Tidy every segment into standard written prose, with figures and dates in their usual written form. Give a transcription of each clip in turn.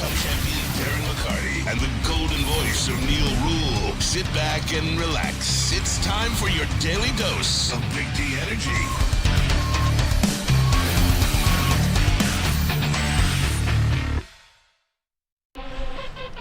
Cup champion Darren McCarty and the golden voice of Neal Rhul. Sit back and relax. It's time for your daily dose of Big D energy.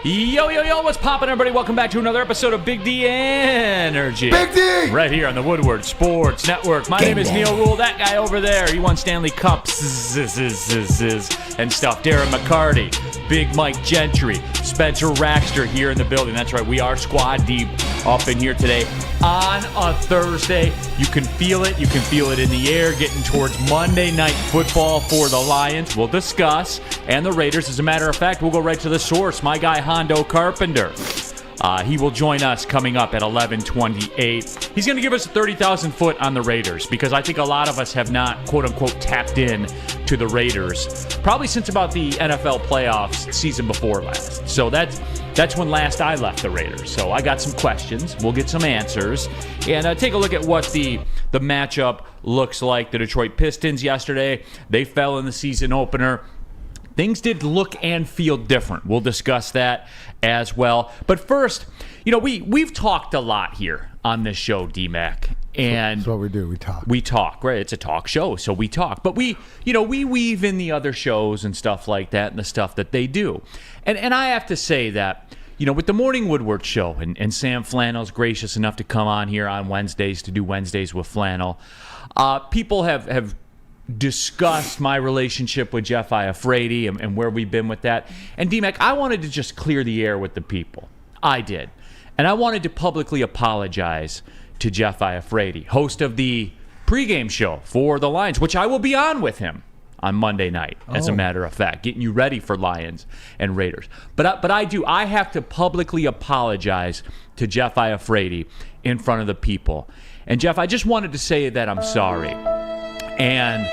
Yo, yo, yo, what's poppin', everybody? Welcome back to another episode of Big D Energy. Big D! Right here on the Woodward Sports Network. My name is Neal Rhul. That guy over there, he won Stanley Cups and stuff. Darren McCarty, Big Mike Gentry, Spencer Raxter here in the building. That's right, we are squad deep up in here today on a Thursday. You can feel it. You can feel it in the air, getting towards Monday Night Football for the Lions. We'll discuss, and the Raiders. As a matter of fact, we'll go right to the source. My guy, Hondo Carpenter. He will join us coming up at 11:28. He's going to give us a 30,000 foot on the Raiders because I think a lot of us have not, quote-unquote, tapped in to the Raiders probably since about the NFL playoffs season before last. So that's when last I left the Raiders. So I got some questions. We'll get some answers. And take a look at what the matchup looks like. The Detroit Pistons yesterday, they fell in the season opener. Things did look and feel different. We'll discuss that as well. But first, you know, we've talked a lot here on this show, D-Mac. And that's what we do. We talk. We talk, right? It's a talk show, so we talk. But we weave in the other shows and stuff like that and the stuff that they do. And I have to say that, you know, with the Morning Woodward show, and Sam Flannel's gracious enough to come on here on Wednesdays to do Wednesdays with Flannel, people have discussed my relationship with Jeff Iafrate and where we've been with that. And D-Mac, I wanted to just clear the air with the people. I did. And I wanted to publicly apologize to Jeff Iafrate, host of the pregame show for the Lions, which I will be on with him on Monday night, as a matter of fact, getting you ready for Lions and Raiders. But I have to publicly apologize to Jeff Iafrate in front of the people. And Jeff, I just wanted to say that I'm sorry. And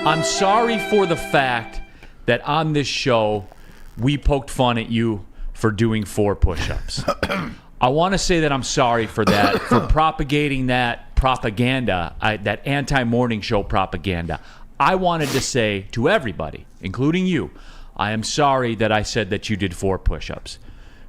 I'm sorry for the fact that on this show, we poked fun at you for doing 4 push-ups. I want to say that I'm sorry for that, for propagating that propaganda, that anti-morning show propaganda. I wanted to say to everybody, including you, I am sorry that I said that you did 4 push-ups.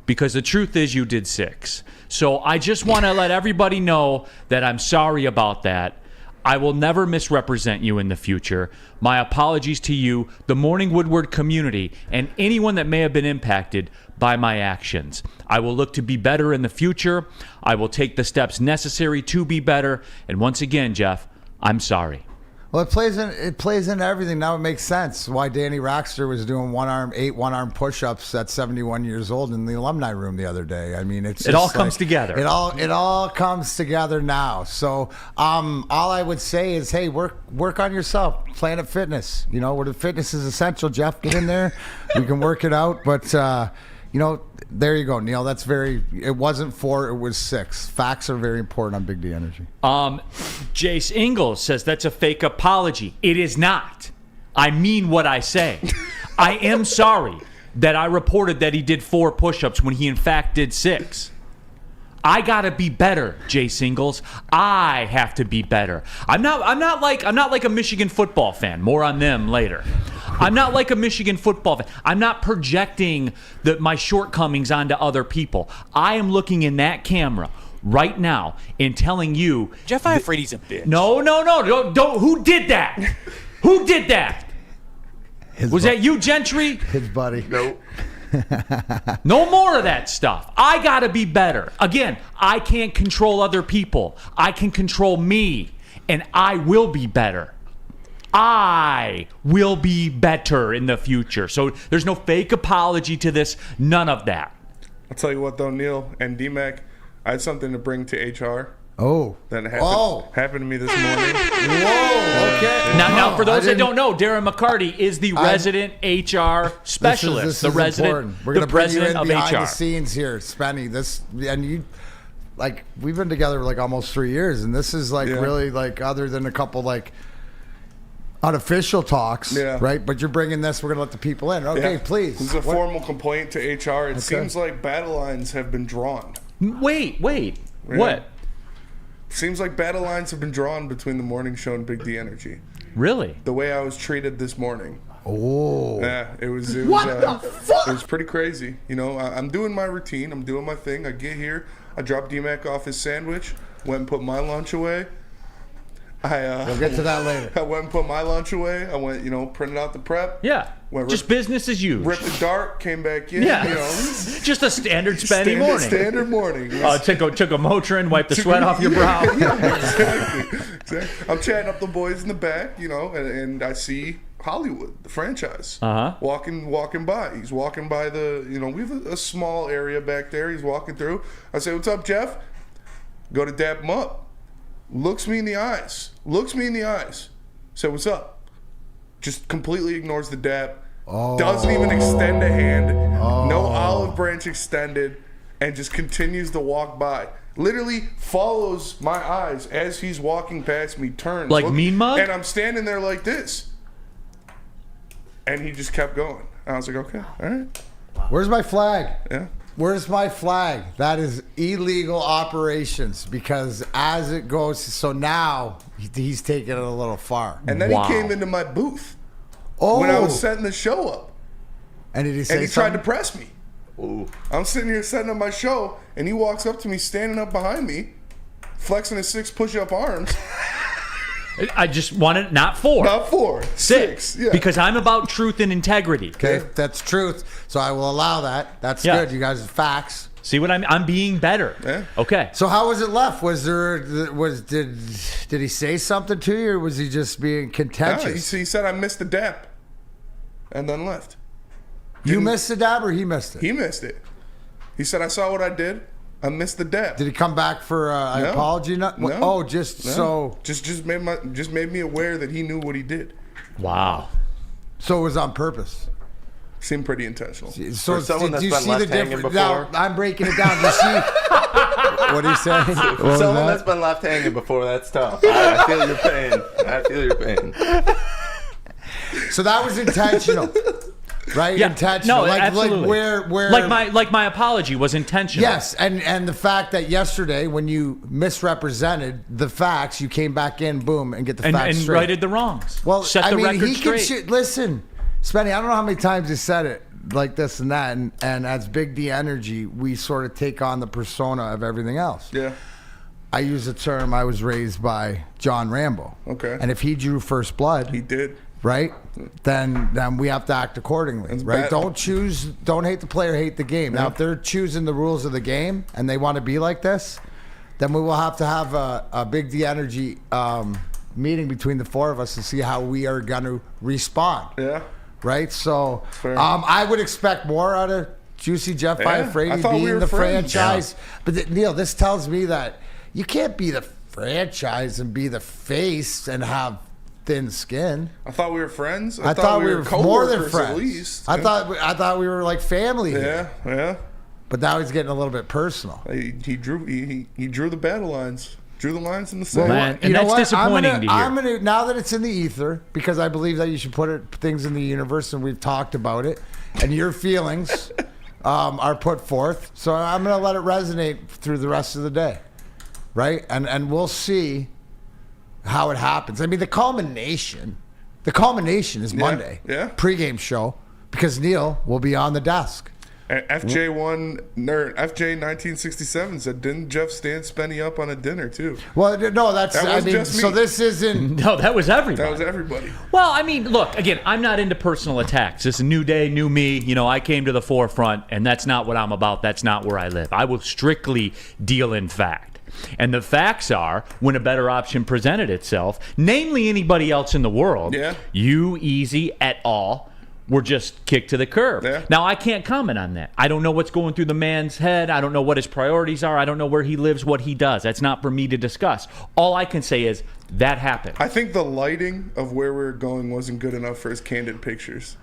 Because the truth is you did 6. So I just want to let everybody know that I'm sorry about that. I will never misrepresent you in the future. My apologies to you, the Morning Woodward community, and anyone that may have been impacted by my actions. I will look to be better in the future. I will take the steps necessary to be better. And once again, Jeff, I'm sorry. Well, it plays into everything. Now it makes sense why Danny Raxter was doing 8 one-arm push-ups at 71 years old in the alumni room the other day. I mean, it all comes together. It all comes together now. So, all I would say is, hey, work on yourself. Planet Fitness. You know, where the fitness is essential. Jeff, get in there. We can work it out. But you know, there you go, Neal. It wasn't 4, it was 6. Facts are very important on Big D Energy. Jace Ingalls says that's a fake apology. It is not. I mean what I say. I am sorry that I reported that he did 4 push-ups when he in fact did 6. I gotta be better, Jace Ingalls. I have to be better. I'm not like a Michigan football fan. More on them later. I'm not like a Michigan football fan. I'm not projecting my shortcomings onto other people. I am looking in that camera right now and telling you, Jeff Iafrate's a bitch. No, don't. Who did that? Who did that? Was that you, Gentry? His buddy. Nope. No more of that stuff. I gotta be better. Again, I can't control other people. I can control me, and I will be better. I will be better in the future. So there's no fake apology to this. None of that. I'll tell you what, though, Neal and D-Mac, I had something to bring to HR. Oh. That happened to me this morning. Whoa, okay. Now, for those that don't know, Darren McCarty is the resident HR specialist. This is the resident, important. We're going to bring you in of behind HR. the scenes here, Spenny. And you, like, we've been together like almost 3 years, and this is really like other than a couple like unofficial talks, right? But you're bringing this. We're going to let the people in. Okay, please. This is a formal complaint to HR. It seems like battle lines have been drawn. Wait. What? Seems like battle lines have been drawn between the morning show and Big D Energy. Really? The way I was treated this morning. Oh. Yeah, it was What the fuck? It was pretty crazy. You know, I'm doing my routine. I'm doing my thing. I get here. I drop D-Mac off his sandwich. Went and put my lunch away. We'll get to that later. I went and put my lunch away. I went, printed out the prep. Yeah. Just business as usual. Ripped the dart, came back in. Yeah. Just a standard Spenny morning. Standard morning. Took a Motrin, wiped the sweat off your brow. Yeah, exactly. I'm chatting up the boys in the back, and I see Hollywood, the franchise, walking by. He's walking by we have a small area back there. He's walking through. I say, "What's up, Jeff?" Go to dap him up. Looks me in the eyes. Say, "What's up?" Just completely ignores the dap. Oh. Doesn't even extend a hand. Oh. No olive branch extended. And just continues to walk by. Literally follows my eyes as he's walking past me, turns. Like Mean Mug? And I'm standing there like this. And he just kept going. I was like, okay, all right. Where's my flag? Yeah. Where's my flag? That is illegal operations because as it goes, so now he's taking it a little far. And then he came into my booth when I was setting the show up. And did he say And he something? tried to press me. Ooh. I'm sitting here setting up my show, and he walks up to me, standing up behind me, flexing his 6 push-up arms. I just wanted not 4. Not 4. 6. Yeah. Because I'm about truth and integrity. Okay, that's truth. So I will allow that. That's Yeah. good. You guys are facts. See what I'm being better. Yeah. Okay. So how was it left? Did he say something to you, or was he just being No, contentious? he said I missed the dap, and then left. You missed the dab, or he missed it? He missed it. He said I saw what I did. I missed the dap. Did he come back for an No. apology? No. Oh, just No. so. just made me aware that he knew what he did. Wow. So it was on purpose. Seemed pretty intentional. So For someone did that's you been see left the hanging difference? before. Now I'm breaking it down. You see what he said? What was Someone that? that's been left hanging before, that's tough. I feel your pain. I feel your pain. So that was intentional, right? Yeah. Intentional. No, absolutely. Like where like my apology was intentional. Yes, and the fact that yesterday when you misrepresented the facts, you came back in, boom, and get the facts And straight. righted the wrongs. Well, set the I mean, record he straight. can listen, Spenny. I don't know how many times he said it like this and that, and as Big D Energy, we sort of take on the persona of everything else. Yeah. I use the term I was raised by John Rambo. Okay. And if he drew first blood, He did. right? Then we have to act accordingly, That's right? bad. Don't hate the player, hate the game. Now, if they're choosing the rules of the game and they want to be like this, then we will have to have a Big D Energy meeting between the 4 of us to see how we are going to respond, Yeah. right? So Fair. I would expect more out of Juicy Jeff Yeah, by I Frady thought we being were the friends. franchise. But Neal, this tells me that you can't be the franchise and be the face and have thin skin. I thought we were friends. I thought we were more than coworkers friends. At least. I thought we were like family. Here. Yeah. But now he's getting a little bit personal. He drew the battle lines. Drew the lines in the sand. Man, and that's disappointing to hear. I'm gonna now that it's in the ether, because I believe that you should put things in the universe, and we've talked about it, and your feelings are put forth. So I'm gonna let it resonate through the rest of the day, right? And we'll see how it happens. I mean, the culmination is Monday. Yeah. Pre-game show, because Neal will be on the desk. FJ1 nerd FJ 1967 said, "Didn't Jeff stand Spenny up on a dinner too?" Well, no, that's That I was mean, just me. so this isn't. No, that was everybody. That was everybody. Well, I mean, look, again, I'm not into personal attacks. It's a new day, new me. You know, I came to the forefront, and that's not what I'm about. That's not where I live. I will strictly deal in fact. And the facts are, when a better option presented itself, namely anybody else in the world, Yeah. you, Easy, et al., were just kicked to the curb. Yeah. Now, I can't comment on that. I don't know what's going through the man's head. I don't know what his priorities are. I don't know where he lives, what he does. That's not for me to discuss. All I can say is that happened. I think the lighting of where we were going wasn't good enough for his candid pictures.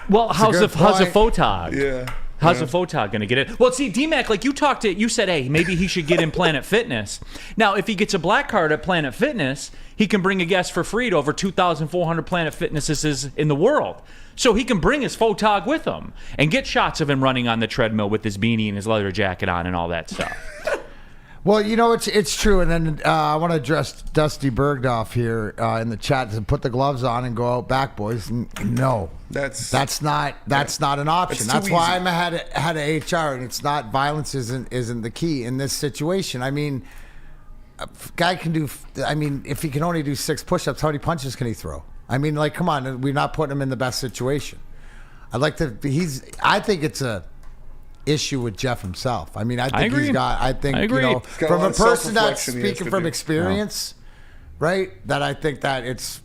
Well, how's a good point. photog? Yeah. How's a photog going to get it? Well, see, D-Mac, like you said, hey, maybe he should get in Planet Fitness. Now, if he gets a black card at Planet Fitness, he can bring a guest for free to over 2,400 Planet Fitnesses in the world. So he can bring his photog with him and get shots of him running on the treadmill with his beanie and his leather jacket on and all that stuff. Well, it's true. And then I want to address Dusty Bergdorf here in the chat to put the gloves on and go out back, boys. No, that's not an option. That's why I'm head of HR, and it's not violence isn't the key in this situation. I mean, a guy can do. I mean, if he can only do 6 push-ups, how many punches can he throw? I mean, like, come on, we're not putting him in the best situation. I think it's a issue with Jeff himself. I mean, I think agree. I agree. From a person that's speaking from experience, right? That I think that it's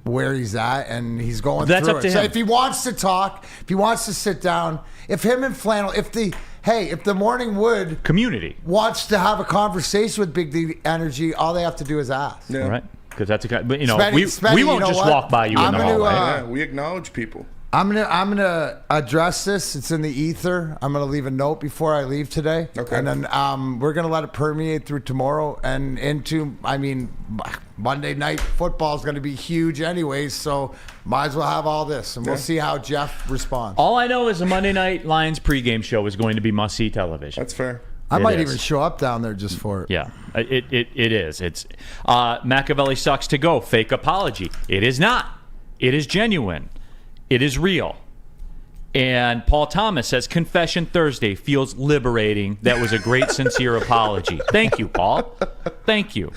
where he's at and he's going That's through up to it. him. So if he wants to talk, if he wants to sit down, if him and Flannel, if the Morning Wood community wants to have a conversation with Big D Energy, all they have to do is ask. Yeah. All right. Because that's but Spenny, we won't just walk by you in the hallway. Yeah, we acknowledge people. I'm gonna address this. It's in the ether. I'm gonna leave a note before I leave today, okay. And then we're gonna let it permeate through tomorrow and into. I mean, Monday night football is gonna be huge, anyways. So might as well have all this, and we'll see how Jeff responds. All I know is the Monday Night Lions pregame show is going to be must-see television. That's fair. I might even show up down there just for it. Yeah, it is. It's Machiavelli sucks to go. Fake apology. It is not. It is genuine. It is real. And Paul Thomas says, Confession Thursday feels liberating. That was a great, sincere apology. Thank you, Paul. Thank you.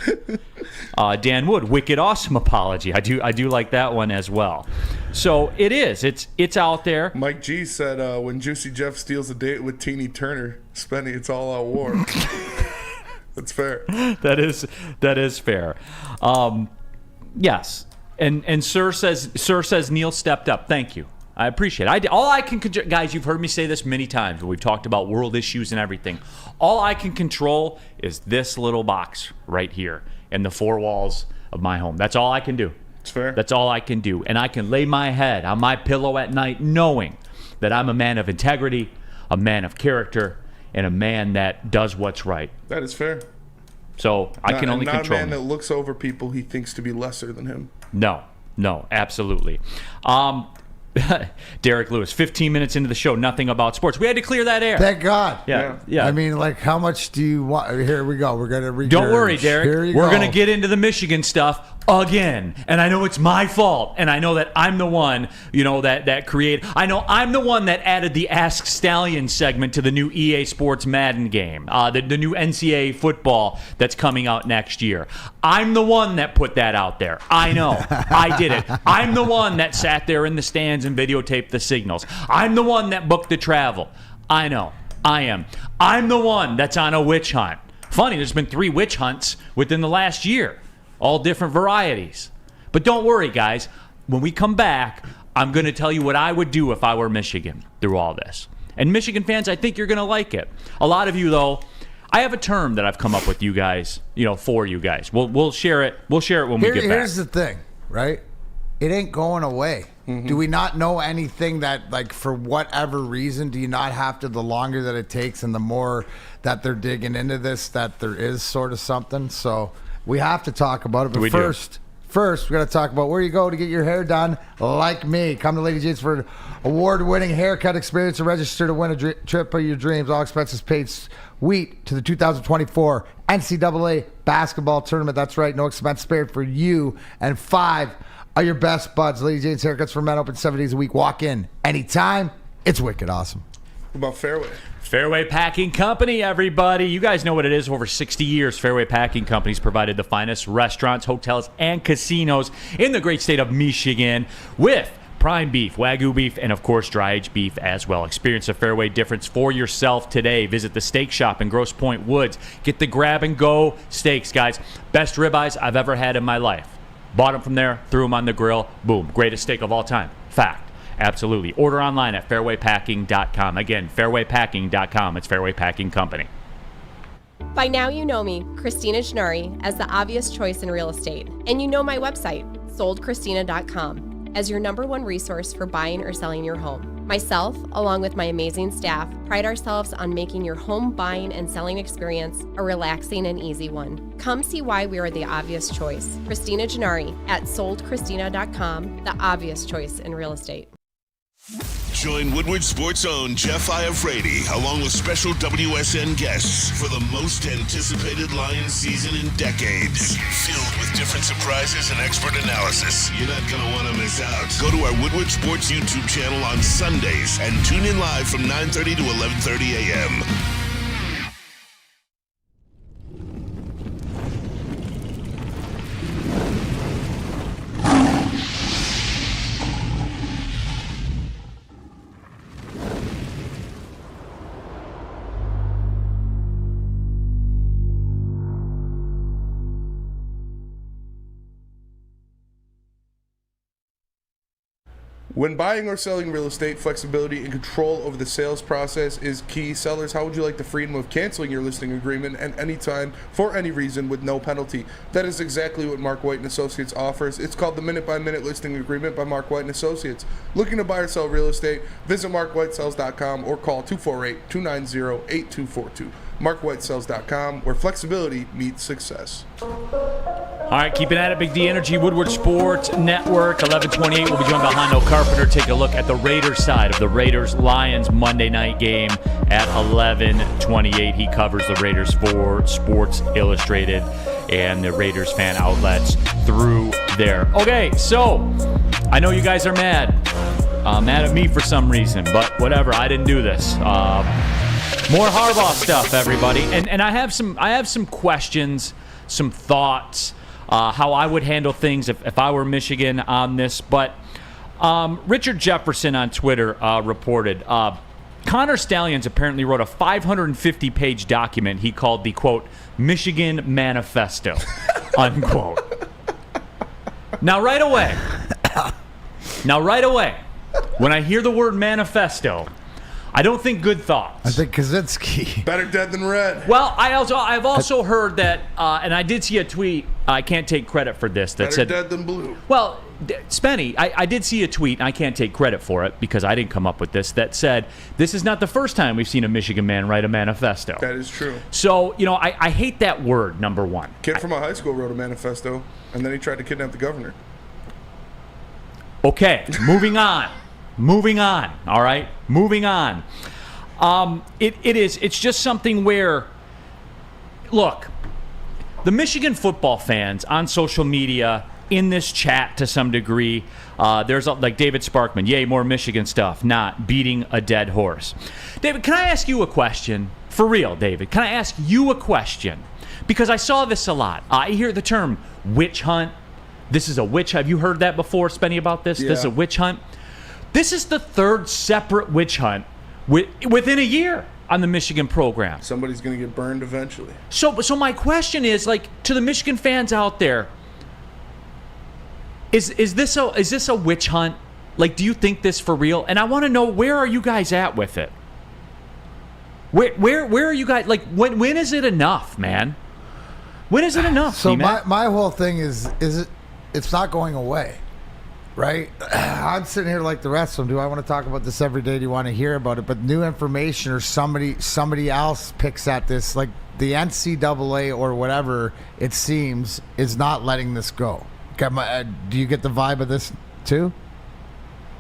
Dan Wood, wicked, awesome apology. I do like that one as well. So it is. It's out there. Mike G said, when Juicy Jeff steals a date with Teeny Turner, Spenny, it's all out war. That's fair. That is fair. Yes. And Sir says Neal stepped up. Thank you. I appreciate it. Guys, you've heard me say this many times when we've talked about world issues and everything. All I can control is this little box right here in the 4 walls of my home. That's all I can do. It's fair. That's all I can do. And I can lay my head on my pillow at night knowing that I'm a man of integrity, a man of character, and a man that does what's right. That is fair. So I can only not control a man me. that looks over people he thinks to be lesser than him. No, absolutely. Derek Lewis, 15 minutes into the show, nothing about sports. We had to clear that air. Thank God. Yeah. I mean, like, how much do you want? Here we go. We're going to regurge. Don't worry, Derek. We're going to go. get into the Michigan stuff again. And I know it's my fault. And I know that I'm the one, that created. I know I'm the one that added the Ask Stallion segment to the new EA Sports Madden game, the new NCAA football that's coming out next year. I'm the one that put that out there. I know. I did it. I'm the one that sat there in the stands and videotaped the signals. I'm the one that booked the travel. I know. I am. I'm the one that's on a witch hunt. Funny, there's been 3 witch hunts within the last year. All different varieties. But don't worry, guys. When we come back, I'm going to tell you what I would do if I were Michigan through all this. And Michigan fans, I think you're going to like it. A lot of you, though, I have a term that I've come up with you guys, for you guys. We'll share it. We'll share it when we get back. Here's the thing, right? It ain't going away. Mm-hmm. Do we not know anything that, like, for whatever reason, do you not have to, the longer that it takes and the more that they're digging into this, that there is sort of something? So we have to talk about it. But first, we got to talk about where you go to get your hair done like me. Come to Lady Jane's for an award-winning haircut experience and register to win a trip of your dreams. All expenses paid. Wheat to the 2024 NCAA basketball tournament. That's right. No expense spared for you. And 5 are your best buds. Lady Jane's Haircuts for Men, open 7 days a week. Walk in anytime. It's wicked awesome. What about Fairway? Fairway Packing Company, everybody. You guys know what it is. For over 60 years, Fairway Packing Company's provided the finest restaurants, hotels, and casinos in the great state of Michigan with prime beef, Wagyu beef, and of course dry-aged beef as well. Experience a Fairway difference for yourself today. Visit the steak shop in Grosse Pointe Woods. Get the grab-and-go steaks, guys. Best ribeyes I've ever had in my life. Bought them from there, threw them on the grill. Boom. Greatest steak of all time. Fact. Absolutely. Order online at fairwaypacking.com. Again, fairwaypacking.com. It's Fairway Packing Company. By now you know me, Christina Gennari, as the obvious choice in real estate. And you know my website, soldchristina.com, as your #1 resource for buying or selling your home. Myself, along with my amazing staff, pride ourselves on making your home buying and selling experience a relaxing and easy one. Come see why we are the obvious choice. Christina Gennari at soldchristina.com, the obvious choice in real estate. Join Woodward Sports' own Jeff Iafrate, along with special WSN guests for the most anticipated Lions season in decades. Filled with different surprises and expert analysis. You're not going to want to miss out. Go to our Woodward Sports YouTube channel on Sundays and tune in live from 9:30 to 11:30 a.m. When buying or selling real estate, flexibility and control over the sales process is key. Sellers, how would you like the freedom of canceling your listing agreement at any time for any reason with no penalty? That is exactly what Mark White & Associates offers. It's called the Minute-by-Minute Listing Agreement by Mark White & Associates. Looking to buy or sell real estate? Visit markwhitesells.com or call 248-290-8242. markwhitesells.com, where flexibility meets success. All right, keeping at it, Big D Energy, Woodward Sports Network, 11:28. We'll be joined by Hondo Carpenter. Take a look at the Raiders side of the Raiders-Lions Monday night game at 11:28. He covers the Raiders for Sports Illustrated and the Raiders fan outlets through there. Okay, so I know you guys are mad. Mad at me for some reason, but whatever. I didn't do this. More Harbaugh stuff, everybody. And I have some questions, some thoughts. How I would handle things if I were Michigan on this. But Richard Jefferson on Twitter reported, Connor Stallions apparently wrote a 550-page document he called the, quote, Michigan Manifesto, unquote. Now, right away, when I hear the word manifesto, I don't think good thoughts. I think Kaczynski. Better dead than red. Well, I've also heard that, and I did see a tweet. I can't take credit for this. That Better said, dead than blue. well, Spenny, I did see a tweet, and I can't take credit for it because I didn't come up with this. That said, this is not the first time we've seen a Michigan man write a manifesto. That is true. So, I hate that word. Number one, Kid from a high school wrote a manifesto, and then he tried to kidnap the governor. Okay, moving on. All right, moving on. It's just something where, look, the Michigan football fans on social media, in this chat to some degree, there's like David Sparkman, yay, more Michigan stuff, not beating a dead horse. David, can I ask you a question? For real, David, can I ask you a question? Because I saw this a lot. I hear the term witch hunt. This is a witch hunt. Have you heard that before, Spenny, about this? Yeah. This is a witch hunt. This is the third separate witch hunt within a year on the Michigan program. Somebody's going to get burned eventually. So my question is, like, to the Michigan fans out there, is this a witch hunt? Like, do you think this for real? And I want to know, where are you guys at with it? Where are you guys? Like, when is it enough, man? When is it enough? So D-Mac? my whole thing is it's not going away. Right? I'm sitting here like the rest of them. Do I want to talk about this every day? Do you want to hear about it? But new information or somebody else picks at this, like the NCAA or whatever it seems, is not letting this go. Okay, do you get the vibe of this too?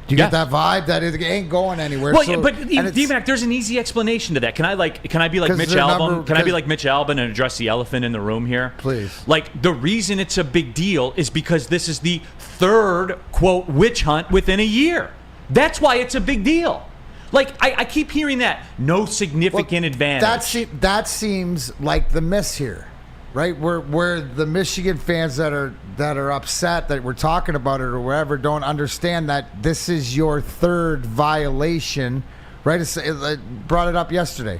Do you get that vibe that it ain't going anywhere? Well, so, but D-Mac, there's an easy explanation to that. Can I be like Mitch Albom? Can I be like Mitch Albom and address the elephant in the room here? Please. Like, the reason it's a big deal is because this is the third, quote, witch hunt within a year. That's why it's a big deal. Like, I keep hearing that. No significant advantage. That seems like the miss here, right? Where the Michigan fans that are upset that we're talking about it or wherever don't understand that this is your third violation, right? I brought it up yesterday.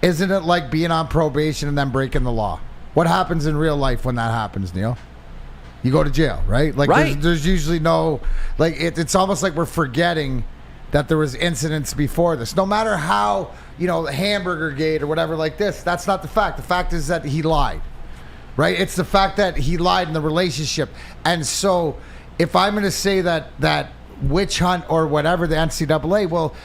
Isn't it like being on probation and then breaking the law? What happens in real life when that happens, Neal? You go to jail, right? Like, right. There's usually no, like, it's almost like we're forgetting that there was incidents before this. No matter how, the Hamburger Gate or whatever like this, that's not the fact. The fact is that he lied, right? It's the fact that he lied in the relationship. And so if I'm going to say that witch hunt or whatever, the NCAA, well,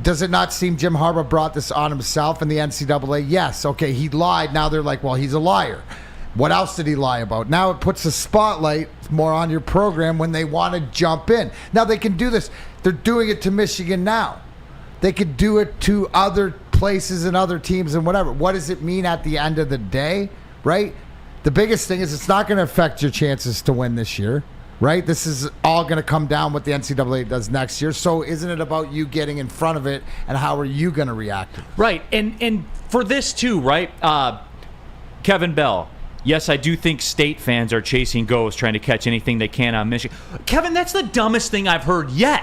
does it not seem Jim Harbaugh brought this on himself in the NCAA? Yes. Okay, he lied. Now they're like, well, he's a liar. What else did he lie about? Now it puts a spotlight more on your program when they want to jump in. Now they can do this. They're doing it to Michigan now. They could do it to other places and other teams and whatever. What does it mean at the end of the day, right? The biggest thing is it's not going to affect your chances to win this year, right? This is all going to come down what the NCAA does next year. So isn't it about you getting in front of it and how are you going to react? Right. And for this too, right? Kevin Bell. Yes, I do think state fans are chasing ghosts, trying to catch anything they can on Michigan. Kevin, that's the dumbest thing I've heard yet.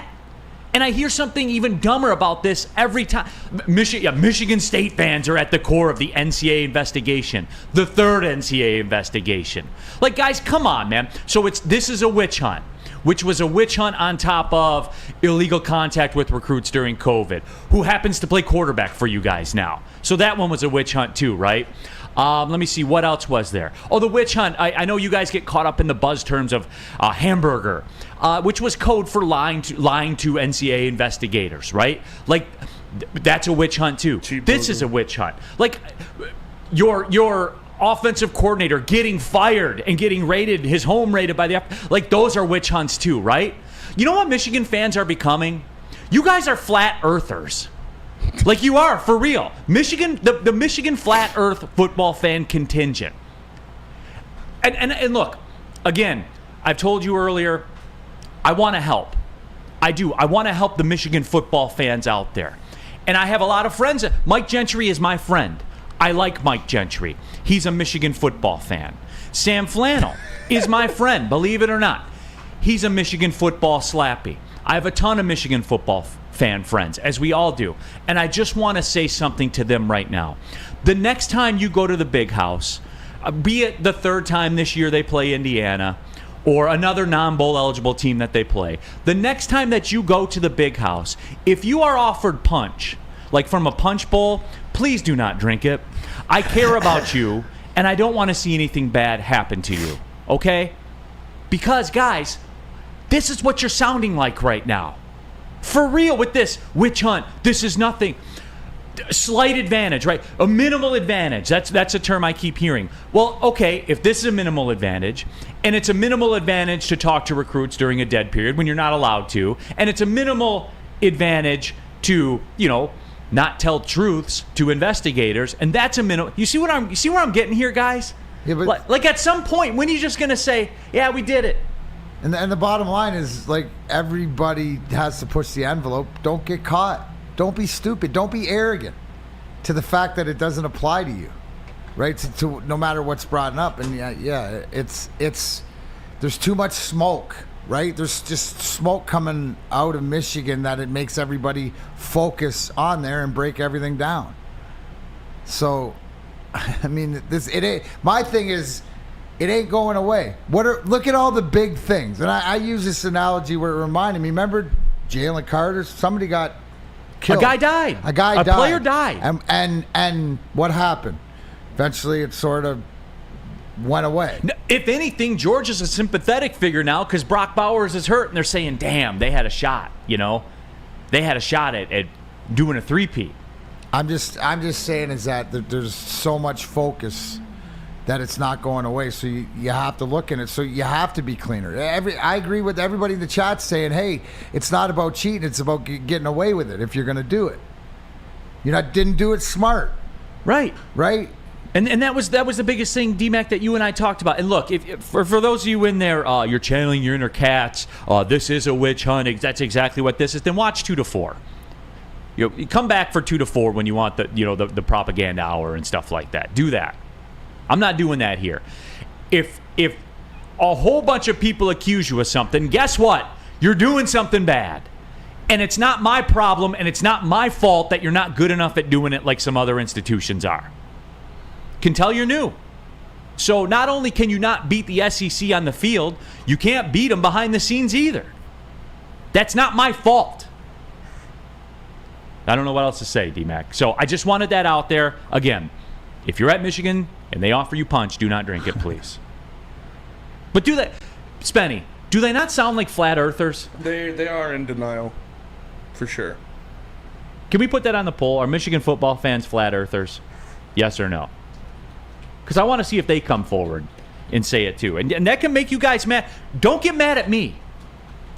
And I hear something even dumber about this every time. Michigan State fans are at the core of the NCAA investigation, the third NCAA investigation. Like, guys, come on, man. So this is a witch hunt, which was a witch hunt on top of illegal contact with recruits during COVID, who happens to play quarterback for you guys now. So that one was a witch hunt too, right? Let me see, what else was there? Oh, the witch hunt. I know you guys get caught up in the buzz terms of hamburger, which was code for lying to NCAA investigators, right? Like, that's a witch hunt too. This is a witch hunt. Like, your offensive coordinator getting fired and getting raided, his home raided by the... Like, those are witch hunts too, right? You know what Michigan fans are becoming? You guys are flat earthers. Like, you are, for real. Michigan, the Michigan Flat Earth football fan contingent. And look, again, I've told you earlier, I want to help. I do. I want to help the Michigan football fans out there. And I have a lot of friends. Mike Gentry is my friend. I like Mike Gentry. He's a Michigan football fan. Sam Flannel is my friend, believe it or not. He's a Michigan football slappy. I have a ton of Michigan football fan friends, as we all do. And I just want to say something to them right now. The next time you go to the Big House, be it the third time this year they play Indiana or another non-bowl eligible team that they play, the next time that you go to the Big House, if you are offered punch, like from a punch bowl, please do not drink it. I care about you, and I don't want to see anything bad happen to you, okay? Because, guys, this is what you're sounding like right now. For real with this witch hunt. This is nothing. Slight advantage, right? A minimal advantage. That's a term I keep hearing. Well, okay, if this is a minimal advantage, and it's a minimal advantage to talk to recruits during a dead period when you're not allowed to, and it's a minimal advantage to, not tell truths to investigators, and that's a minimal. You see where I'm getting here, guys? Yeah, but like at some point, when are you just going to say, yeah, we did it? And the bottom line is, like, everybody has to push the envelope. Don't get caught. Don't be stupid. Don't be arrogant to the fact that it doesn't apply to you, right? To no matter what's brought up. And it's there's too much smoke, right? There's just smoke coming out of Michigan that it makes everybody focus on there and break everything down. So, I mean, my thing is, it ain't going away. Look at all the big things. And I use this analogy where it reminded me. Remember Jalen Carter? Somebody got killed. A guy died. A player died. And what happened? Eventually it sort of went away. If anything, George is a sympathetic figure now because Brock Bowers is hurt, and they're saying, damn, they had a shot, They had a shot at doing a three-peat. I'm just saying is that there's so much focus that it's not going away. So you have to look in it. So you have to be cleaner. I agree with everybody in the chat saying, hey, it's not about cheating. It's about getting away with it if you're going to do it. Didn't do it smart. Right. Right? And that was the biggest thing, D-Mac, that you and I talked about. And look, if for those of you in there, you're channeling your inner cats, this is a witch hunt, that's exactly what this is, then watch 2 to 4. You come back for 2 to 4 when you want the propaganda hour and stuff like that. Do that. I'm not doing that here. If a whole bunch of people accuse you of something, guess what? You're doing something bad. And it's not my problem, and it's not my fault that you're not good enough at doing it like some other institutions are. Can tell you're new. So not only can you not beat the SEC on the field, you can't beat them behind the scenes either. That's not my fault. I don't know what else to say, D-Mac. So I just wanted that out there. Again, if you're at Michigan and they offer you punch, do not drink it, please. But Spenny, do they not sound like flat earthers? They are in denial, for sure. Can we put that on the poll? Are Michigan football fans flat earthers? Yes or no? because I want to see if they come forward and say it too. And that can make you guys mad. Don't get mad at me.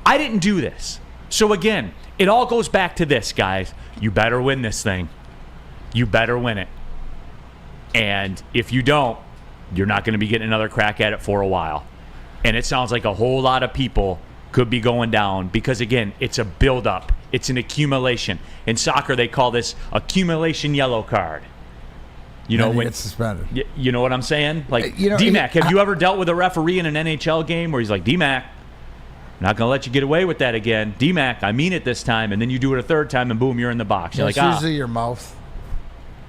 I didn't do this. So again, it all goes back to this, guys. You better win this thing. You better win it. And if you don't, you're not going to be getting another crack at it for a while. And it sounds like a whole lot of people could be going down because, again, it's a buildup. It's an accumulation. In soccer, they call this accumulation yellow card. You know, when it's suspended. You know what I'm saying? Like, You know, D-Mac, have you ever dealt with a referee in an NHL game where he's like, D-Mac, I'm not going to let you get away with that again. D-Mac, I mean it this time. And then you do it a third time, and boom, you're in the box. You're it's like, usually your mouth.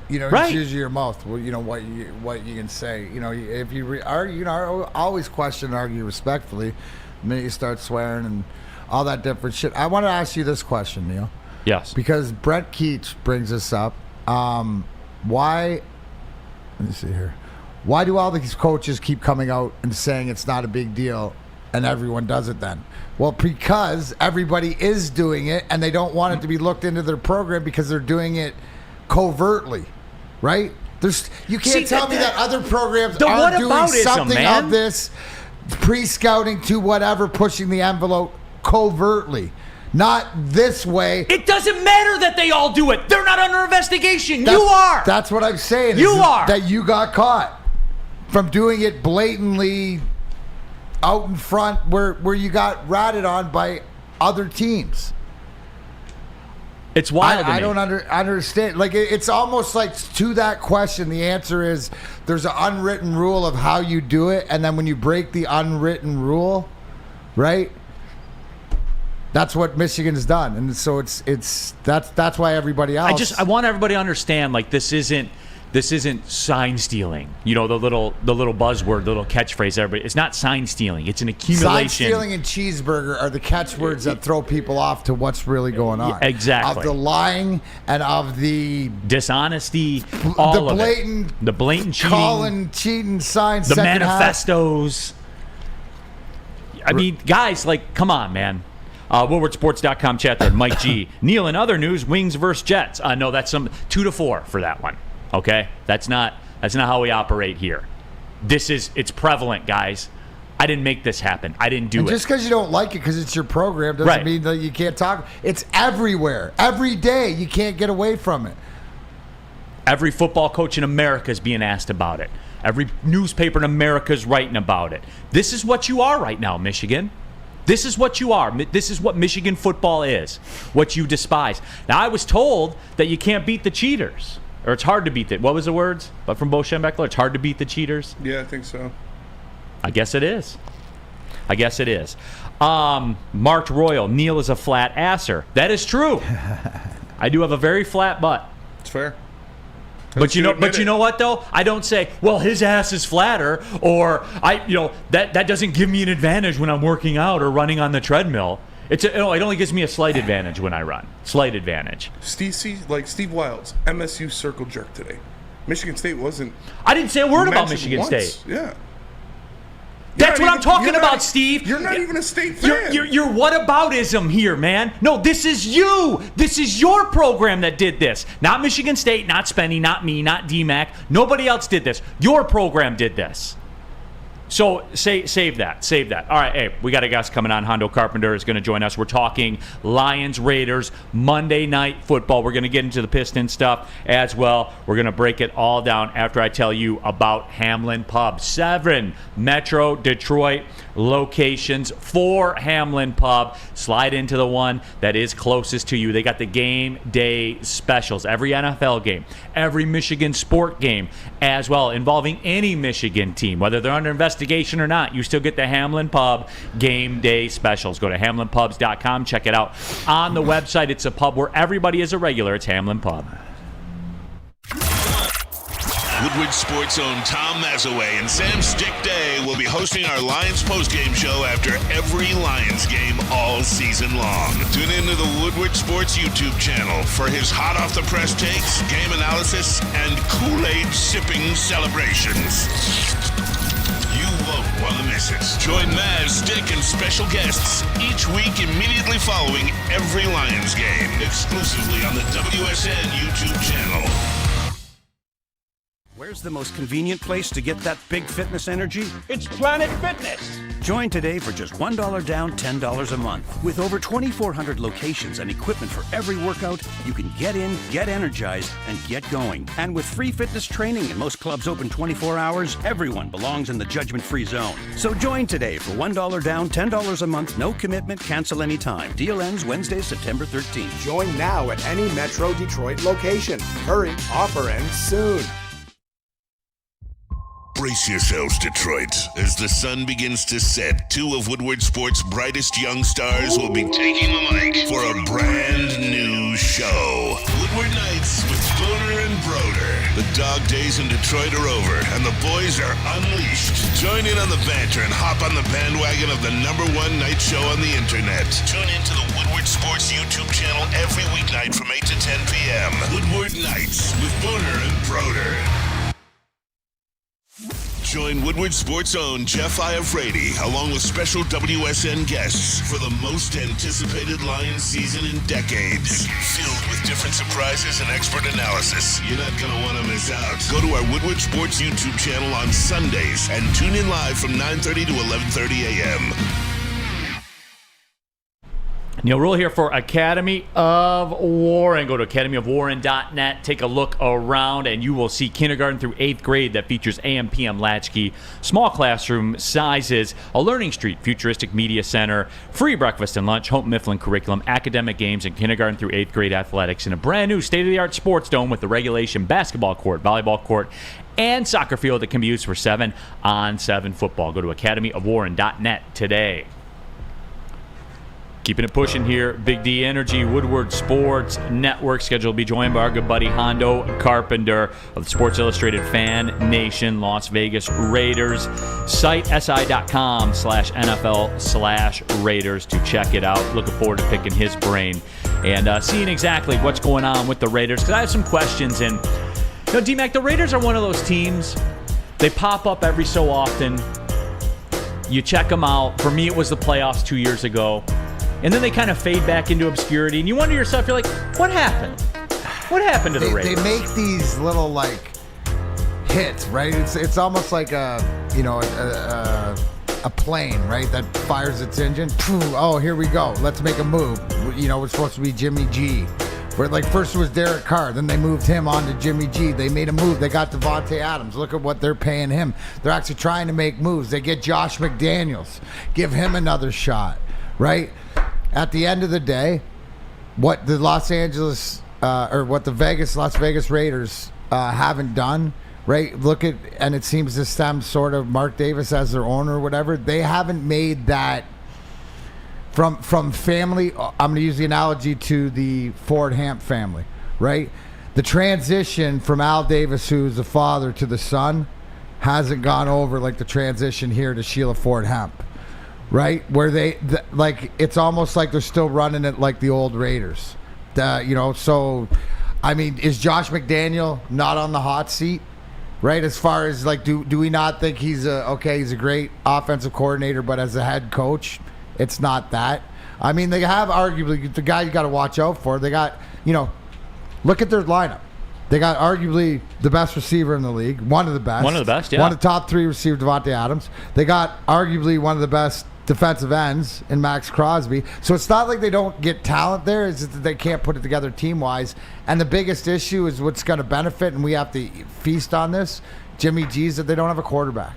You know, right. It's usually your mouth. Well, you know what you can say. You know, if you argue, you know, always question and argue respectfully. The minute you start swearing and all that different shit. I want to ask you this question, Neal. Yes. Because Brett Keach brings this up. Why? Let me see here. Why do all these coaches keep coming out and saying it's not a big deal, and everyone does it then? Well, because everybody is doing it, and they don't want it to be looked into their program because they're doing it covertly. Right? You can't tell me that other programs are doing something of this, pre-scouting to whatever, pushing the envelope covertly. Not this way. It doesn't matter that they all do it. They're not under investigation. You are. That's what I'm saying. You are. That you got caught from doing it blatantly out in front where you got ratted on by other teams. It's wild. I don't understand. Like, it's almost like to that question, the answer is there's an unwritten rule of how you do it, and then when you break the unwritten rule, right? That's what Michigan's done, and so that's why everybody else. I want everybody to understand, like, this isn't sign stealing. You know, the little buzzword, the little catchphrase. Everybody, it's not sign stealing. It's an accumulation. Sign stealing and cheeseburger are the catchwords that throw people off to what's really going on. Exactly. Of the lying and of the dishonesty, all of it. The blatant cheating, calling, cheating signs, the manifestos. I mean, guys, like, come on, man. WoodwardSports.com chat there. Mike G. Neal, in other news, Wings versus Jets. No, that's 2-4 for that one. Okay, that's not how we operate here. It's prevalent, guys. I didn't make this happen. I didn't do it. Just because you don't like it because it's your program doesn't mean that you can't talk. It's everywhere, every day. You can't get away from it. Every football coach in America is being asked about it. Every newspaper in America is writing about it. This is what you are right now, Michigan. This is what you are. This is what Michigan football is, what you despise. Now, I was told that you can't beat the cheaters. Or it's hard to beat it. What was the words? But from Bo Schembechler, it's hard to beat the cheaters. Yeah, I think so. I guess it is. Marked Royal, Neal is a flat asser. That is true. I do have a very flat butt. It's fair. But you know what though? I don't say, well, his ass is flatter, or that doesn't give me an advantage when I'm working out or running on the treadmill. It only gives me a slight advantage when I run. Slight advantage. Steve Wilds, MSU circle jerk today. Michigan State wasn't. I didn't say a word about Michigan State. Yeah. That's what I'm talking about, Steve. You're not even a State fan. You're whataboutism here, man. No, this is you. This is your program that did this. Not Michigan State, not Spenny, not me, not DMAC. Nobody else did this. Your program did this. So save that. All right, hey, we got a guest coming on. Hondo Carpenter is going to join us. We're talking Lions, Raiders, Monday Night Football. We're going to get into the Pistons stuff as well. We're going to break it all down after I tell you about Hamlin Pub. 7 Metro Detroit locations for Hamlin Pub. Slide into the one that is closest to you. They got the game day specials. Every NFL game, every Michigan sport game as well, involving any Michigan team, whether they're under investigation or not, you still get the Hamlin Pub game day specials. Go to hamlinpubs.com. Check it out on the website. It's a pub where everybody is a regular. It's Hamlin Pub. Woodward Sports' own Tom Mazaway and Sam Stick Day will be hosting our Lions postgame show after every Lions game all season long. Tune into the Woodward Sports YouTube channel for his hot-off-the-press takes, game analysis, and Kool-Aid sipping celebrations. You won't want to miss it. Join Maz, Stick, and special guests each week immediately following every Lions game, exclusively on the WSN YouTube channel. Where's Where's the most convenient place to get that big fitness energy? It's Planet Fitness. Join today for just $1 down, $10 a month. With over 2,400 locations and equipment for every workout, you can get in, get energized, and get going. And with free fitness training and most clubs open 24 hours, everyone belongs in the judgment-free zone. So join today for $1 down, $10 a month, no commitment, cancel anytime. Deal ends Wednesday, September 13th. Join now at any Metro Detroit location. Hurry, offer ends soon. Brace yourselves, Detroit. As the sun begins to set, two of Woodward Sports' brightest young stars will be taking the mic for a brand new show. Woodward Nights with Spooner and Broder. The dog days in Detroit are over, and the boys are unleashed. Join in on the banter and hop on the bandwagon of the #1 night show on the internet. Tune into the Woodward Sports YouTube channel every weeknight from 8 to 10 p.m. Woodward Nights with Spooner and Broder. Join Woodward Sports' own Jeff Iafrate, along with special WSN guests for the most anticipated Lions season in decades. Filled with different surprises and expert analysis. You're not going to want to miss out. Go to our Woodward Sports YouTube channel on Sundays and tune in live from 9:30 to 11:30 a.m. Neal Rhul here for Academy of Warren. Go to academyofwarren.net, take a look around, and you will see kindergarten through 8th grade that features AM, PM latchkey, small classroom sizes, a learning street, futuristic media center, free breakfast and lunch, Hope Mifflin curriculum, academic games, and kindergarten through 8th grade athletics in a brand new state-of-the-art sports dome with the regulation basketball court, volleyball court, and soccer field that can be used for 7-on-7 football. Go to academyofwarren.net today. Keeping it pushing here, Big D Energy, Woodward Sports Network, scheduled to be joined by our good buddy Hondo Carpenter of the Sports Illustrated Fan Nation, Las Vegas Raiders. Site si.com/NFL/Raiders to check it out. Looking forward to picking his brain and seeing exactly what's going on with the Raiders, because I have some questions. And, you know, D-Mac, the Raiders are one of those teams, they pop up every so often. You check them out. For me, it was the playoffs 2 years ago. And then they kind of fade back into obscurity, and you wonder to yourself, you're like, what happened? What happened to the Raiders? They make these little, like, hits, right? It's almost like a plane, right, that fires its engine. Oh, here we go. Let's make a move. You know, it's supposed to be Jimmy G. Where, like, first it was Derek Carr, then they moved him on to Jimmy G. They made a move. They got Devontae Adams. Look at what they're paying him. They're actually trying to make moves. They get Josh McDaniels. Give him another shot, right? At the end of the day, what the Las Vegas Raiders haven't done, right? Look at, and it seems to stem sort of Mark Davis as their owner or whatever. They haven't made that from family. I'm going to use the analogy to the Ford Hamp family, right? The transition from Al Davis, who's the father, to the son hasn't gone over like the transition here to Sheila Ford Hamp. Right, where like it's almost like they're still running it like the old Raiders, So, I mean, is Josh McDaniel not on the hot seat? Right, as far as like, do we not think he's a great offensive coordinator, but as a head coach, it's not that. I mean, they have arguably the guy you got to watch out for. They got, look at their lineup. They got arguably the best receiver in the league, one of the best. One of the best, yeah. One of the top 3 receiver, Devontae Adams. They got arguably one of the best defensive ends in Max Crosby. So it's not like they don't get talent there. It's that they can't put it together team-wise. And the biggest issue is what's going to benefit, and we have to feast on this, Jimmy G's, that they don't have a quarterback,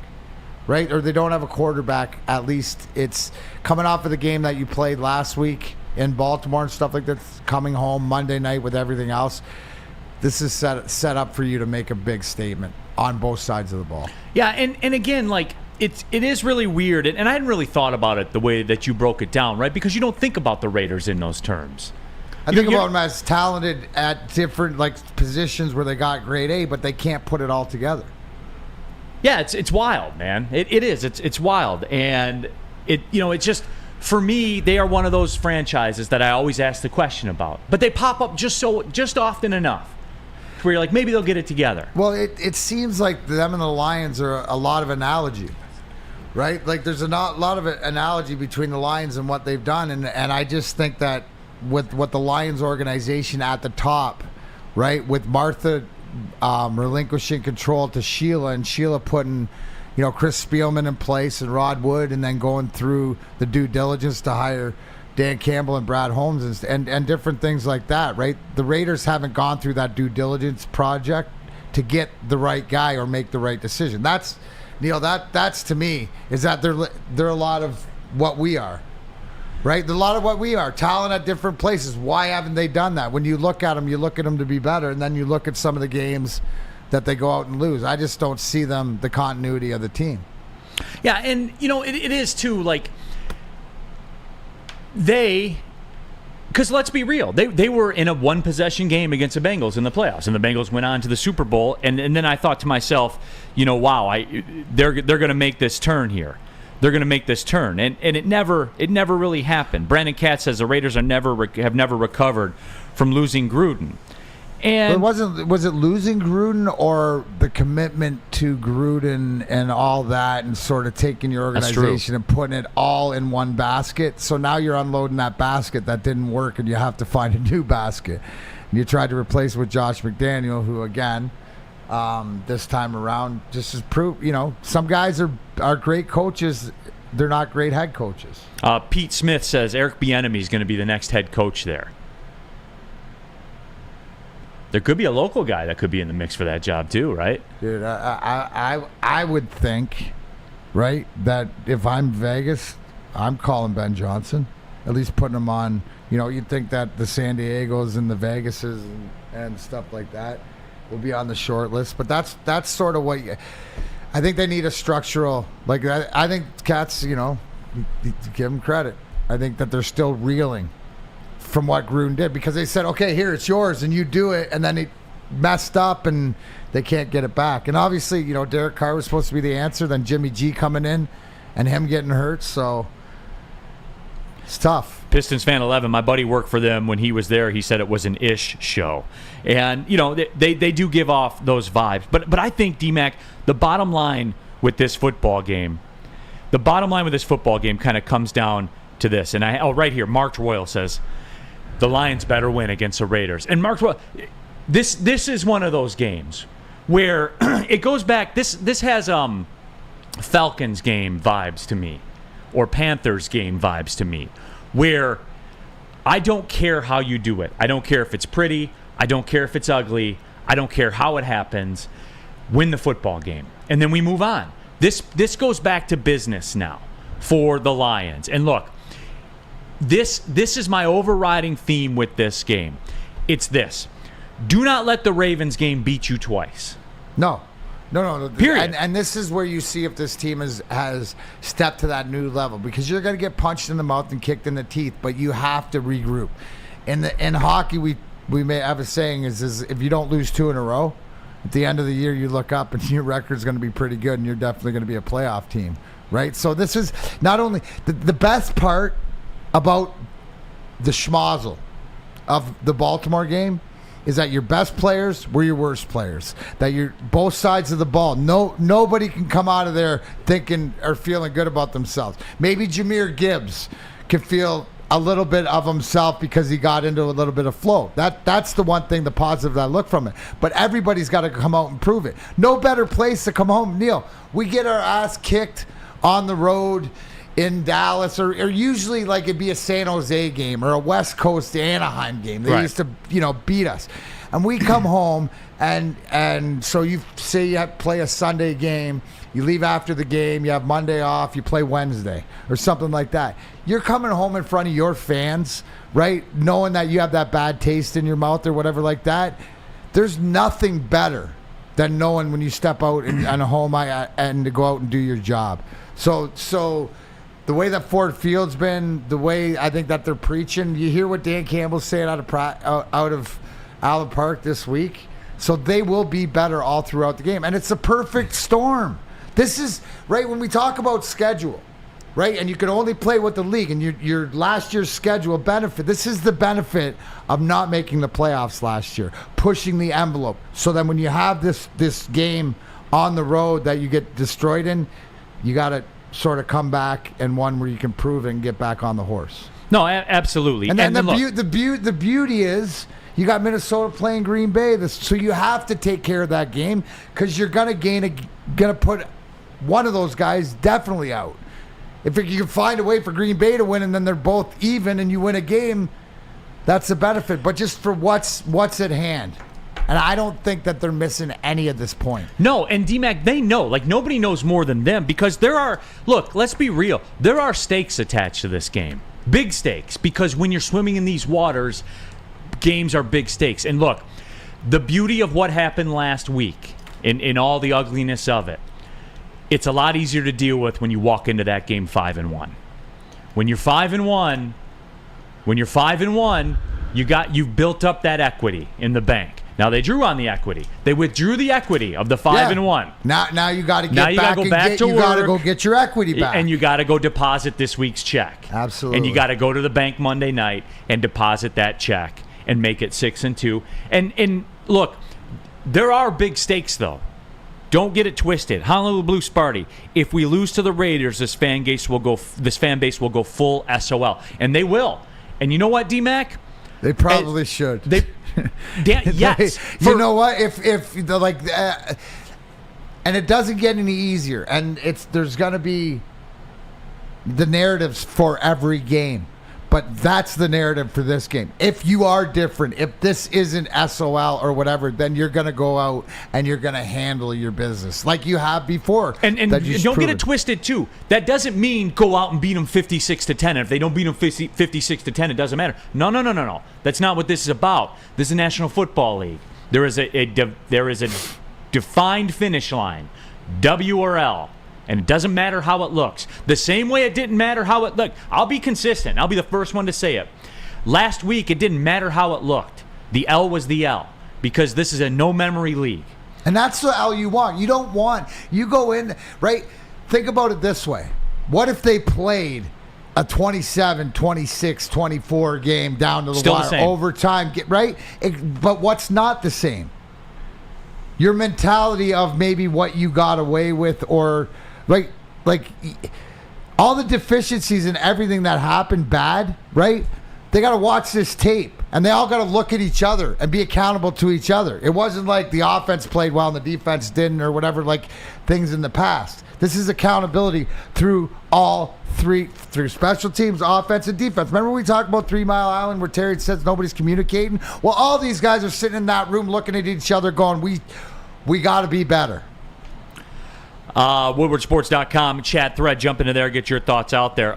right? Or they don't have a quarterback, at least it's coming off of the game that you played last week in Baltimore and stuff like that, coming home Monday night with everything else. This is set up for you to make a big statement on both sides of the ball. Yeah, and again, like, it is really weird, and I hadn't really thought about it the way that you broke it down, right? Because you don't think about the Raiders in those terms. I think about them as talented at different positions where they got grade A, but they can't put it all together. Yeah, it's wild, man. It is. It's wild, and it's just, for me, they are one of those franchises that I always ask the question about, but they pop up just often enough where you're like, maybe they'll get it together. Well, it seems like them and the Lions are a lot of analogy. Right? Like, there's a lot of analogy between the Lions and what they've done. And I just think that with what the Lions organization at the top, right, with Martha relinquishing control to Sheila, and Sheila putting, Chris Spielman in place and Rod Wood, and then going through the due diligence to hire Dan Campbell and Brad Holmes and different things like that, right? The Raiders haven't gone through that due diligence project to get the right guy or make the right decision. That's, Neal, that's to me, is that they're a lot of what we are, right? They're a lot of what we are, talent at different places. Why haven't they done that? When you look at them to be better, and then you look at some of the games that they go out and lose. I just don't see the continuity of the team. Yeah, and, it is, too, like, because let's be real, they were in a one-possession game against the Bengals in the playoffs, and the Bengals went on to the Super Bowl, and then I thought to myself, wow, they're going to make this turn here. They're going to make this turn, and it never really happened. Brandon Katz says the Raiders have never recovered from losing Gruden. And was it losing Gruden or the commitment to Gruden and all that, and sort of taking your organization and putting it all in one basket? So now you're unloading that basket that didn't work, and you have to find a new basket. And you tried to replace it with Josh McDaniel, who again, this time around, just as proof. Some guys are great coaches. They're not great head coaches. Pete Smith says Eric Bieniemy is going to be the next head coach there. There could be a local guy that could be in the mix for that job too, right? Dude, I would think, right, that if I'm Vegas, I'm calling Ben Johnson, at least putting him on. You'd think that the San Diegos and the Vegases and stuff like that will be on the short list, but that's sort of what I think they need a structural. Like, I think Cats, give them credit. I think that they're still reeling from what Gruden did, because they said, okay, here, it's yours, and you do it, and then it messed up, and they can't get it back. And obviously, Derek Carr was supposed to be the answer, then Jimmy G coming in, and him getting hurt, so it's tough. Pistons fan 11, my buddy worked for them when he was there. He said it was an ish show. And, they do give off those vibes. But I think, D-Mac, the bottom line with this football game kind of comes down to this. And right here, Mark Royal says, the Lions better win against the Raiders. And Mark, this is one of those games where it goes back. This has Falcons game vibes to me, or Panthers game vibes to me, where I don't care how you do it. I don't care if it's pretty. I don't care if it's ugly. I don't care how it happens. Win the football game, and then we move on. This goes back to business now for the Lions. And look, This is my overriding theme with this game. It's this. Do not let the Ravens game beat you twice. No. Period. And this is where you see if this team has stepped to that new level, because you're going to get punched in the mouth and kicked in the teeth, but you have to regroup. In hockey, we may have a saying is if you don't lose 2 in a row, at the end of the year you look up and your record's going to be pretty good, and you're definitely going to be a playoff team, right? So this is not only the best part about the schmozzle of the Baltimore game is that your best players were your worst players. That you're both sides of the ball. Nobody can come out of there thinking or feeling good about themselves. Maybe Jahmyr Gibbs can feel a little bit of himself because he got into a little bit of flow. That's the one thing, the positive that I look from it. But everybody's got to come out and prove it. No better place to come home. Neal, we get our ass kicked on the road in Dallas, or usually like it'd be a San Jose game or a West Coast Anaheim game. They used to, beat us. And we come home, and so you say you play a Sunday game, you leave after the game, you have Monday off, you play Wednesday or something like that. You're coming home in front of your fans, right, knowing that you have that bad taste in your mouth or whatever like that. There's nothing better than knowing when you step out on a home and to go out and do your job. So the way that Ford Field's been, the way I think that they're preaching, you hear what Dan Campbell's saying out of Allen Park this week. So they will be better all throughout the game. And it's a perfect storm. This is, right, when we talk about schedule, right, and you can only play with the league, and your last year's schedule benefit, this is the benefit of not making the playoffs last year, pushing the envelope. So then when you have this game on the road that you get destroyed in, you got to sort of come back and one where you can prove it and get back on the horse. No, absolutely. And then look, the beauty is you got Minnesota playing Green Bay, so you have to take care of that game because you're gonna put one of those guys definitely out. If you can find a way for Green Bay to win and then they're both even and you win a game, that's a benefit. But just for what's at hand. And I don't think that they're missing any at this point. No, and D-Mac, they know. Like, nobody knows more than them because look, let's be real. There are stakes attached to this game. Big stakes. Because when you're swimming in these waters, games are big stakes. And look, the beauty of what happened last week, in all the ugliness of it, it's a lot easier to deal with when you walk into that game 5-1. When you're 5-1, you've built up that equity in the bank. Now they drew on the equity. They withdrew the equity of the 5-1. Now you got to go back to work. You got to go get your equity back, and you got to go deposit this week's check. Absolutely. And you got to go to the bank Monday night and deposit that check and make it 6-2. And look, there are big stakes though. Don't get it twisted. Honolulu Blue Sparty. If we lose to the Raiders, this fan base will go full SOL, and they will. And you know what, D-Mac? They probably should. Yes. You know what? If and it doesn't get any easier, and there's gonna be the narratives for every game, but that's the narrative for this game. If you are different, if this isn't SOL or whatever, then you're gonna go out and you're gonna handle your business like you have before. And don't get it twisted too. That doesn't mean go out and beat them 56-10. And if they don't beat them 56-10, it doesn't matter. No. That's not what this is about. This is a National Football League. There is a defined finish line, W or L. And it doesn't matter how it looks. The same way it didn't matter how it looked. I'll be consistent. I'll be the first one to say it. Last week, it didn't matter how it looked. The L was the L because this is a no-memory league. And that's the L you want. You go in, right? Think about it this way. What if they played a 27, 26, 24 game down to the Still wire, the same. overtime, right? But what's not the same? Your mentality of maybe what you got away with or... Like all the deficiencies and everything that happened bad, right? They got to watch this tape, and they all got to look at each other and be accountable to each other. It wasn't like the offense played well and the defense didn't or whatever, like things in the past. This is accountability through all three, through special teams, offense, and defense. Remember we talked about 3 Mile Island where Terry says nobody's communicating? Well, all these guys are sitting in that room looking at each other going, we got to be better. WoodwardSports.com chat thread. Jump into there, get your thoughts out there.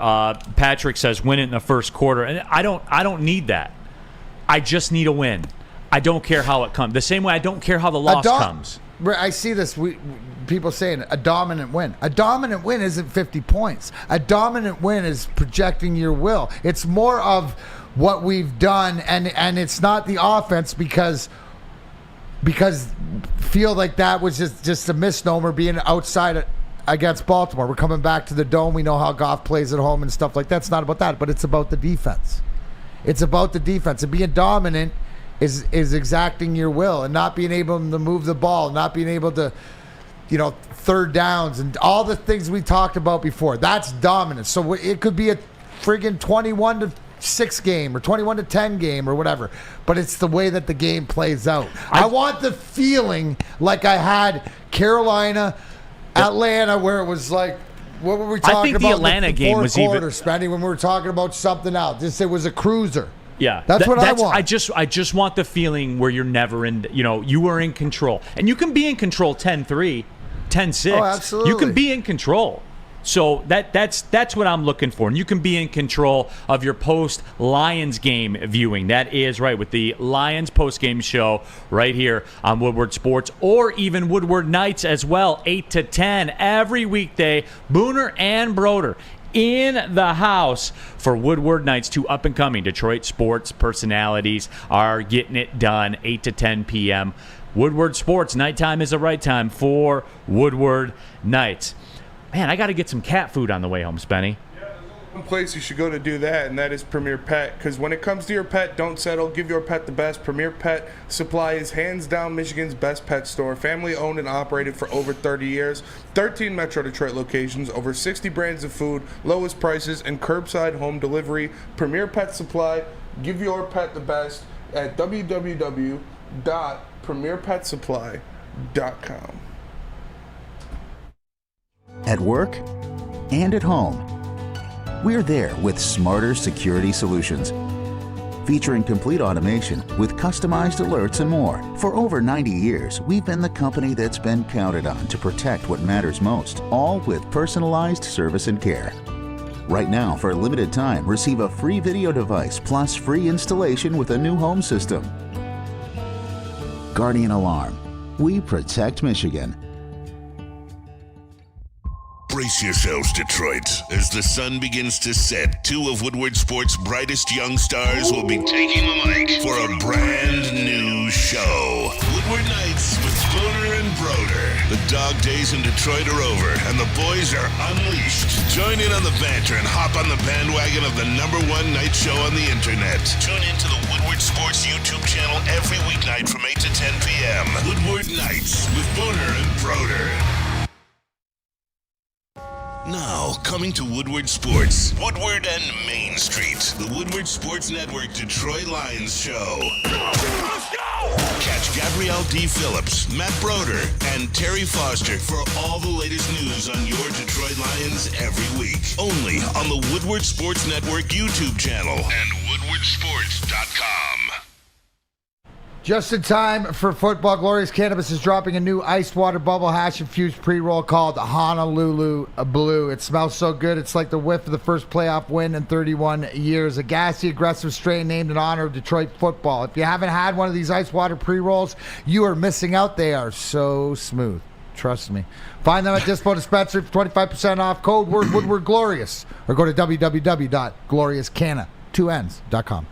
Patrick says win it in the first quarter, and I don't need that. I just need a win. I don't care how it comes. The same way I don't care how the loss comes. I see this. People saying a dominant win. A dominant win isn't 50 points. A dominant win is projecting your will. It's more of what we've done, and it's not the offense because feel like that was just a misnomer being outside against Baltimore. We're coming back to the Dome. We know how Goff plays at home and stuff like that. It's not about that, but it's about the defense. It's about the defense. And being dominant is exacting your will and not being able to move the ball, not being able to, third downs and all the things we talked about before. That's dominance. So it could be a friggin' 21-6 game or 21-10 game or whatever, but it's the way that the game plays out. I want the feeling like I had Carolina, Atlanta, where it was like, what were we talking about? I think the Atlanta game was even Spenny, when we were talking about something else. It was a cruiser. Yeah, that's what I want. I just want the feeling where you're never in. You were in control, and you can be in control 10-3, 10-6. Oh, absolutely. You can be in control. So that's what I'm looking for. And you can be in control of your post-Lions game viewing. That is right, with the Lions post-game show right here on Woodward Sports, or even Woodward Nights as well, 8 to 10 every weekday. Booner and Broder in the house for Woodward Nights. 2 up-and-coming Detroit sports personalities are getting it done, 8 to 10 p.m. Woodward Sports, nighttime is the right time for Woodward Nights. Man, I got to get some cat food on the way home, Spenny. One place you should go to do that, and that is Premier Pet, because when it comes to your pet, don't settle. Give your pet the best. Premier Pet Supply is hands down Michigan's best pet store. Family owned and operated for over 30 years. 13 Metro Detroit locations, over 60 brands of food, lowest prices, and curbside home delivery. Premier Pet Supply. Give your pet the best at www.premierpetsupply.com. At work and at home, we're there with smarter security solutions. Featuring complete automation with customized alerts and more. For over 90 years, we've been the company that's been counted on to protect what matters most, all with personalized service and care. Right now, for a limited time, receive a free video device plus free installation with a new home system. Guardian Alarm. We protect Michigan. Brace yourselves, Detroit. As the sun begins to set, two of Woodward Sports' brightest young stars will be taking the mic for a brand new show. Woodward Nights with Spooner and Broder. The dog days in Detroit are over, and the boys are unleashed. Join in on the banter and hop on the bandwagon of the #1 night show on the internet. Tune into the Woodward Sports YouTube channel every weeknight from 8 to 10 p.m. Woodward Nights with Spooner and Broder. Now, coming to Woodward Sports, Woodward and Main Street, the Woodward Sports Network Detroit Lions Show. Let's go! Catch Gabrielle D. Phillips, Matt Broder, and Terry Foster for all the latest news on your Detroit Lions every week. Only on the Woodward Sports Network YouTube channel and woodwardsports.com. Just in time for football, Glorious Cannabis is dropping a new iced water bubble hash infused pre-roll called Honolulu Blue. It smells so good, it's like the whiff of the first playoff win in 31 years. A gassy, aggressive strain named in honor of Detroit football. If you haven't had one of these ice water pre-rolls, you are missing out. They are so smooth. Trust me. Find them at Dispo Dispensary for 25% off. Code word Woodward Glorious. Or go to www.gloriouscanna2ns.com.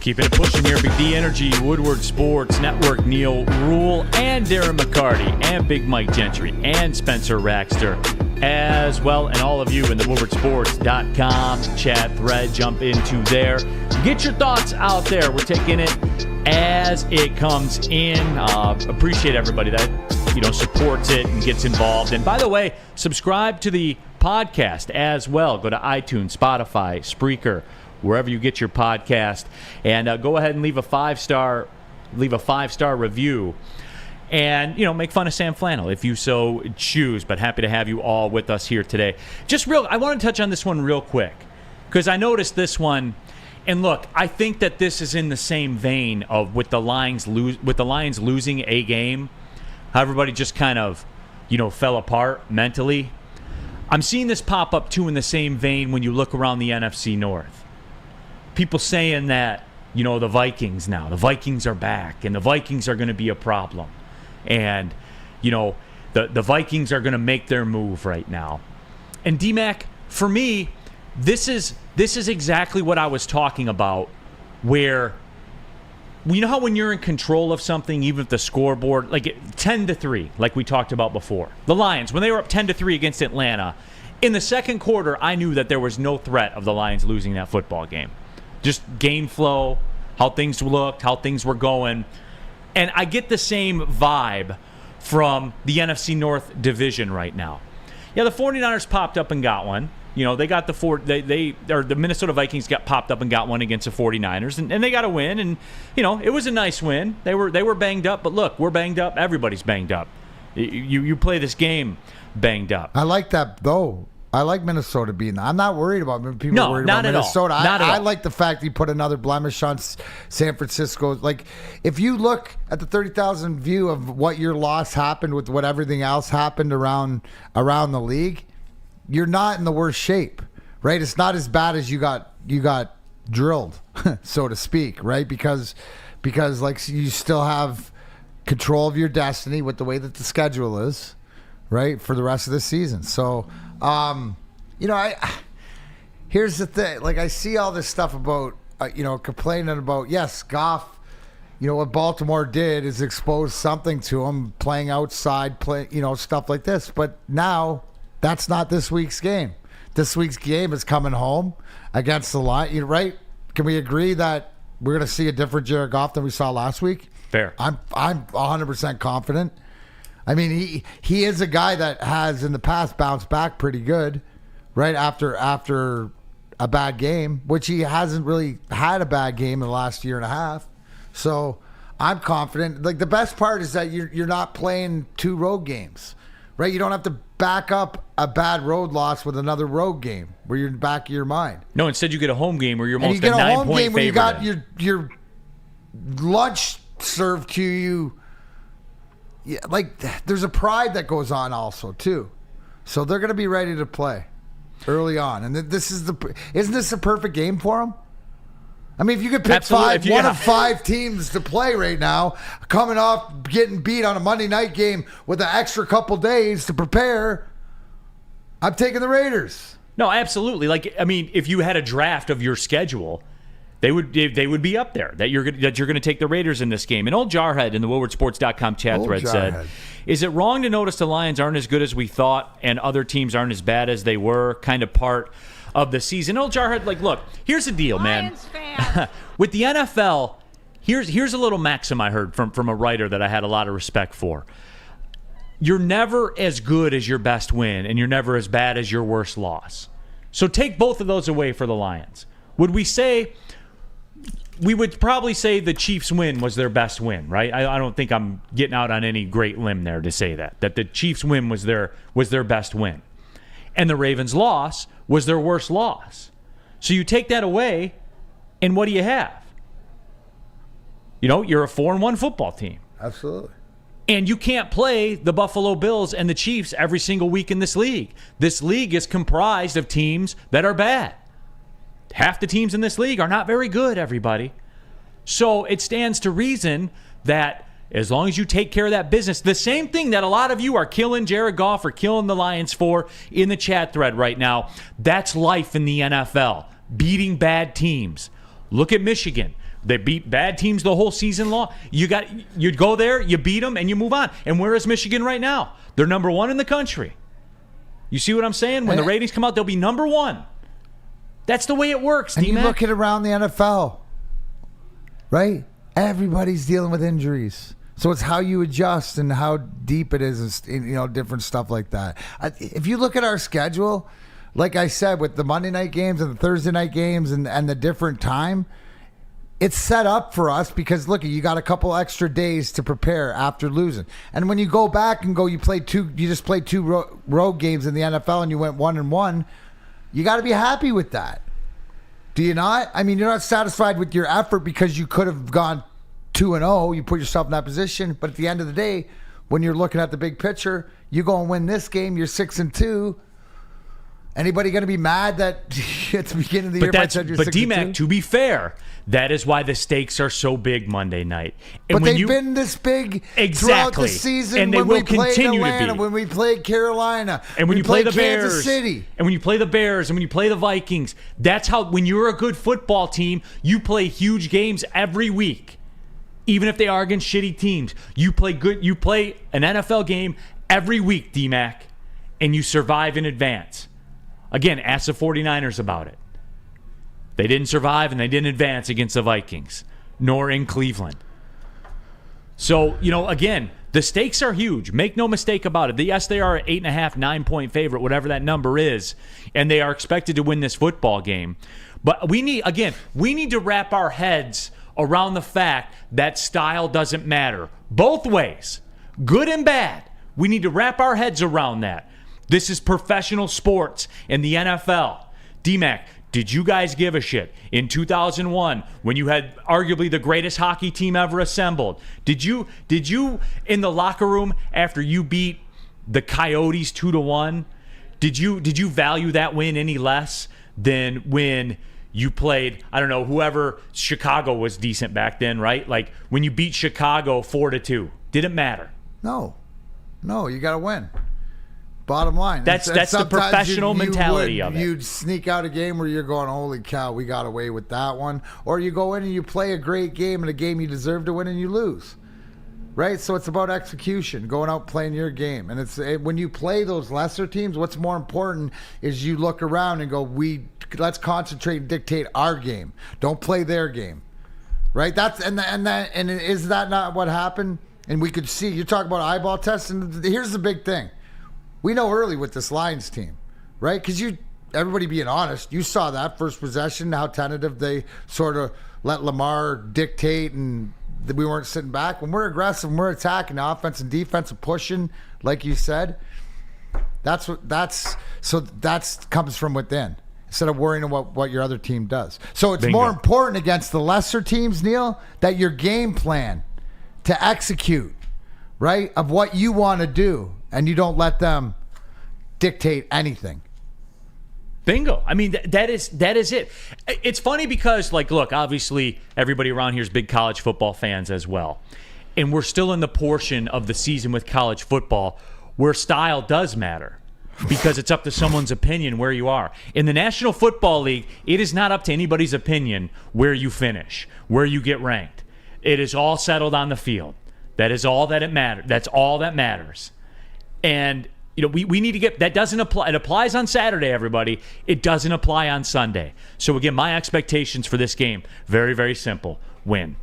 Keeping it pushing here. Big D Energy, Woodward Sports Network, Neal, Rhul, and Darren McCarty, and Big Mike Gentry, and Spencer Raxter as well, and all of you in the woodwardsports.com chat thread. Jump into there. Get your thoughts out there. We're taking it as it comes in. Appreciate everybody that supports it and gets involved. And by the way, subscribe to the podcast as well. Go to iTunes, Spotify, Spreaker, wherever you get your podcast, and go ahead and leave a 5-star review, and make fun of Sam Flannel if you so choose. But happy to have you all with us here today. I want to touch on this one real quick because I noticed this one, and look, I think that this is in the same vein of with the Lions losing a game, how everybody just kind of fell apart mentally. I'm seeing this pop up too in the same vein when you look around the NFC North. People saying that, the Vikings are back, and the Vikings are going to be a problem. And, the Vikings are going to make their move right now. And D-Mac, for me, this is exactly what I was talking about, where, you know how when you're in control of something, even if the scoreboard, like 10-3, like we talked about before. The Lions, when they were up 10-3 against Atlanta, in the second quarter, I knew that there was no threat of the Lions losing that football game. Just game flow, how things looked, how things were going. And I get the same vibe from the NFC North division right now. Yeah, the 49ers popped up and got one. They got the Minnesota Vikings got popped up and got one against the 49ers, and they got a win. And, it was a nice win. They were banged up, but look, we're banged up. Everybody's banged up. You play this game banged up. I like that, though. I like Minnesota being there. I'm not worried about people worried about Minnesota. I like the fact that you put another blemish on San Francisco. Like, if you look at the 30,000 view of what your loss happened with what everything else happened around the league, you're not in the worst shape, right? It's not as bad as you got drilled, so to speak, right? Because like you still have control of your destiny with the way that the schedule is, right, for the rest of the season. So, here's the thing. Like, I see all this stuff about, complaining about, yes, Goff, what Baltimore did is expose something to him, playing outside, stuff like this. But now, that's not this week's game. this week's game is coming home against the Lions, right? Can we agree that we're going to see a different Jared Goff than we saw last week? Fair. I'm 100% confident. I mean, he is a guy that has in the past bounced back pretty good, right after a bad game, which he hasn't really had a bad game in the last year and a half. So I'm confident. Like, the best part is that you're not playing 2 road games, right? You don't have to back up a bad road loss with another road game where you're in the back of your mind. No, instead you get a home game where you're almost a 9-point home game where you got in. your lunch served to you. Yeah, like, there's a pride that goes on also too. So they're going to be ready to play early on, and isn't this a perfect game for them? I mean, if you could pick one of 5 teams to play right now, coming off getting beat on a Monday night game with an extra couple days to prepare, I'm taking the Raiders. No, absolutely. Like, I mean, if you had a draft of your schedule, they would be up there. That you're going to take the Raiders in this game. And old Jarhead in the WoodwardSports.com chat thread said, "Is it wrong to notice the Lions aren't as good as we thought, and other teams aren't as bad as they were? Kind of part of the season." Old Jarhead, like, look, here's the deal, man. With the NFL, here's a little maxim I heard from a writer that I had a lot of respect for. You're never as good as your best win, and you're never as bad as your worst loss. So take both of those away for the Lions. Would we say... We would probably say the Chiefs' win was their best win, right? I don't think I'm getting out on any great limb there to say that the Chiefs' win was their best win. And the Ravens' loss was their worst loss. So you take that away, and what do you have? You know, you're a 4-1 football team. Absolutely. And you can't play the Buffalo Bills and the Chiefs every single week in this league. This league is comprised of teams that are bad. Half the teams in this league are not very good, everybody. So it stands to reason that as long as you take care of that business, the same thing that a lot of you are killing Jared Goff or killing the Lions for in the chat thread right now, that's life in the NFL. Beating bad teams. Look at Michigan. They beat bad teams the whole season long. You go there, you beat them, and you move on. And where is Michigan right now? They're number 1 in the country. You see what I'm saying? When the ratings come out, they'll be number 1. That's the way it works, And D-Mac. you look at around the NFL, right? Everybody's dealing with injuries. So it's how you adjust and how deep it is, and, different stuff like that. If you look at our schedule, like I said, with the Monday night games and the Thursday night games and the different time, it's set up for us because, look, you got a couple extra days to prepare after losing. And when you go back and you just played 2 road games in the NFL and you went 1-1, you got to be happy with that. Do you not? I mean, you're not satisfied with your effort because you could have gone 2-0. You put yourself in that position. But at the end of the day, when you're looking at the big picture, you go and win this game. You're 6-2. Anybody going to be mad that at the beginning of the year I said you're 6-2? But D-Mac, to be fair, that is why the stakes are so big Monday night. And but they've been this big throughout the season. And they will continue to be. When we played Carolina, and when you play the Bears, Kansas City, and when you play the Bears, and when you play the Vikings, that's how. When you're a good football team, you play huge games every week, even if they are against shitty teams. You play good. You play an NFL game every week, D-Mac, and you survive in advance. Again, ask the 49ers about it. They didn't survive and they didn't advance against the Vikings, nor in Cleveland. So, again, the stakes are huge. Make no mistake about it. Yes, they are an 8.5, 9-point favorite, whatever that number is, and they are expected to win this football game. But we need to wrap our heads around the fact that style doesn't matter. Both ways, good and bad. We need to wrap our heads around that. This is professional sports in the NFL. D-Mac, did you guys give a shit in 2001 when you had arguably the greatest hockey team ever assembled? Did you in the locker room after you beat the Coyotes 2-1? Did you value that win any less than when you played, I don't know, whoever? Chicago was decent back then, right? Like when you beat Chicago 4-2. Didn't matter. No, you got to win. Bottom line. That's the professional mentality of it. You'd sneak out a game where you're going, holy cow, we got away with that one. Or you go in and you play a great game and a game you deserve to win and you lose. right? So it's about execution, going out playing your game. And when you play those lesser teams, what's more important is you look around and go, let's concentrate and dictate our game. Don't play their game, right? And is that not what happened? And we could see, you talk about eyeball tests, and here's the big thing. We know early with this Lions team, right? Because everybody being honest, you saw that first possession, how tentative they sort of let Lamar dictate, and we weren't sitting back. When we're aggressive, when we're attacking, the offense and defense are pushing, like you said, that comes from within, instead of worrying about what your other team does. So it's more important against the lesser teams, Neal, that your game plan to execute, right, of what you want to do, and you don't let them dictate anything. Bingo. I mean, that is it. It's funny because, like, look, obviously everybody around here is big college football fans as well. And we're still in the portion of the season with college football where style does matter, because it's up to someone's opinion where you are. In the National Football League, it is not up to anybody's opinion where you finish, where you get ranked. It is all settled on the field. That is all that it matters. That's all that matters. And we need to get that. Doesn't apply. It applies on Saturday, everybody. It doesn't apply on Sunday. So again, my expectations for this game, very, very simple. Win.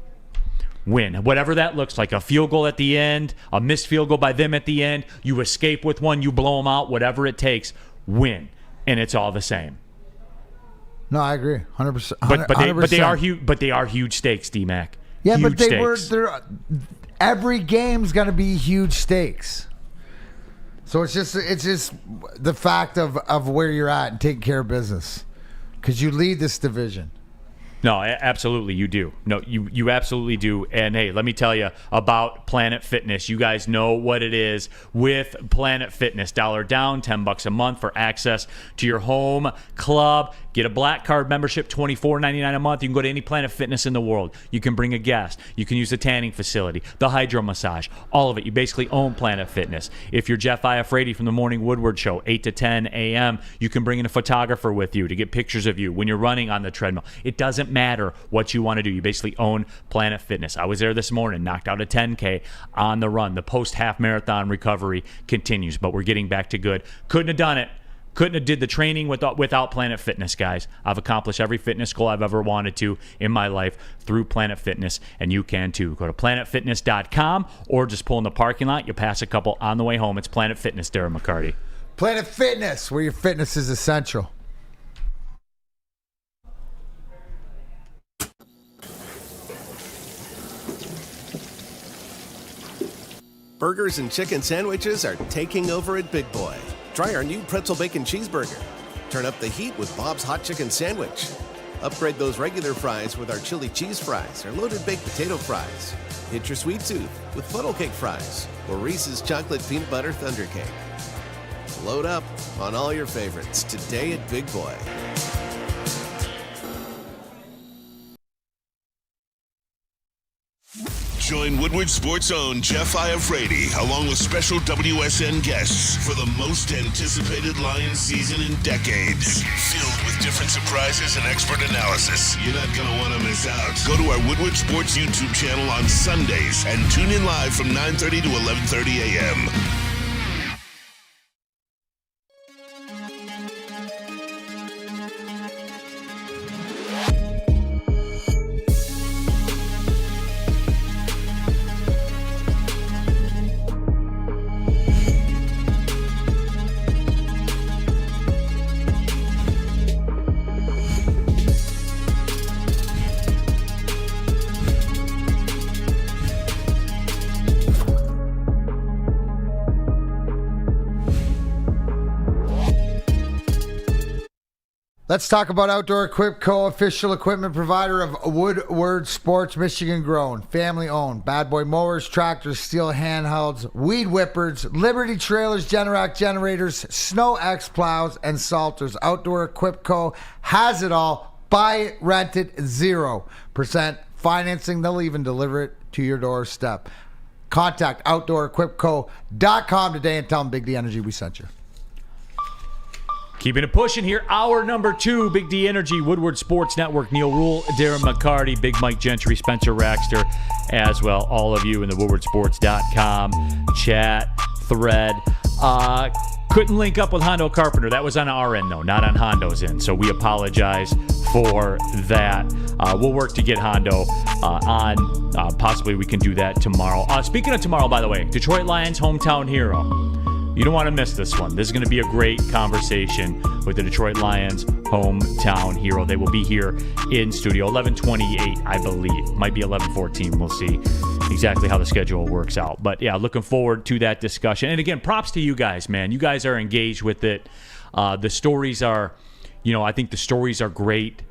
Whatever that looks like. A field goal at the end, a missed field goal by them at the end. You escape with one, you blow them out, whatever it takes. Win. And it's all the same. No, I agree. 100%. But they are huge stakes, D-Mac. Yeah, huge but stakes. Every game's going to be huge stakes. So it's just the fact of where you're at and taking care of business, because you lead this division. No, absolutely, you do. No, you absolutely do. And hey, let me tell you about Planet Fitness. You guys know what it is with Planet Fitness. $1 down, $10 a month for access to your home club. Get a Black Card membership, $24.99 a month. You can go to any Planet Fitness in the world. You can bring a guest. You can use the tanning facility, the hydro massage, all of it. You basically own Planet Fitness. If you're Jeff Iafrate from the Morning Woodward Show, 8 to 10 a.m., you can bring in a photographer with you to get pictures of you when you're running on the treadmill. It doesn't matter what you want to do. You basically own Planet Fitness. I was there this morning, knocked out a 10K on the run. The post-half marathon recovery continues, but we're getting back to good. Couldn't have done it. Couldn't have did the training without Planet Fitness, guys. I've accomplished every fitness goal I've ever wanted to in my life through Planet Fitness, and you can too. Go to planetfitness.com or just pull in the parking lot. You'll pass a couple on the way home. It's Planet Fitness, Darren McCarty. Planet Fitness, where your fitness is essential. Burgers and chicken sandwiches are taking over at Big Boy. Try our new pretzel bacon cheeseburger. Turn up the heat with Bob's Hot Chicken Sandwich. Upgrade those regular fries with our chili cheese fries or loaded baked potato fries. Hit your sweet tooth with funnel cake fries or Reese's chocolate peanut butter thunder cake. Load up on all your favorites today at Big Boy. Join Woodward Sports' own Jeff Iafrate, along with special WSN guests for the most anticipated Lions season in decades. Filled with different surprises and expert analysis. You're not going to want to miss out. Go to our Woodward Sports YouTube channel on Sundays and tune in live from 9:30 to 11:30 a.m. Let's talk about Outdoor Equip Co., official equipment provider of Woodward Sports, Michigan grown, family owned. Bad boy mowers, tractors, steel handhelds, weed whippers, Liberty trailers, Generac generators, Snow X plows, and salters. Outdoor Equip Co. has it all. Buy it, rent it, 0% financing. They'll even deliver it to your doorstep. Contact OutdoorEquipCo.com today and tell them Big D Energy we sent you. Keeping it pushing here. Hour number 2, Big D Energy, Woodward Sports Network, Neal, Rhul, Darren, McCarty, Big Mike Gentry, Spencer Raxter, as well. All of you in the WoodwardSports.com chat thread. Couldn't link up with Hondo Carpenter. That was on our end, though, not on Hondo's end. So we apologize for that. We'll work to get Hondo on. Possibly we can do that tomorrow. Speaking of tomorrow, by the way, Detroit Lions hometown hero. You don't want to miss this one. This is going to be a great conversation with the Detroit Lions hometown hero. They will be here in studio 11:28, I believe. Might be 11:14. We'll see exactly how the schedule works out. But yeah, looking forward to that discussion. And again, props to you guys, man. You guys are engaged with it. The stories are, I think the stories are great.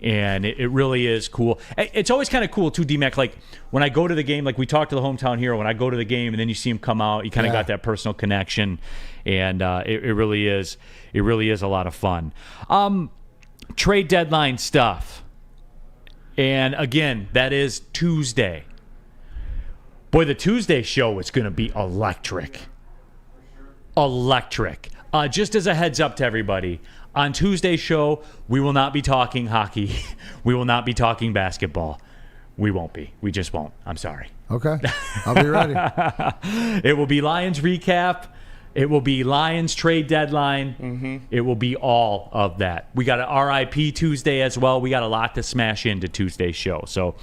And it really is cool. It's always kind of cool, too, D-Mac. Like, when I go to the game, like we talked to the hometown hero, when I go to the game and then you see him come out, you kind of got that personal connection. And it really is a lot of fun. Trade deadline stuff. And, again, that is Tuesday. Boy, the Tuesday show is going to be electric. Electric. Just as a heads up to everybody, on Tuesday's show, we will not be talking hockey. We will not be talking basketball. We won't be. We just won't. I'm sorry. Okay. I'll be ready. It will be Lions recap. It will be Lions trade deadline. Mm-hmm. It will be all of that. We got an RIP Tuesday as well. We got a lot to smash into Tuesday's show. So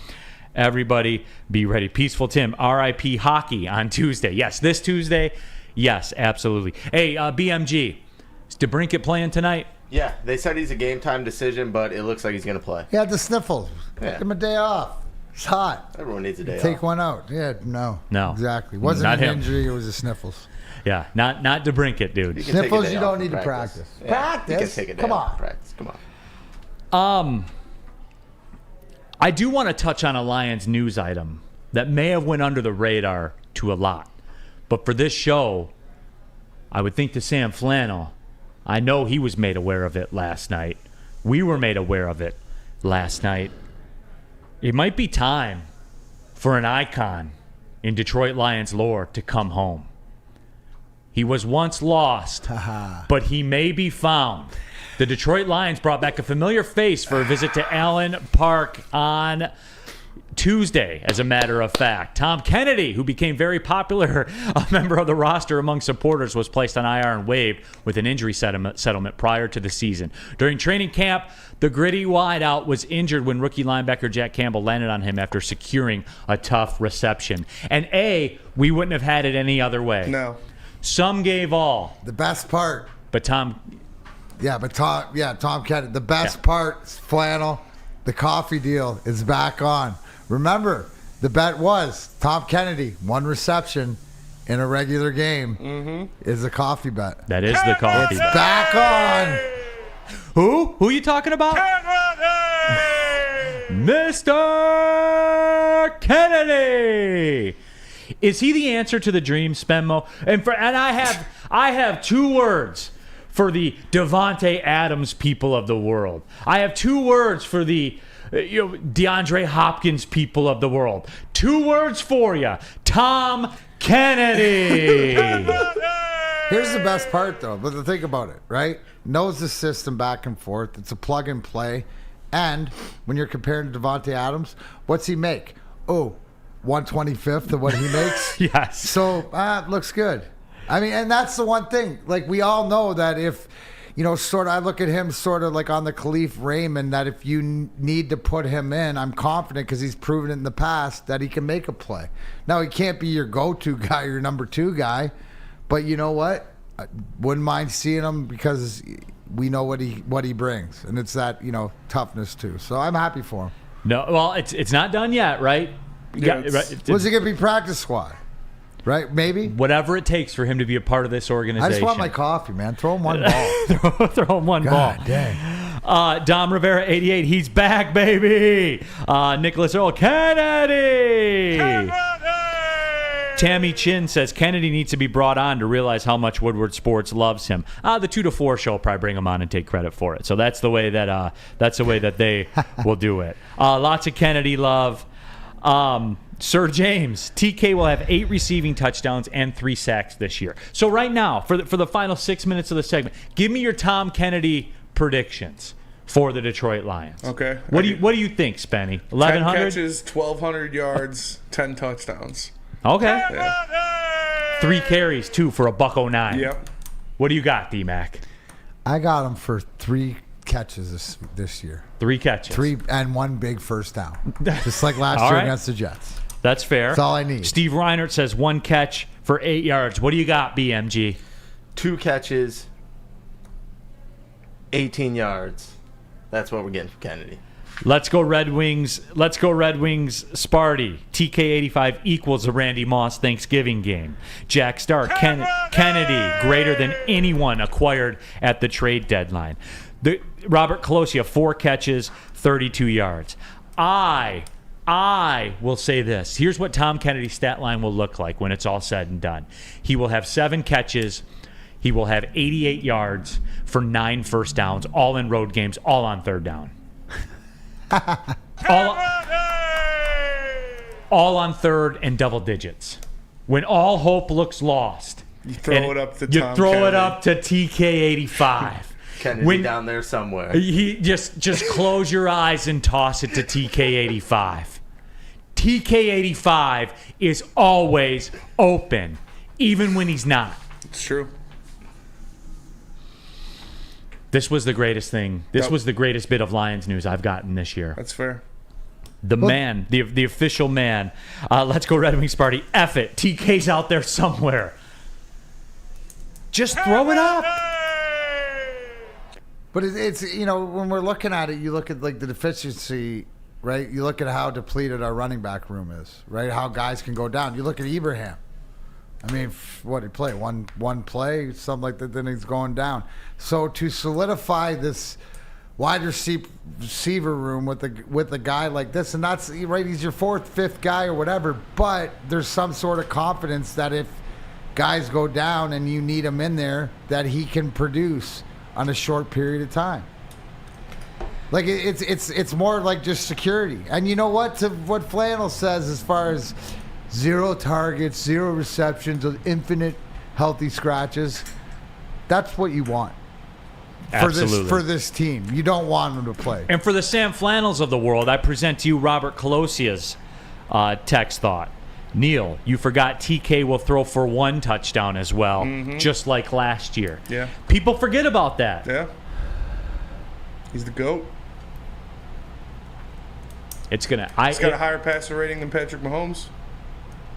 everybody be ready. Peaceful Tim, RIP hockey on Tuesday. Yes, this Tuesday. Yes, absolutely. Hey, BMG, is DeBrincat playing tonight? Yeah, they said he's a game-time decision, but it looks like he's going to play. He had the sniffles. Yeah. Give him a day off. It's hot. Everyone needs a day off. Take one out. Yeah, no. Exactly. Wasn't not an him. injury. It was the sniffles. Yeah, not DeBrincat, dude. Sniffles, you don't need to practice. Yeah, Practice? You can take a day Come off on. practice. Come on. I do want to touch on a Lions news item that may have went under the radar to a lot. But for this show, I would think to Sam Flannel, I know he was made aware of it last night. We were made aware of it last night. It might be time for an icon in Detroit Lions lore to come home. He was once lost, but he may be found. The Detroit Lions brought back a familiar face for a visit to Allen Park on Tuesday, as a matter of fact. Tom Kennedy, who became very popular, a member of the roster among supporters, was placed on IR and waived with an injury settlement prior to the season. During training camp, the gritty wideout was injured when rookie linebacker Jack Campbell landed on him after securing a tough reception. And we wouldn't have had it any other way. No. Some gave all. The best part. But Tom Kennedy. The best part is Flannel. The coffee deal is back on. Remember, the bet was Tom Kennedy, 1 reception in a regular game is a coffee bet. That is the coffee It's bet. back on. Who? Who are you talking about? Mr. Kennedy. Is he the answer to the dream, Spenmo? And I have 2 words for the Devontae Adams people of the world. I have 2 words for the DeAndre Hopkins people of the world. 2 words for you. Tom Kennedy. Here's the best part, though. But think about it, right? Knows the system back and forth. It's a plug and play. And when you're comparing to Devontae Adams, what's he make? 1/25th of what he makes? Yes. So, looks good. I mean, and that's the one thing. Like, we all know that if, I look at him sort of like on the Khalif Raymond, that if you need to put him in, I'm confident because he's proven it in the past that he can make a play. Now, he can't be your go-to guy, your number 2 guy, but you know what? I wouldn't mind seeing him because we know what he brings, and it's that, toughness too. So I'm happy for him. No, well, it's not done yet, right? Yeah, Was he going to be practice squad? Right, maybe? Whatever it takes for him to be a part of this organization. I just want my coffee, man. Throw him one ball. Throw him one ball. God dang. Dom Rivera, 88. He's back, baby. Nicholas Earl, Kennedy. Tammy Chin says Kennedy needs to be brought on to realize how much Woodward Sports loves him. The 2 to 4 show will probably bring him on and take credit for it. So that's the way that they will do it. Lots of Kennedy love. Sir James, TK will have 8 receiving touchdowns and 3 sacks this year. So right now, for the final 6 minutes of the segment, give me your Tom Kennedy predictions for the Detroit Lions. Okay. What do you think, Spenny? 1,100 10 catches, 1,200 yards, 10 touchdowns. Okay. Yeah. 3 carries, 2 for $109. Yep. What do you got, D-Mac? I got him for 3 catches this year. 3 catches. 3 and 1 big first down. Just like last All year right. against the Jets. That's fair. That's all I need. Steve Reinert says 1 catch for 8 yards. What do you got, BMG? 2 catches, 18 yards. That's what we're getting from Kennedy. Let's go Red Wings. Let's go Red Wings. Sparty. TK85 equals the Randy Moss Thanksgiving game. Jack Stark. Kennedy greater than anyone acquired at the trade deadline. Robert Colosia, 4 catches, 32 yards. I will say this. Here's what Tom Kennedy's stat line will look like when it's all said and done. He will have 7 catches. He will have 88 yards for 9 first downs, all in road games, all on 3rd down. all on 3rd and double digits. When all hope looks lost. You throw it up to you Tom throw Kennedy. it up to TK85. Kennedy down there somewhere. He just close your eyes and toss it to TK85. TK85 is always open, even when he's not. It's true. This was the greatest thing. This was the greatest bit of Lions news I've gotten this year. That's fair. The man, the official man. Let's go Red Wings party. F it. TK's out there somewhere. Just throw it up. But it's when we're looking at it, you look at like the deficiency, right? You look at how depleted our running back room is, right? How guys can go down. You look at Ibrahim. I mean, what did he play? One play, something like that. Then he's going down. So to solidify this wide receiver room with a guy like this, and that's right. He's your 4th, 5th guy or whatever. But there's some sort of confidence that if guys go down and you need him in there, that he can produce on a short period of time. Like it's more like just security. And you know what? To what Flannel says as far as 0 targets, 0 receptions, infinite healthy scratches, that's what you want. Absolutely. For this team. You don't want them to play. And for the Sam Flannels of the world, I present to you Robert Colosia's text thought. Neal, you forgot TK will throw for 1 touchdown as well, just like last year. Yeah. People forget about that. Yeah. He's the GOAT. He's got a higher passer rating than Patrick Mahomes.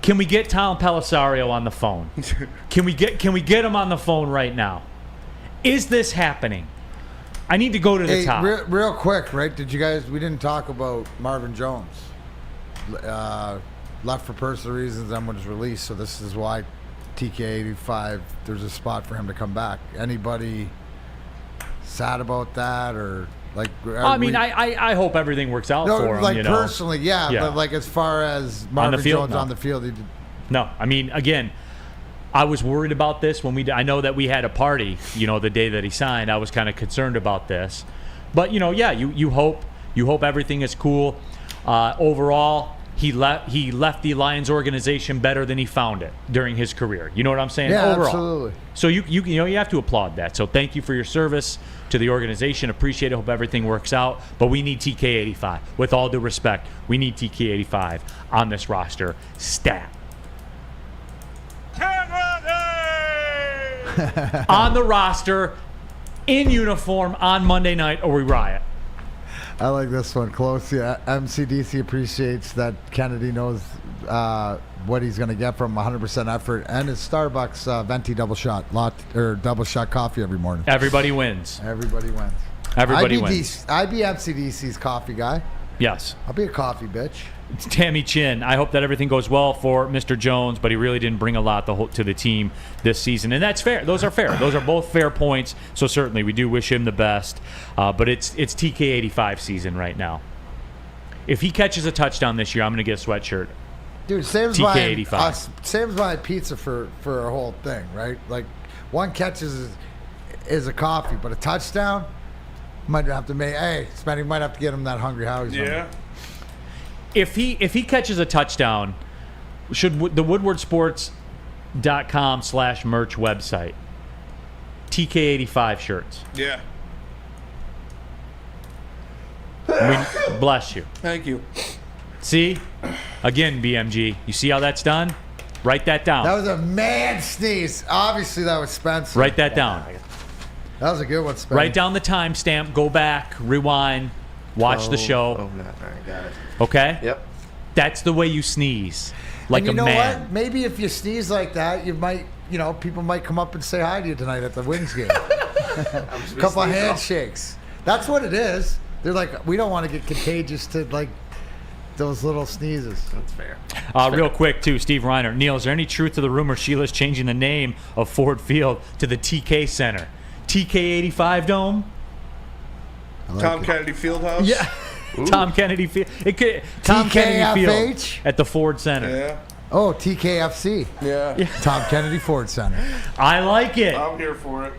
Can we get Tom Pellisario on the phone? Can we get him on the phone right now? Is this happening? I need to go to the top. Real quick, right? We didn't talk about Marvin Jones. Left for personal reasons, then was released. So this is why TK85, there's a spot for him to come back. Anybody sad about that or like? I hope everything works out for him. Like personally, yeah. But like as far as Marvin Jones on the field, no. I mean, again, I was worried about this when I know that we had a party. The day that he signed, I was kind of concerned about this. But you hope everything is cool. Overall. He left the Lions organization better than he found it during his career. You know what I'm saying? Yeah, overall. Absolutely. So you have to applaud that. So thank you for your service to the organization. Appreciate it. Hope everything works out. But we need TK85. With all due respect, we need TK85 on this roster. Stat. On the roster, in uniform, on Monday night, or we riot. I like this one close. Yeah, MCDC appreciates that Kennedy knows what he's going to get from 100% effort and his Starbucks venti double shot coffee every morning. Everybody wins. Everybody wins. Everybody wins. I'd be MCDC's coffee guy. Yes. I'll be a coffee bitch. It's Tammy Chin. I hope that everything goes well for Mr. Jones, but he really didn't bring a lot to the team this season. And that's fair. Those are fair. Those are both fair points. So certainly we do wish him the best. But it's TK85 season right now. If he catches a touchdown this year, I'm going to get a sweatshirt. Dude, Sam's buying pizza for a whole thing, right? Like 1 catch is a coffee, but a touchdown might have to make. Hey, Spenny might have to get him that Hungry Howie's. Yeah. if he catches a touchdown, should the woodwardsports.com/merch website TK85 shirts? Yeah. Bless you. Thank you. See? Again, BMG. You see how that's done? Write that down. That was a mad sneeze. Obviously, that was Spencer. Write that down. That was a good one, Spencer. Write down the timestamp. Go back. Rewind. Watch the show. Oh, no. All right, got it. Okay? Yep. That's the way you sneeze. Like and you a know man. what? Maybe if you sneeze like that, you might, people might come up and say hi to you tonight at the Wings game. A couple of handshakes. That's what it is. They're like, we don't want to get contagious to like those little sneezes. That's fair. Real quick, too, Steve Reiner. Neal, is there any truth to the rumor Sheila's changing the name of Ford Field to the TK Center? TK85 Dome? Tom Kennedy Fieldhouse? Yeah. Tom Kennedy Field. Tom Kennedy Field at the Ford Center. Yeah. Oh, TKFC. Yeah. Tom Kennedy Ford Center. I like it. I'm here for it.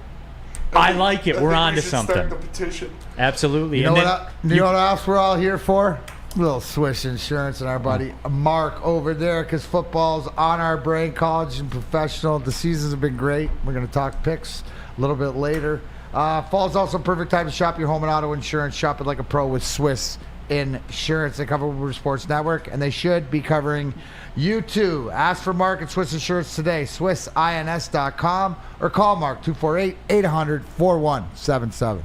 I like it. We're on to something. something. Start the petition. Absolutely. You know what else we're all here for? A little Swiss Insurance and our buddy Mark over there, because football's on our brain, college and professional. The seasons have been great. We're going to talk picks a little bit later. Fall's also a perfect time to shop your home and auto insurance. Shop it like a pro with Swiss Insurance. They cover Woodward Sports Network, and they should be covering you too. Ask for Mark at Swiss Insurance today, SwissINS.com, or call Mark 248-800-4177.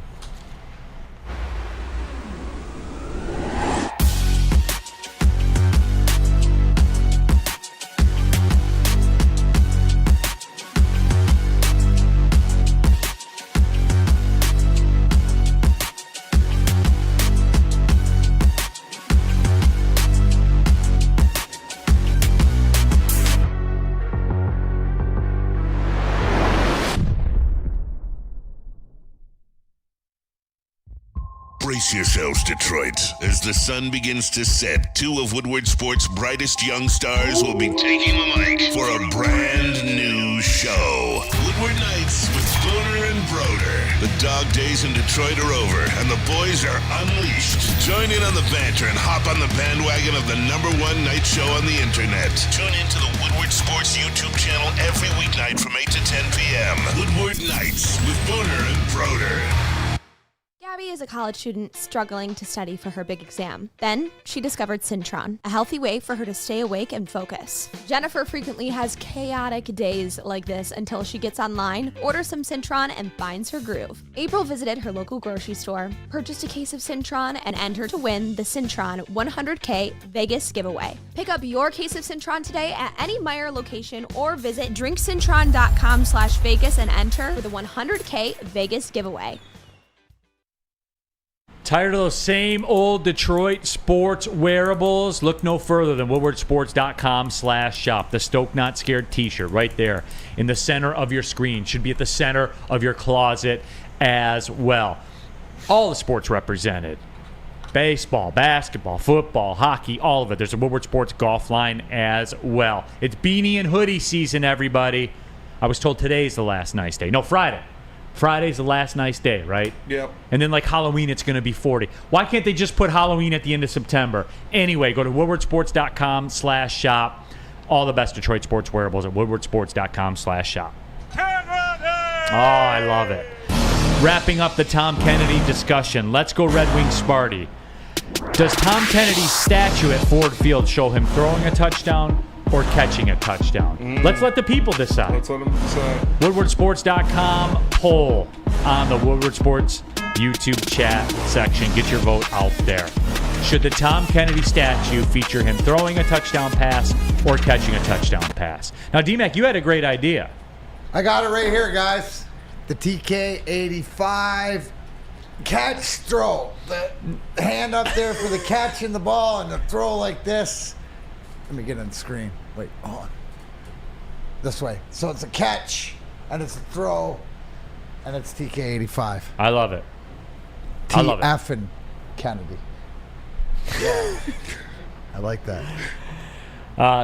Brace yourselves, Detroit. As the sun begins to set, two of Woodward Sports' brightest young stars will be taking the mic for a brand new show. Woodward Nights with Booner and Broder. The dog days in Detroit are over, and the boys are unleashed. Join in on the banter and hop on the bandwagon of the #1 night show on the internet. Tune into the Woodward Sports YouTube channel every weeknight from 8 to 10 p.m. Woodward Nights with Booner and Broder. Gabby is a college student struggling to study for her big exam. Then she discovered Syntron, a healthy way for her to stay awake and focus. Jennifer frequently has chaotic days like this until she gets online, orders some Syntron, and finds her groove. April visited her local grocery store, purchased a case of Syntron, and entered to win the Syntron 100K Vegas giveaway. Pick up your case of Syntron today at any Meijer location or visit drinksyntron.com/Vegas and enter for the 100K Vegas giveaway. Tired of those same old Detroit sports wearables? Look no further than woodwardsports.com/shop. The Stoke Not Scared t-shirt right there in the center of your screen. Should be at the center of your closet as well. All the sports represented. Baseball, basketball, football, hockey, all of it. There's a Woodward Sports golf line as well. It's beanie and hoodie season, everybody. I was told today's the last nice day. No, Friday. Friday's the last nice day, right? Yep. And then like Halloween, it's going to be 40. Why can't they just put Halloween at the end of September? Anyway, go to woodwardsports.com/shop. All the best Detroit sports wearables at woodwardsports.com/shop. Oh, I love it. Wrapping up the Tom Kennedy discussion. Let's go Red Wings Sparty. Does Tom Kennedy's statue at Ford Field show him throwing a touchdown or catching a touchdown? Let's let the people decide. Let's let them decide. WoodwardSports.com poll on the Woodward Sports YouTube chat section. Get your vote out there. Should the Tom Kennedy statue feature him throwing a touchdown pass or catching a touchdown pass? Now, D-Mac, you had a great idea. I got it right here, guys. The TK85 catch throw. The hand up there for the catch in the ball and the throw like this. Let me get on the screen. Wait, hold on. This way. So it's a catch, and it's a throw, and it's TK85. I love it. I love it. T-F-ing Kennedy. Yeah. I like that.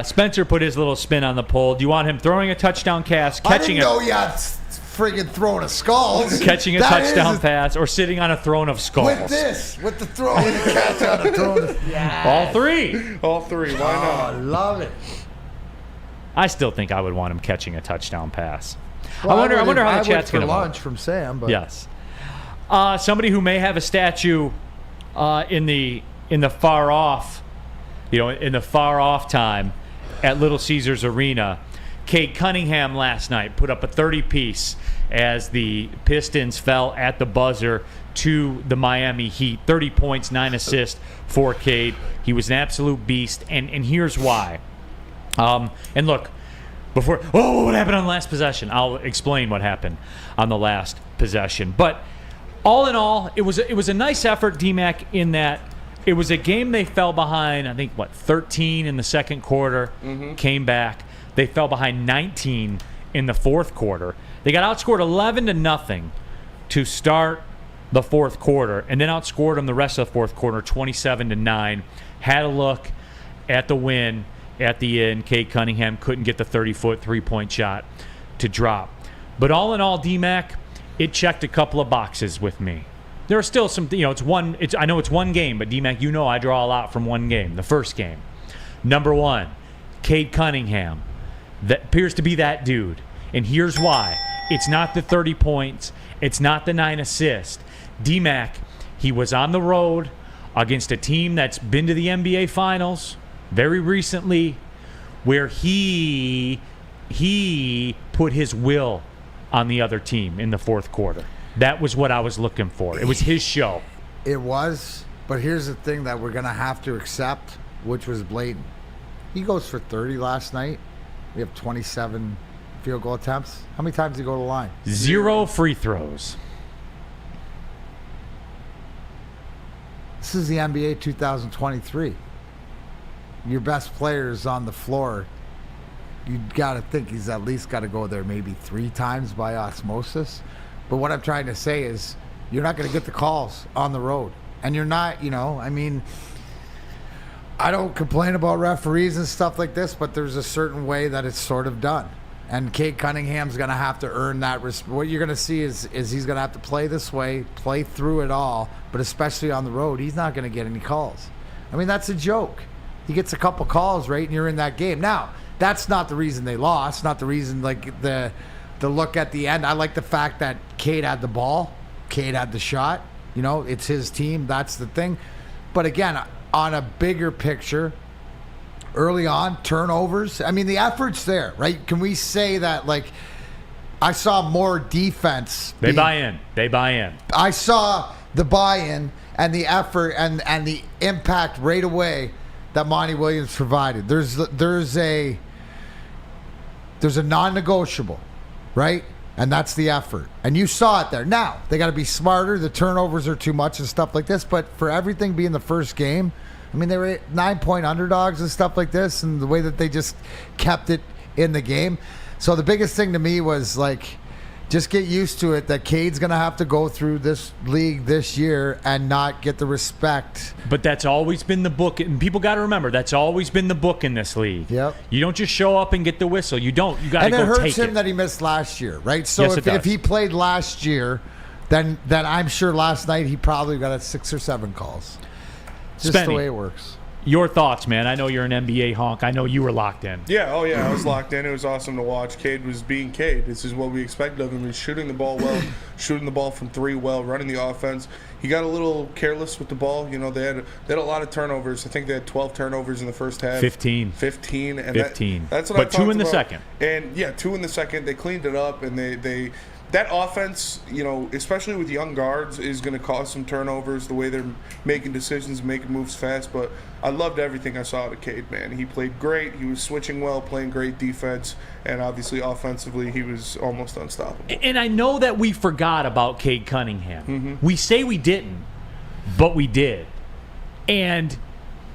Spencer put his little spin on the poll. Do you want him throwing a touchdown pass, catching I didn't know you had friggin' throne of skulls. Catching a touchdown pass or sitting on a throne of skulls. With the throne and the catch on a throne. Yes. All three. All three. Why not? I love it. I still think I would want him catching a touchdown pass. Well, I wonder how the chat's going to lunch from Sam. But. Yes. Somebody who may have a statue in the far off, in the far off time at Little Caesars Arena. Cade Cunningham last night put up a 30-piece as the Pistons fell at the buzzer to the Miami Heat. 30 points, 9 assists for Cade. He was an absolute beast, and here's why. And look, what happened on the last possession? I'll explain what happened on the last possession. But all in all, it was a nice effort, D-Mac, in that it was a game they fell behind, I think, 13 in the second quarter, came back. They fell behind 19 in the fourth quarter. They got outscored 11-0 to start the fourth quarter, and then outscored them the rest of the fourth quarter 27-9. Had a look at the win at the end. Cade Cunningham couldn't get the 30-foot three-point shot to drop. But all in all, D-Mac, it checked a couple of boxes with me. There are still some, I know it's one game, but D-Mac, I draw a lot from one game, the first game. Number one, Cade Cunningham. That appears to be that dude. And here's why. It's not the 30 points. It's not the 9 assists. D-Mac, he was on the road against a team that's been to the NBA Finals very recently, where he put his will on the other team in the fourth quarter. That was what I was looking for. It was his show. It was, but here's the thing that we're going to have to accept, which was blatant. He goes for 30 last night. We have 27 field goal attempts. How many times did he go to the line? 0 free throws. This is the NBA 2023. Your best player is on the floor. You got to think he's at least got to go there maybe 3 times by osmosis. But what I'm trying to say is you're not going to get the calls on the road. And you're not, I don't complain about referees and stuff like this, but there's a certain way that it's sort of done. And Cade Cunningham's going to have to earn that respect. What you're going to see is he's going to have to play this way, play through it all, but especially on the road, he's not going to get any calls. I mean, that's a joke. He gets a couple calls, right, and you're in that game. Now, that's not the reason they lost, not the reason, the look at the end. I like the fact that Cade had the ball. Cade had the shot. It's his team. That's the thing. But again, on a bigger picture, early on, turnovers. I mean, the effort's there, right? Can we say that, I saw more defense. They buy in. I saw the buy-in and the effort and the impact right away that Monty Williams provided. There's a non-negotiable, right? And that's the effort. And you saw it there. Now, they got to be smarter. The turnovers are too much and stuff like this. But for everything being the first game, I mean, they were 9-point underdogs and stuff like this, and the way that they just kept it in the game. So the biggest thing to me was, just get used to it that Cade's going to have to go through this league this year and not get the respect. But that's always been the book. And people got to remember, that's always been the book in this league. Yep. You don't just show up and get the whistle. You don't. You got to go take it. And it hurts him that he missed last year, right? So yes, if he played last year, then I'm sure last night he probably got 6 or 7 calls. Just Spenny, the way it works. Your thoughts, man. I know you're an NBA honk. I know you were locked in. Yeah, I was locked in. It was awesome to watch. Cade was being Cade. This is what we expected of him. He's shooting the ball well, shooting the ball from 3 well, running the offense. He got a little careless with the ball. They had a lot of turnovers. I think they had 12 turnovers in the first half. 15. 15. And 15. That's what but I talked 2 in the about. second. And, 2 in the second. They cleaned it up, and they that offense, especially with young guards, is going to cause some turnovers, the way they're making decisions, making moves fast. But I loved everything I saw out of Cade, man. He played great. He was switching well, playing great defense. And obviously, offensively, he was almost unstoppable. And I know that we forgot about Cade Cunningham. Mm-hmm. We say we didn't, but we did. And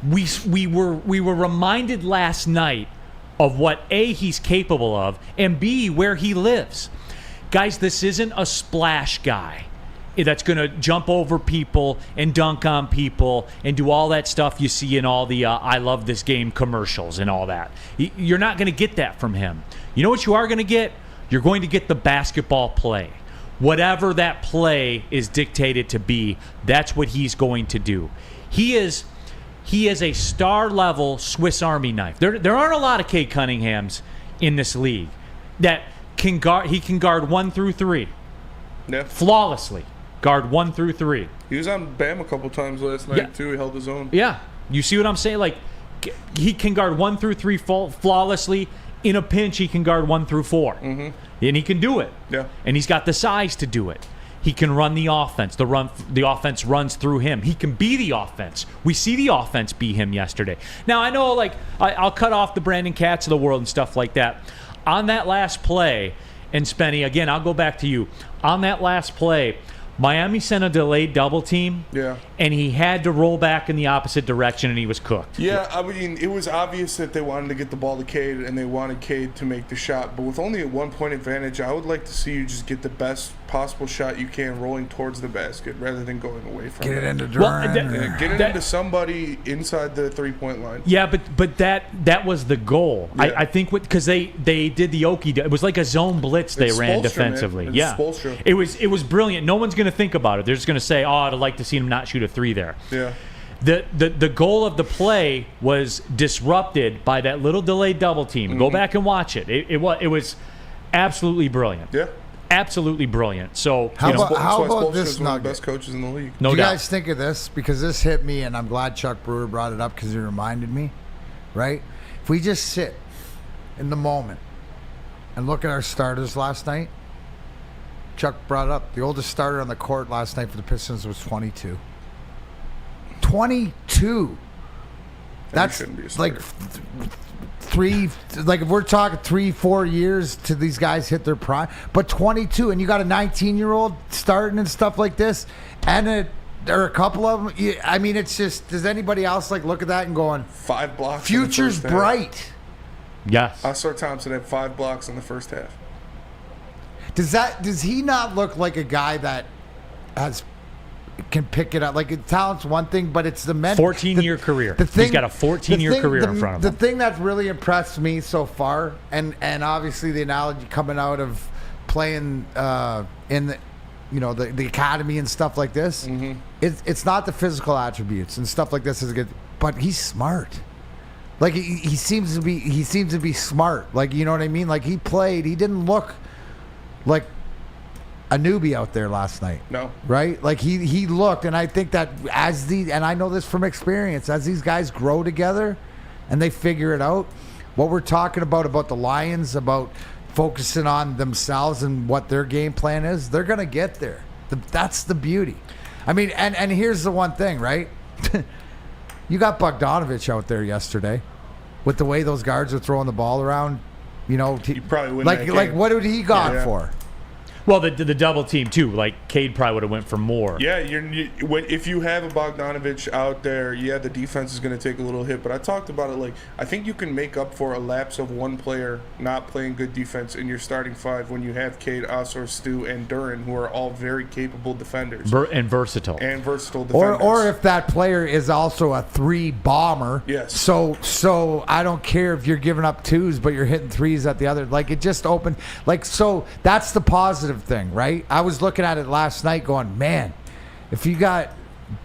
we were reminded last night of what, A, he's capable of, and B, where he lives. Guys, this isn't a splash guy that's going to jump over people and dunk on people and do all that stuff you see in all the I love this game commercials and all that. You're not going to get that from him. You know what you are going to get? You're going to get the basketball play. Whatever that play is dictated to be, that's what he's going to do. He is a star-level Swiss Army knife. There aren't a lot of Cade Cunninghams in this league that can guard. He can guard 1 through 3 flawlessly. Guard 1 through 3. He was on Bam a couple times last night too. He held his own. Yeah, you see what I'm saying? Like, he can guard 1 through 3 flawlessly. In a pinch, he can guard 1 through 4, and he can do it. Yeah, and he's got the size to do it. He can run the offense. The offense runs through him. He can be the offense. We see the offense be him yesterday. Now, I know, like, I'll cut off the Brandon Katz of the world and stuff like that. On that last play, and Spenny, again, I'll go back to you. On that last play, Miami sent a delayed double team, and he had to roll back in the opposite direction, and he was cooked. Yeah, I mean, it was obvious that they wanted to get the ball to Cade, and they wanted Cade to make the shot. But with only a 1-point advantage, I would like to see you just get the best possible shot you can rolling towards the basket rather than going away from it. Get it into Darren. Get it into somebody inside the 3-point line. Yeah, but that was the goal. Yeah. I think because they did the Okie. It was like a zone blitz they ran defensively. Yeah, it was brilliant. No one's going to think about it. They're just going to say, "Oh, I'd like to see him not shoot a 3 there." Yeah. The goal of the play was disrupted by that little delayed double team. Go back and watch it. It was absolutely brilliant. Yeah. Absolutely brilliant. So how about this one of the best coaches in the league? No doubt. Do you guys think of this? Because this hit me, and I'm glad Chuck Brewer brought it up because he reminded me, right? If we just sit in the moment and look at our starters last night, Chuck brought it up. The oldest starter on the court last night for the Pistons was 22. 22. That's like if we're talking 3-4 years to these guys hit their prime, but 22, and you got a 19-year-old starting and stuff like this, and there are a couple of them. I mean, it's just, does anybody else like look at that and going 5 blocks? Future's bright. Yes. Oscar Thompson had 5 blocks in the first half. Does he not look like a guy that can pick it up? Like, talent's one thing, but it's the 14-year career. He's got a 14-year career in front of him. The thing that's really impressed me so far, and obviously the analogy coming out of playing in the academy and stuff like this, it's not the physical attributes and stuff like this is good, but he's smart. Like he seems to be smart. Like, you know what I mean? Like, he didn't look like a newbie out there last night. No. Right? Like, he looked, and I think that and I know this from experience, as these guys grow together and they figure it out, what we're talking about the Lions, about focusing on themselves and what their game plan is, they're going to get there. That's the beauty. I mean, and here's the one thing, right? You got Bogdanovich out there yesterday with the way those guards are throwing the ball around. You know, you probably win like what did he got for? Well, the double team too. Like, Cade probably would have went for more. Yeah, if you have a Bogdanovich out there, the defense is going to take a little hit. But I talked about it. Like, I think you can make up for a lapse of one player not playing good defense in your starting 5 when you have Cade, Osor, Stu, and Darren, who are all very capable defenders and versatile defenders. Or if that player is also a 3 bomber. Yes. So I don't care if you're giving up 2s, but you're hitting 3s at the other. Like, it just opened. Like, so that's the positive thing, right? I was looking at it last night going, man, if you got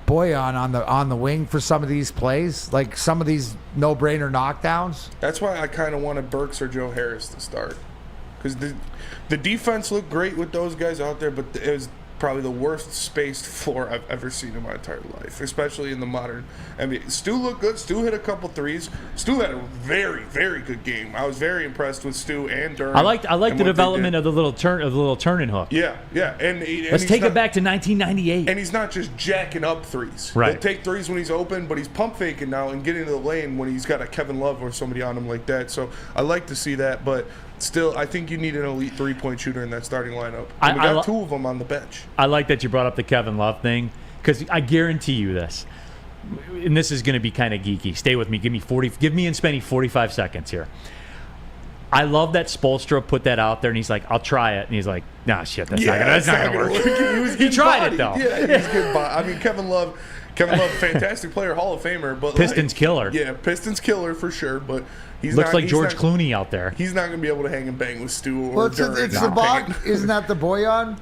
Boyan on the wing for some of these plays, like some of these no-brainer knockdowns. That's why I kind of wanted Burks or Joe Harris to start, because the defense looked great with those guys out there, but it was probably the worst spaced floor I've ever seen in my entire life, especially in the modern NBA. Stu looked good. Stu hit a couple 3s. Stu had a very, very good game. I was very impressed with Stu and Darren. I liked the development of the little turning hook. Yeah. And let's take it back to 1998. And he's not just jacking up 3s. Right. He'll take 3s when he's open, but he's pump faking now and getting into the lane when he's got a Kevin Love or somebody on him like that. So I like to see that, but still, I think you need an elite 3-point shooter in that starting lineup. And we got 2 of them on the bench. I like that you brought up the Kevin Love thing, because I guarantee you this, and this is going to be kind of geeky. Stay with me. Give me and Spenny 45 seconds here. I love that Spoelstra put that out there, and he's like, I'll try it. And he's like, nah, shit, that's not going to work. He tried it, though. Yeah, he's good. I mean, Kevin Love, Kevin Love, fantastic player, Hall of Famer, but Pistons killer. Yeah, Pistons killer for sure. But looks like George Clooney out there. He's not going to be able to hang and bang with Stu or Well, Darren. Isn't that the Bojan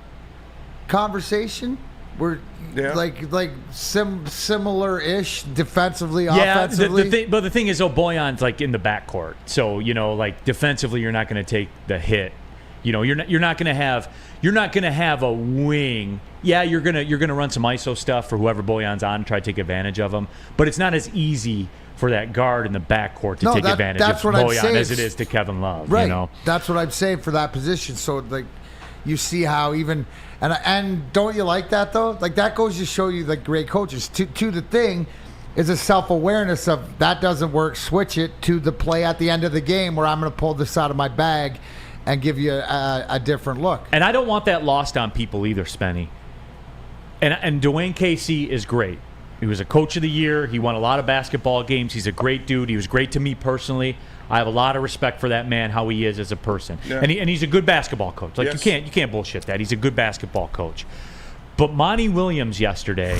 conversation? We're like similar-ish defensively, offensively. But the thing is, Bojan's like in the backcourt, so like defensively, you're not going to take the hit. You're not going to have a wing. Yeah, you're gonna run some ISO stuff for whoever Bojan's on and try to take advantage of him. But it's not as easy for that guard in the backcourt to take advantage of Bojan as it is to Kevin Love. Right. That's what I'm saying for that position. So like, you see how even and don't you like that though? Like that goes to show you like great coaches. To the thing is a self-awareness of that doesn't work. Switch it to the play at the end of the game where I'm going to pull this out of my bag and give you a different look. And I don't want that lost on people either, Spenny. And Dwayne Casey is great. He was a coach of the year. He won a lot of basketball games. He's a great dude. He was great to me personally. I have a lot of respect for that man, how he is as a person. Yeah. And he's a good basketball coach. Like you can't bullshit that. He's a good basketball coach. But Monty Williams yesterday,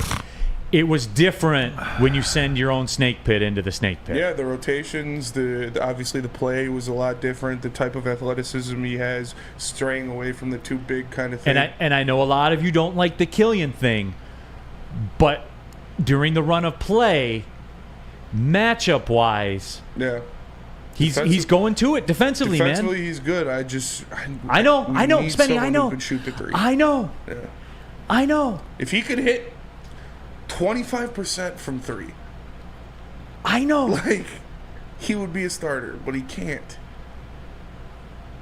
it was different when you send your own snake pit into the snake pit. Yeah, the rotations, obviously the play was a lot different. The type of athleticism he has, straying away from the too big kind of thing. And I know a lot of you don't like the Killian thing, but during the run of play, matchup wise, he's going to it defensively, man. Defensively, he's good. I know, Spenny, I know. Who could shoot the three. I know. Yeah. I know. If he could hit 25% from three, I know. Like, he would be a starter, but he can't.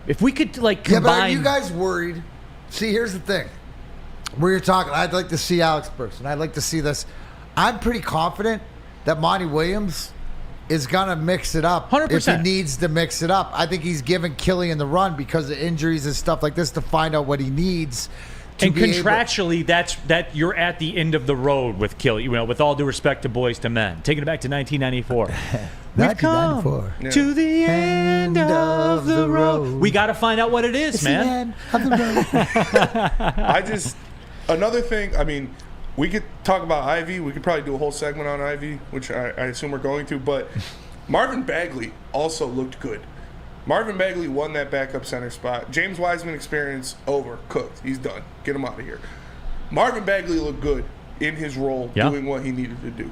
If we could, like, combine... Yeah, but are you guys worried? See, here's the thing. Where you're talking, I'd like to see Alex Burks, I'd like to see this. I'm pretty confident that Monty Williams is going to mix it up 100%. if he needs to mix it up. I think he's giving Killian the run because of injuries and stuff like this to find out what he needs. And contractually, that you're at the end of the road with Killian. With all due respect to Boys to Men, taking it back to 1994. We've come to the end of the road. We got to find out what it is, it's man. The end of the road. Another thing. I mean, we could talk about Ivy. We could probably do a whole segment on Ivy, which I assume we're going to. But Marvin Bagley also looked good. Marvin Bagley won that backup center spot. James Wiseman experience over. Cooked. He's done. Get him out of here. Marvin Bagley looked good in his role, doing what he needed to do.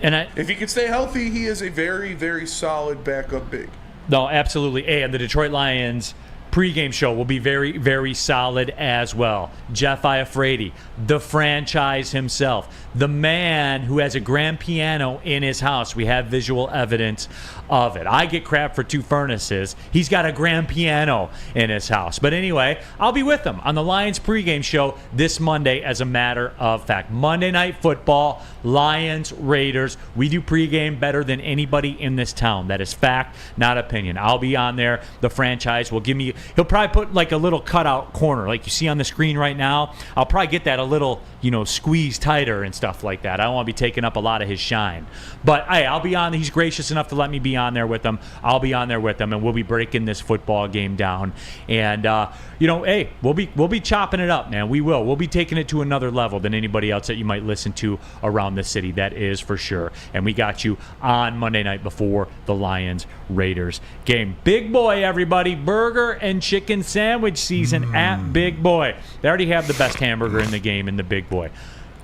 And if he could stay healthy, he is a very, very solid backup big. No, absolutely. And the Detroit Lions pregame show will be very, very solid as well. Jeff Iafrate, the franchise himself, the man who has a grand piano in his house. We have visual evidence of it. I get crap for two furnaces. He's got a grand piano in his house. But anyway, I'll be with him on the Lions pregame show this Monday, as a matter of fact. Monday Night Football, Lions, Raiders. We do pregame better than anybody in this town. That is fact, not opinion. I'll be on there. The franchise will give me... He'll probably put like a little cutout corner like you see on the screen right now. I'll probably get that a little, squeezed tighter and stuff like that. I don't want to be taking up a lot of his shine. But hey, I'll be on. He's gracious enough to let me be on there with him. I'll be on there with him, and we'll be breaking this football game down. And hey, we'll be chopping it up, man. We will. We'll be taking it to another level than anybody else that you might listen to around the city. That is for sure. And we got you on Monday night before the Lions Raiders game. Big Boy, everybody. Burger and chicken sandwich season at Big Boy. They already have the best hamburger in the game in the Big Boy.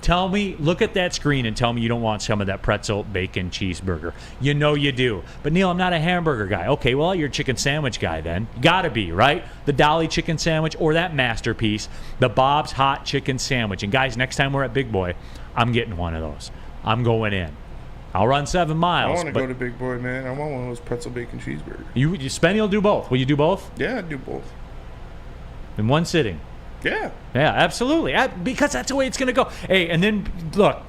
Tell me, look at that screen and tell me you don't want some of that pretzel bacon cheeseburger. You know you do. But Neal, I'm not a hamburger guy. Okay, well, you're a chicken sandwich guy then. You gotta be, right? The Dolly chicken sandwich or that masterpiece, the Bob's Hot Chicken Sandwich. And guys, next time we're at Big Boy, I'm getting one of those. I'm going in. I'll run 7 miles. I want to go to Big Boy, man. I want one of those pretzel bacon cheeseburgers. You Spenny will do both. Will you do both? Yeah, I'd do both. In one sitting? Yeah. Yeah, absolutely. Because that's the way it's going to go. Hey, and then, look,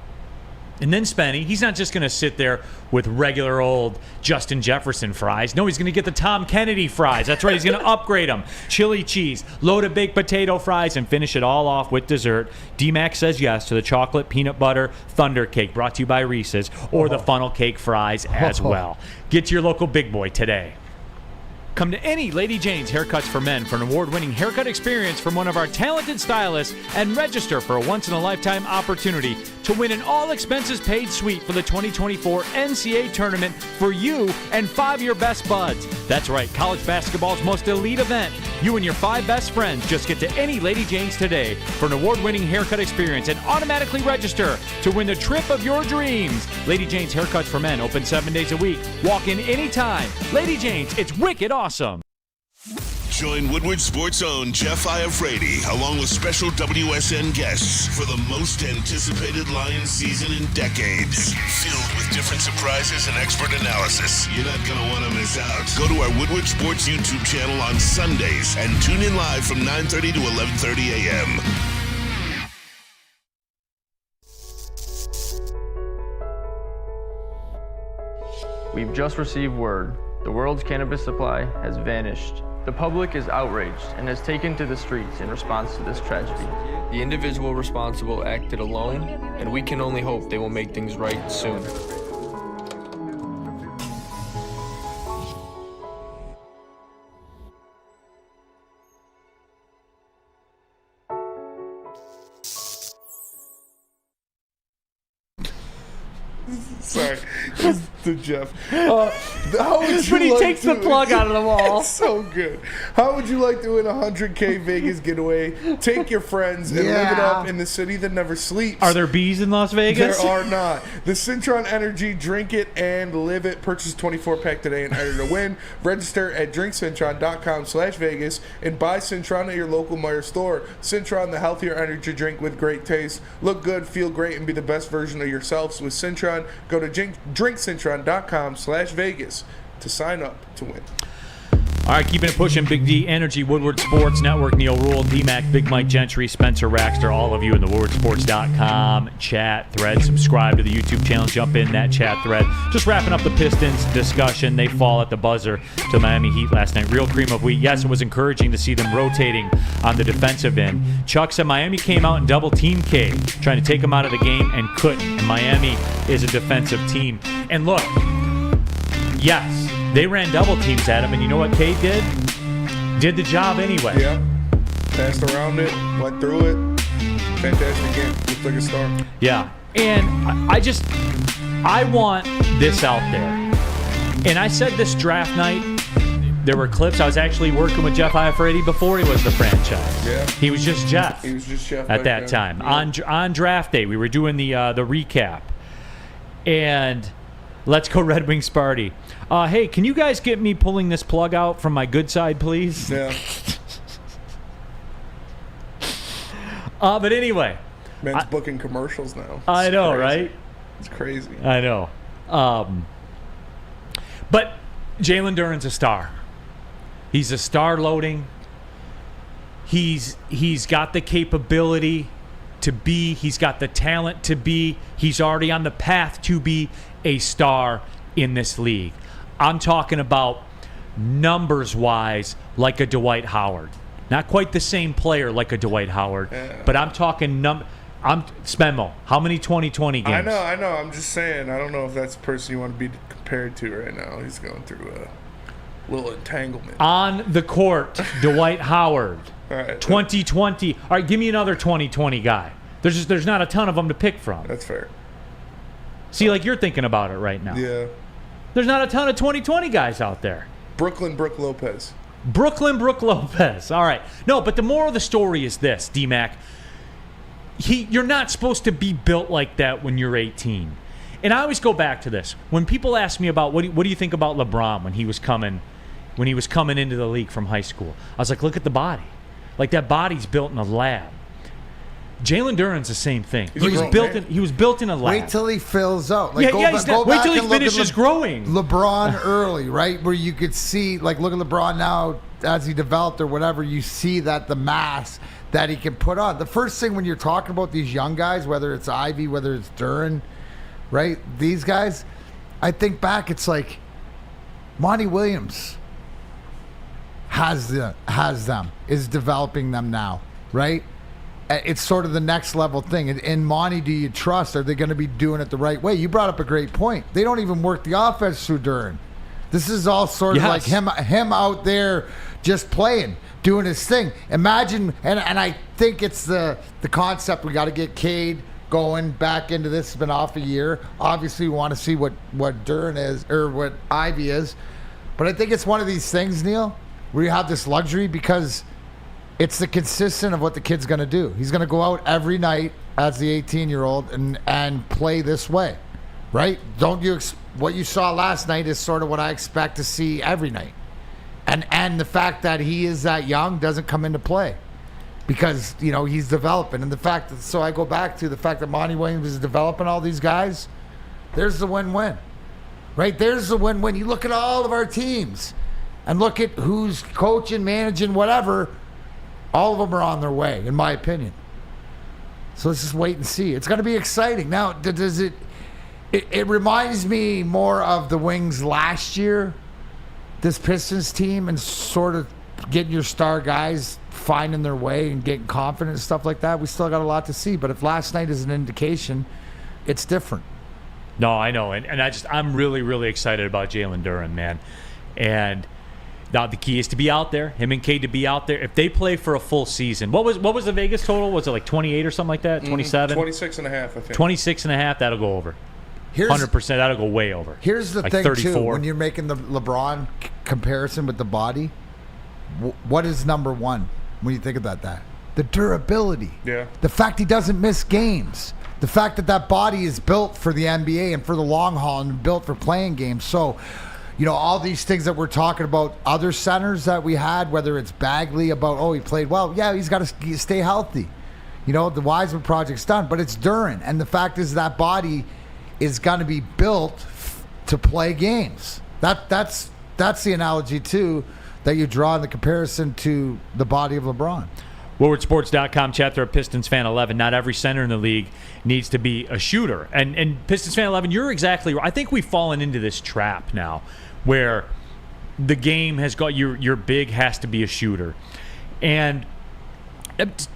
and then Spenny, he's not just going to sit there with regular old Justin Jefferson fries. No, he's going to get the Tom Kennedy fries. That's right. He's going to upgrade them. Chili cheese, loaded baked potato fries, and finish it all off with dessert. D-Mac says yes to the chocolate peanut butter Thunder Cake, brought to you by Reese's, or the funnel cake fries as well. Get to your local Big Boy today. Come to any Lady Jane's Haircuts for Men for an award-winning haircut experience from one of our talented stylists and register for a once-in-a-lifetime opportunity to win an all-expenses-paid suite for the 2024 NCAA tournament for you and 5 of your best buds. That's right, college basketball's most elite event. You and your 5 best friends just get to any Lady Jane's today for an award-winning haircut experience and automatically register to win the trip of your dreams. Lady Jane's Haircuts for Men, open 7 days a week. Walk in anytime. Lady Jane's, it's wicked awesome. Join Woodward Sports' own Jeff Iafrate, along with special WSN guests for the most anticipated Lions season in decades. Filled with different surprises and expert analysis. You're not going to want to miss out. Go to our Woodward Sports YouTube channel on Sundays and tune in live from 9:30 to 11:30 a.m. We've just received word. The world's cannabis supply has vanished. The public is outraged and has taken to the streets in response to this tragedy. The individual responsible acted alone, and we can only hope they will make things right soon. Sorry, just to Jeff. How would you But he like takes the plug out of the wall. It's so good. How would you like to win a $100K Vegas getaway? Take your friends and live it up in the city that never sleeps. Are there bees in Las Vegas? There are not. The Cintron Energy, drink it and live it. Purchase 24-pack today and enter to win. Register at drinkcintron.com/Vegas and buy Cintron at your local Meijer store. Cintron, the healthier energy drink with great taste. Look good, feel great, and be the best version of yourselves with Cintron. Go to drinkcintron.com/Vegas to sign up to win. All right, keeping it pushing. Big D Energy, Woodward Sports Network, Neal, Rhul, D-Mac, Big Mike Gentry, Spencer Raxter, all of you in the WoodwardSports.com chat thread. Subscribe to the YouTube channel. Jump in that chat thread. Just wrapping up the Pistons discussion. They fall at the buzzer to the Miami Heat last night. Real cream of wheat. Yes, it was encouraging to see them rotating on the defensive end. Chuck said Miami came out and double-teamed K, trying to take him out of the game and couldn't. And Miami is a defensive team. And look, yes, they ran double teams at him, and you know what Cade did? Did the job anyway. Yeah. Passed around it, went through it. Fantastic game. Looked like a star. Yeah. And I want this out there. And I said this draft night, there were clips. I was actually working with Jeff Iafrate before he was the franchise. Yeah. He was just Jeff. He was just Jeff at that time. Yeah. On draft day, we were doing the recap. And let's go Red Wings party. Hey, can you guys get me pulling this plug out from my good side, please? Yeah. But anyway. Man's booking commercials now. I know, right? It's crazy. I know. But Jalen Duren's a star. He's a star loading. He's got the capability to be. He's got the talent to be. He's already on the path to be a star in this league. I'm talking about numbers-wise like a Dwight Howard. Not quite the same player like a Dwight Howard, but I'm talking I'm Spenmo. How many 2020 games? I know. I'm just saying. I don't know if that's the person you want to be compared to right now. He's going through a little entanglement. On the court, Dwight Howard. All right. 2020. All right, give me another 2020 guy. There's not a ton of them to pick from. That's fair. See, like you're thinking about it right now. Yeah. There's not a ton of 2020 guys out there. Brooklyn Brook Lopez. All right. No, but the moral of the story is this, D-Mac. You're not supposed to be built like that when you're 18. And I always go back to this. When people ask me about what do you think about LeBron when he was coming into the league from high school, I was like, look at the body. Like that body's built in a lab. Jalen Duren's the same thing. He was built in a lab. Wait till he fills out. Wait till he finishes growing. LeBron early, right? Where you could see, like, look at LeBron now as he developed or whatever, you see that the mass that he can put on. The first thing when you're talking about these young guys, whether it's Ivy, whether it's Duren, right? These guys, I think back, it's like Monty Williams has them, is developing them now, right? It's sort of the next level thing. And Monty, do you trust? Are they going to be doing it the right way? You brought up a great point. They don't even work the offense through Darren, This is all sort of like him out there just playing, doing his thing. Imagine, and I think it's the concept. We got to get Cade going back into this. It's been off a year. Obviously, we want to see what Darren is or what Ivy is. But I think it's one of these things, Neal, where you have this luxury because it's the consistent of what the kid's going to do. He's going to go out every night as the 18-year-old and play this way, right? What you saw last night is sort of what I expect to see every night. And the fact that he is that young doesn't come into play because, he's developing. And the fact that, so I go back to the fact that Monty Williams is developing all these guys, there's the win-win, right? There's the win-win. You look at all of our teams and look at who's coaching, managing, whatever. All of them are on their way, in my opinion. So let's just wait and see. It's going to be exciting. Now, does it reminds me more of the Wings last year, this Pistons team, and sort of getting your star guys finding their way and getting confident and stuff like that. We still got a lot to see, but if last night is an indication, it's different. No, I know, and I'm really, really excited about Jalen Darren, man. And now the key is to be out there. Him and Cade to be out there. If they play for a full season, what was the Vegas total? Was it like 28 or something like that? 27? 26 and a half, I think. 26 and a half, that'll go over. 100%, that'll go way over. Here's the thing, 34. Too, when you're making the LeBron comparison with the body, what is number one when you think about that? The durability. Yeah. The fact he doesn't miss games. The fact that body is built for the NBA and for the long haul and built for playing games. So, all these things that we're talking about, other centers that we had, whether it's Bagley about, he played well. Yeah, he's got to stay healthy. The Wiseman project's done, but it's Darren. And the fact is that body is going to be built to play games. That's the analogy, too, that you draw in the comparison to the body of LeBron. WoodwardSports.com, chapter of Pistons Fan 11. Not every center in the league needs to be a shooter. And Pistons Fan 11, you're exactly right. I think we've fallen into this trap now where the game has got your big has to be a shooter. And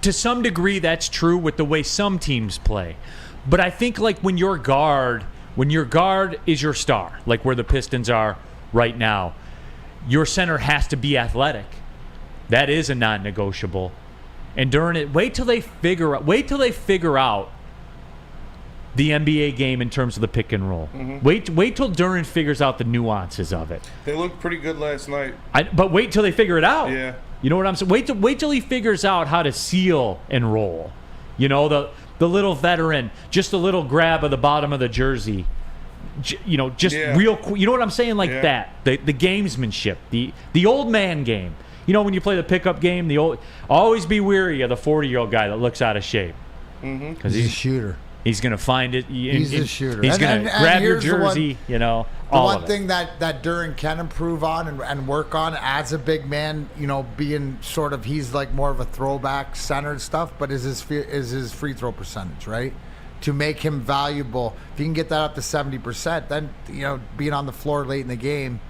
to some degree, that's true with the way some teams play. But I think like when your guard is your star, like where the Pistons are right now, your center has to be athletic. That is a non-negotiable. And during it, wait till they figure out the NBA game in terms of the pick and roll. Mm-hmm. Wait till Darren figures out the nuances of it. They looked pretty good last night. But wait till they figure it out. Yeah. You know what I'm saying? Wait till he figures out how to seal and roll. The little veteran, just a little grab of the bottom of the jersey. Real quick. You know what I'm saying? Like that. The gamesmanship, the old man game. When you play the pickup game, always be wary of the 40-year-old guy that looks out of shape. Because he's a shooter. He's going to find it. He's a shooter. He's going to grab your jersey, The one thing that Darren can improve on and work on as a big man, being sort of, he's like more of a throwback centered stuff, but is his free throw percentage, right? To make him valuable. If you can get that up to 70%, then, being on the floor late in the game,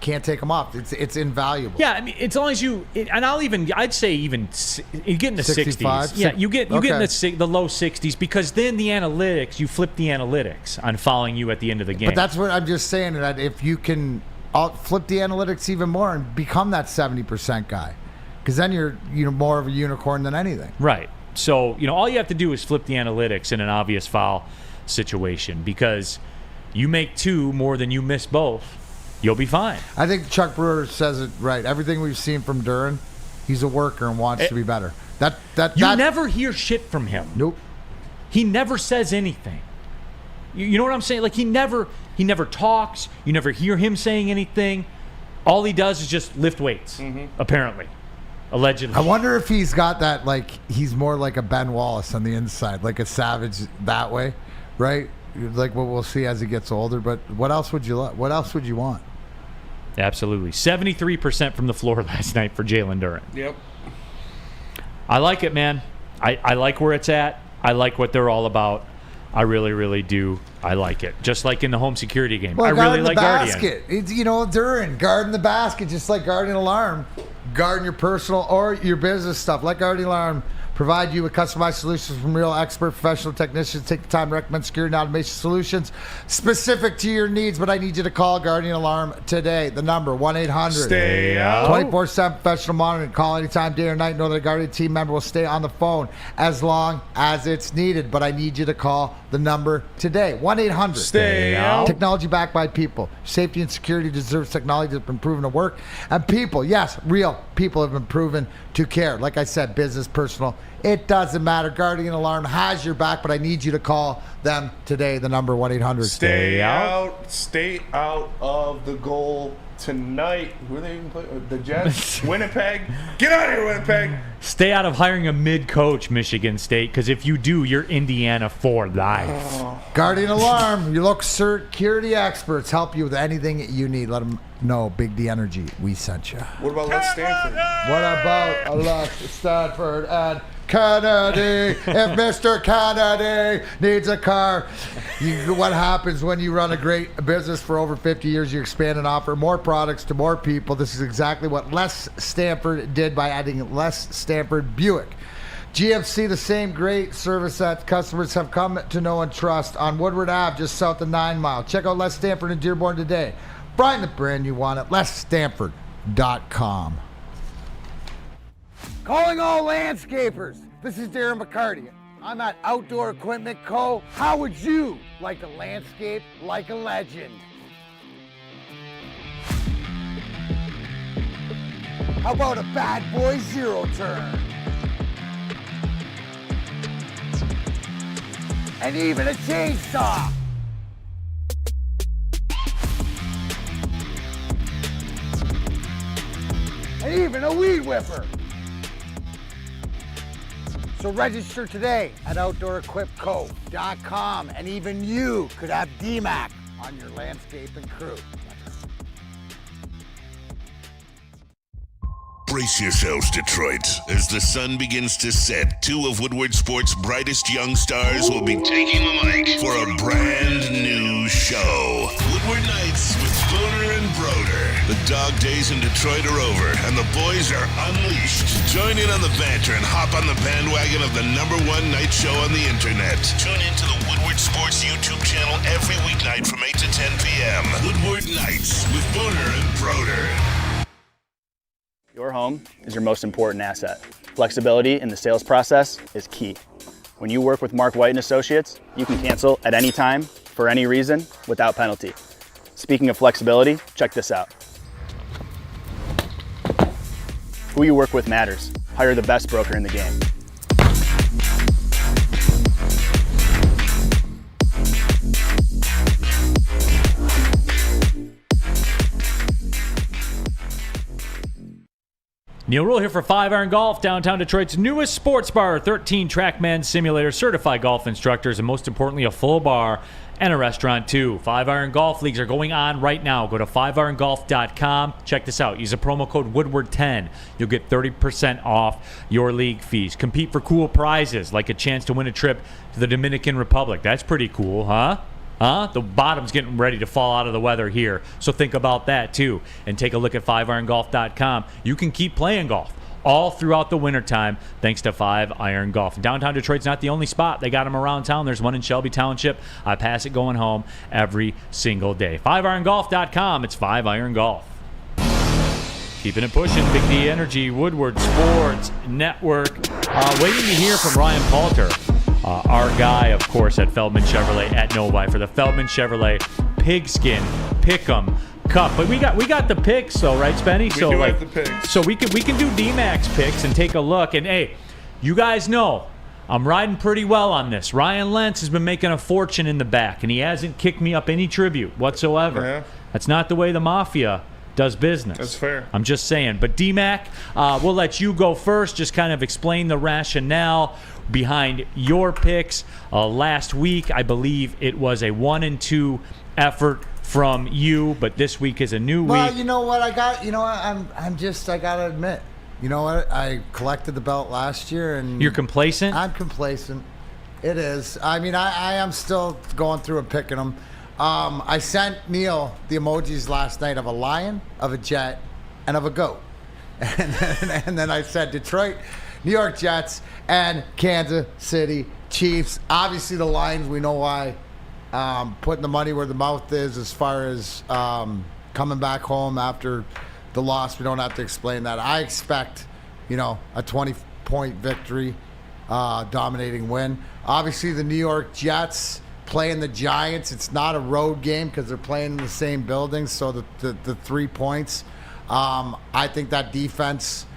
can't take them off. It's invaluable. Yeah, I mean, as long as you, and I'd say even you get in the 60s. Yeah, you get in the low 60s because then the analytics, you flip the analytics on following you at the end of the game. But that's what I'm just saying, that if you can flip the analytics even more and become that 70% guy, because then you're more of a unicorn than anything. Right. So all you have to do is flip the analytics in an obvious foul situation because you make two more than you miss both. You'll be fine. I think Chuck Brewer says it right. Everything we've seen from Darren, he's a worker and wants to be better. You never hear shit from him. Nope. He never says anything. You know what I'm saying? Like he never talks. You never hear him saying anything. All he does is just lift weights. Apparently, allegedly. I wonder if he's got that. Like he's more like a Ben Wallace on the inside, like a savage that way, right? Like what we'll see as he gets older. But what else would you want? Absolutely. 73% from the floor last night for Jalen Darren. Yep. I like it, man. I like where it's at. I like what they're all about. I really, really do. I like it. Just like in the home security game. Well, I really like basket. Guardian. It's, Darren, guarding the basket, just like guarding alarm. Guarding your personal or your business stuff, like guarding alarm. Provide you with customized solutions from real expert professional technicians. Take the time to recommend security and automation solutions specific to your needs. But I need you to call Guardian Alarm today. The number, 1-800. 24/7 professional monitoring. Call anytime, day or night. Know that a Guardian team member will stay on the phone as long as it's needed. But I need you to call the number today. 1-800. Stay out. Technology backed by people. Safety and security deserves technology that's been proven to work. And people, yes, real people have been proven to care. Like I said, business, personal, it doesn't matter. Guardian Alarm has your back, but I need you to call them today. The number, 1-800. Stay out. Stay out of the goal tonight. Who are they even playing? The Jets? Winnipeg? Get out of here, Winnipeg. Stay out of hiring a mid-coach, Michigan State, because if you do, you're Indiana for life. Guardian Alarm, your local security experts help you with anything you need. Let them know, Big D Energy, we sent you. What about Les Stanford? What about Les Stanford and Kennedy? If Mr. Kennedy needs a car, what happens when you run a great business for over 50 years? You expand and offer more products to more people. This is exactly what Les Stanford did by adding Les Stanford Buick. GMC, the same great service that customers have come to know and trust on Woodward Ave, just south of 9 Mile. Check out Les Stanford in Dearborn today. Find the brand you want at lesstanford.com. Calling all landscapers. This is Darren McCarty. I'm at Outdoor Equipment Co. How would you like to landscape like a legend? How about a bad boy zero turn? And even a chainsaw. And even a weed whipper. So register today at OutdoorEquipCo.com, and even you could have DMAC on your landscaping crew. Brace yourselves, Detroit. As the sun begins to set, two of Woodward Sports' brightest young stars will be taking the mic for a brand new show. Woodward Nights with Spooner and Broder. The dog days in Detroit are over, and the boys are unleashed. Join in on the banter and hop on the bandwagon of the #1 night show on the internet. Tune into the Woodward Sports YouTube channel every weeknight from 8 to 10 p.m. Woodward Nights with Spooner and Broder. Your home is your most important asset. Flexibility in the sales process is key. When you work with Mark White & Associates, you can cancel at any time, for any reason, without penalty. Speaking of flexibility, check this out. Who you work with matters. Hire the best broker in the game. Neal Rhul here for 5 Iron Golf, downtown Detroit's newest sports bar, 13 TrackMan simulator, certified golf instructors, and most importantly, a full bar and a restaurant too. 5 Iron Golf Leagues are going on right now. Go to 5irongolf.com. Check this out. Use a promo code Woodward10. You'll get 30% off your league fees. Compete for cool prizes like a chance to win a trip to the Dominican Republic. That's pretty cool, huh? The bottom's getting ready to fall out of the weather here, so think about that too. And take a look at 5irongolf.com. You can keep playing golf all throughout the wintertime thanks to 5 Iron Golf. Downtown Detroit's not the only spot. They got them around town. There's one in Shelby Township. I pass it going home every single day. 5irongolf.com. It's 5 Iron Golf. Keeping it pushing. Big D Energy, Woodward Sports Network. Waiting to hear from Ryan Palter. Our guy, of course, at Feldman Chevrolet at Novi for the Feldman Chevrolet Pigskin Pick'em Cup. But we got the picks, though, right, Spenny? We do have the picks. So we can do D-Max picks and take a look. And hey, you guys know I'm riding pretty well on this. Ryan Lentz has been making a fortune in the back, and he hasn't kicked me up any tribute whatsoever. Yeah. That's not the way the Mafia does business. That's fair. I'm just saying. But D-Mac, we'll let you go first. Just kind of explain the rationale behind your picks. Last week, I believe it was a 1-2 effort from you, but this week is a new week. Well, you know what? I gotta admit, you know what? I collected the belt last year, and you're complacent? I'm complacent. It is. I mean, I am still going through and picking them. I sent Neal the emojis last night of a lion, of a jet, and of a goat. And then I said, Detroit, New York Jets and Kansas City Chiefs. Obviously, the Lions, we know why. Putting the money where the mouth is as far as coming back home after the loss. We don't have to explain that. I expect, a 20-point victory, dominating win. Obviously, the New York Jets playing the Giants. It's not a road game because they're playing in the same building, so the 3 points. I think that defense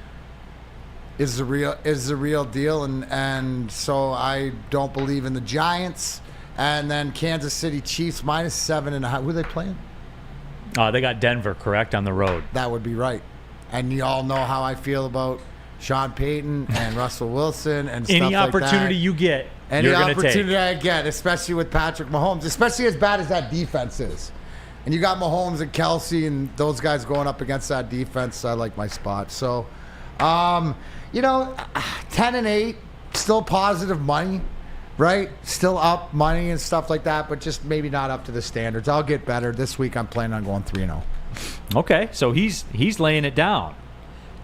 is the real deal, and so I don't believe in the Giants. And then Kansas City Chiefs -7.5. Who are they playing? They got Denver, correct, on the road. That would be right. And you all know how I feel about Sean Payton and Russell Wilson and stuff like that. Any opportunity you get, you're going to take. Any opportunity I get, especially with Patrick Mahomes, especially as bad as that defense is. And you got Mahomes and Kelsey and those guys going up against that defense. I like my spot. So, 10-8, still positive money, right? Still up money and stuff like that, but just maybe not up to the standards. I'll get better. This week I'm planning on going 3-0. Okay, so he's laying it down.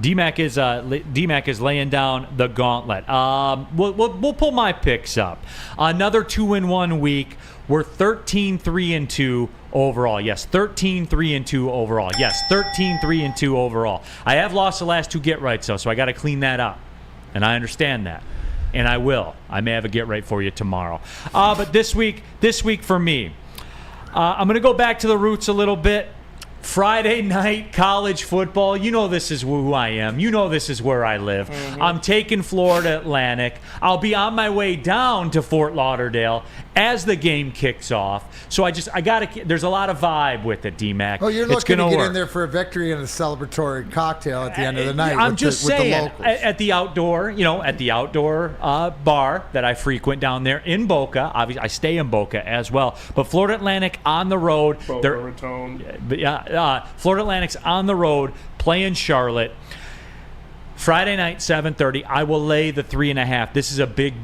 D-Mac is laying down the gauntlet. We'll pull my picks up. Another 2-1 week. We're 13-3-2 overall. Yes, 13-3-2 overall. Yes, 13-3-2 overall. I have lost the last 2 get-rights, though, so I got to clean that up. And I understand that. And I will. I may have a get-right for you tomorrow. But this week for me, I'm going to go back to the roots a little bit. Friday night college football. You know this is who I am. You know this is where I live. Mm-hmm. I'm taking Florida Atlantic. I'll be on my way down to Fort Lauderdale as the game kicks off. So I got to. There's a lot of vibe with it, D-Mac. Oh, you're looking to get in there for a victory and a celebratory cocktail at the end of the night. I'm with just the saying, locals. at the outdoor bar that I frequent down there in Boca. Obviously, I stay in Boca as well. But Florida Atlantic on the road. Boca Raton. Florida Atlantic's on the road playing Charlotte. Friday night, 7:30. I will lay the 3.5. This is a big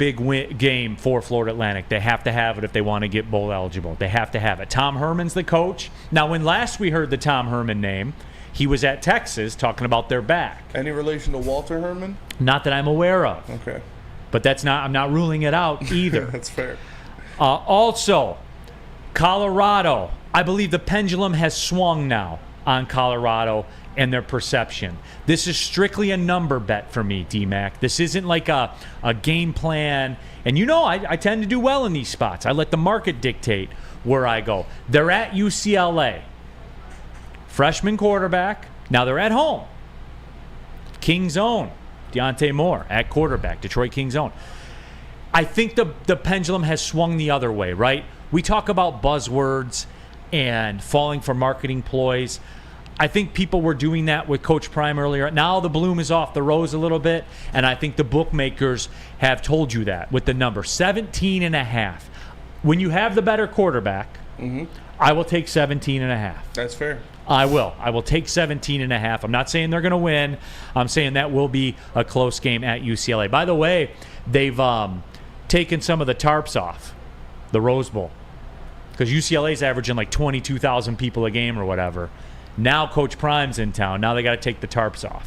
game for Florida Atlantic. They have to have it if they want to get bowl eligible. They have to have it. Tom Herman's the coach. Now, when last we heard the Tom Herman name, he was at Texas talking about their back. Any relation to Walter Herman? Not that I'm aware of. Okay. But I'm not ruling it out either. That's fair. Also, Colorado. I believe the pendulum has swung now on Colorado and their perception. This is strictly a number bet for me, D-Mac. This isn't like a game plan. And I tend to do well in these spots. I let the market dictate where I go. They're at UCLA. Freshman quarterback. Now they're at home. King's own. Deontay Moore at quarterback. Detroit King's own. I think the pendulum has swung the other way, right? We talk about buzzwords and falling for marketing ploys. I think people were doing that with Coach Prime earlier. Now the bloom is off the rose a little bit, and I think the bookmakers have told you that with the number 17.5. When you have the better quarterback, I will take 17.5. That's fair. I will take 17.5. I'm not saying they're going to win. I'm saying that will be a close game at UCLA. By the way, they've taken some of the tarps off the Rose Bowl because UCLA's averaging like 22,000 people a game or whatever. Now Coach Prime's in town. Now they got to take the tarps off.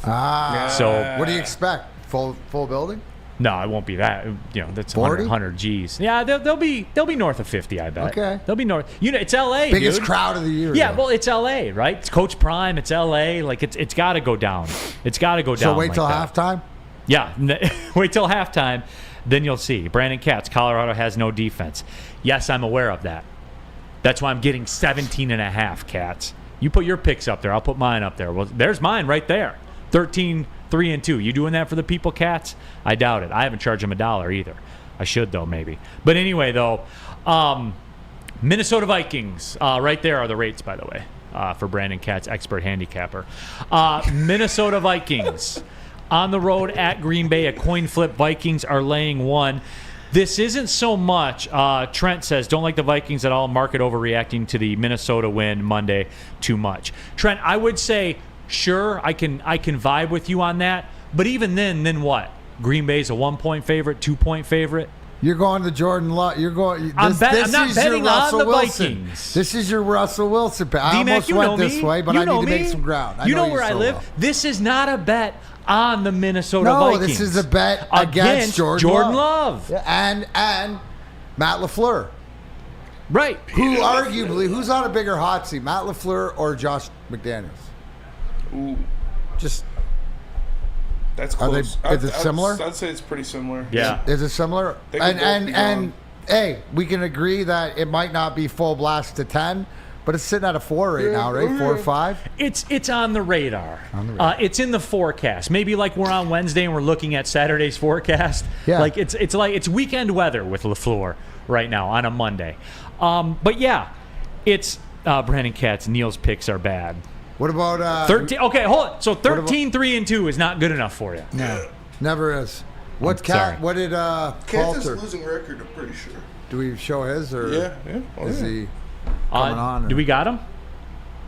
So what do you expect? Full building? No, it won't be that. That's 100 G's. Yeah, they'll be north of 50, I bet. Okay. They'll be north. It's LA, biggest dude. crowd of the year. Yeah, well, it's LA, right? It's Coach Prime. It's LA. Like it's got to go down. It's got to go down. So wait till halftime? Yeah, wait till halftime. Then you'll see. Brandon Katz, Colorado has no defense. Yes, I'm aware of that. That's why I'm getting 17.5, Katz. You put your picks up there. I'll put mine up there. Well, there's mine right there. 13-3-2. You doing that for the people, Katz? I doubt it. I haven't charged them $1 either. I should, though, maybe. But anyway, though, Minnesota Vikings. Right there are the rates, by the way, for Brandon Katz, expert handicapper. Minnesota Vikings. On the road at Green Bay, a coin flip. Vikings are laying 1. This isn't so much. Trent says, don't like the Vikings at all. Market overreacting to the Minnesota win Monday too much. Trent, I would say, sure, I can vibe with you on that. But even then what? Green Bay's a 1-point favorite, 2-point favorite. You're going to Jordan Love. You're going. I'm not betting on the Vikings. This is your Russell Wilson pick. I D-Mac, almost went this way, but I need to make some ground. You know where I live. Well. This is not a bet on the Minnesota Vikings. No, this is a bet against Jordan Love. Yeah, and Matt LaFleur. Right. Who's on a bigger hot seat, Matt LaFleur or Josh McDaniels? Ooh. Just. That's close. Is it similar? I'd say it's pretty similar. Yeah. Is it similar? And hey, we can agree that it might not be full blast to 10, but it's sitting at a 4 right now, right? 4 or 5. It's on the radar. It's in the forecast. Maybe like we're on Wednesday and we're looking at Saturday's forecast. Yeah. Like it's weekend weather with LaFleur right now on a Monday. But yeah, it's Brandon Katz. Neal's picks are bad. What about 13? Okay, hold on. So 13, 3-2 is not good enough for you. No, never is. What did Kansas Poulter? losing record? I'm pretty sure. Do we show his or is he coming on? Do we got him?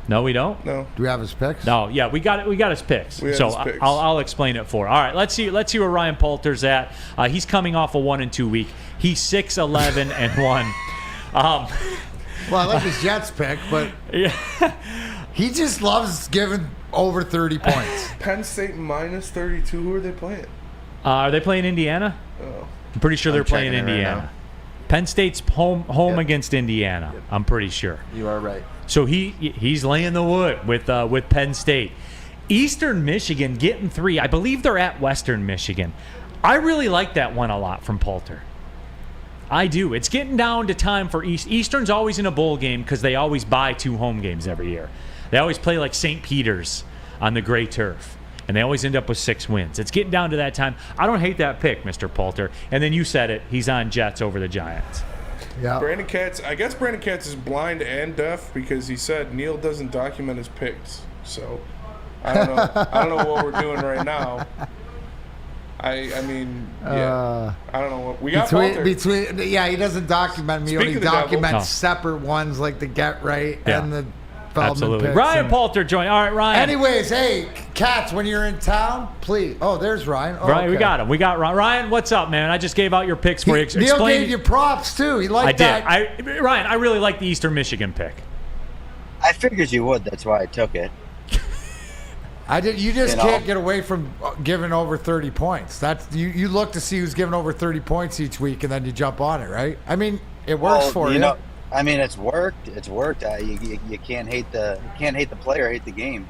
No, we don't. No. Do we have his picks? No. Yeah, we got it. We got his picks. His picks. I'll explain it for. All right. Let's see where Ryan Poulter's at. He's coming off a 1-2 week. He's 6-11-1. Well, I like his Jets pick, but yeah. He just loves giving over 30 points. Penn State minus 32. Who are they playing? Are they playing Indiana? Oh. I'm pretty sure they're playing checking it right Indiana. now. Penn State's home against Indiana. Yep. I'm pretty sure. You are right. So he's laying the wood with Penn State. Eastern Michigan getting 3. I believe they're at Western Michigan. I really like that one a lot from Poulter. I do. It's getting down to time for Eastern's always in a bowl game because they always buy 2 home games every year. They always play like St. Peter's on the gray turf, and they always end up with 6 wins. It's getting down to that time. I don't hate that pick, Mr. Poulter. And then you said it. He's on Jets over the Giants. Yeah. Brandon Katz. I guess Brandon Katz is blind and deaf because he said Neal doesn't document his picks. So I don't know. I don't know what we're doing right now. I mean, yeah. I don't know what we got. He doesn't document me. He only documents separate ones like the Get Right and the Feldman Absolutely. picks. Ryan Poulter joined. All right, Ryan. Anyways, hey, Katz, when you're in town, please. Oh, there's Ryan. Oh, Ryan, okay. we got him. We got Ryan. Ryan, what's up, man? I just gave out your picks for you. Neal gave you props too. He liked that. I did. Ryan, I really like the Eastern Michigan pick. I figured you would. That's why I took it. I did. You just can't get away from giving over 30 points. That's you look to see who's giving over 30 points each week, and then you jump on it, right? I mean, it works for you. I mean, it's worked. It's worked. You can't hate the player, hate the game.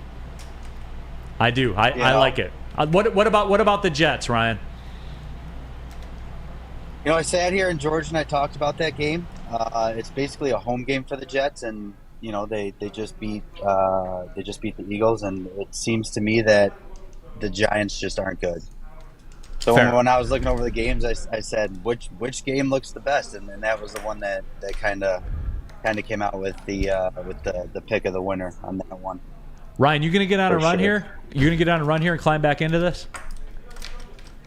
I do. I like it. What about the Jets, Ryan? I sat here in Georgia and I talked about that game. It's basically a home game for the Jets, and they just beat the Eagles, and it seems to me that the Giants just aren't good. So when I was looking over the games, I said which game looks the best, and that was the one that kind of came out with the pick of the winner on that one. Ryan, you gonna get on a run here? You gonna get on a run here and climb back into this?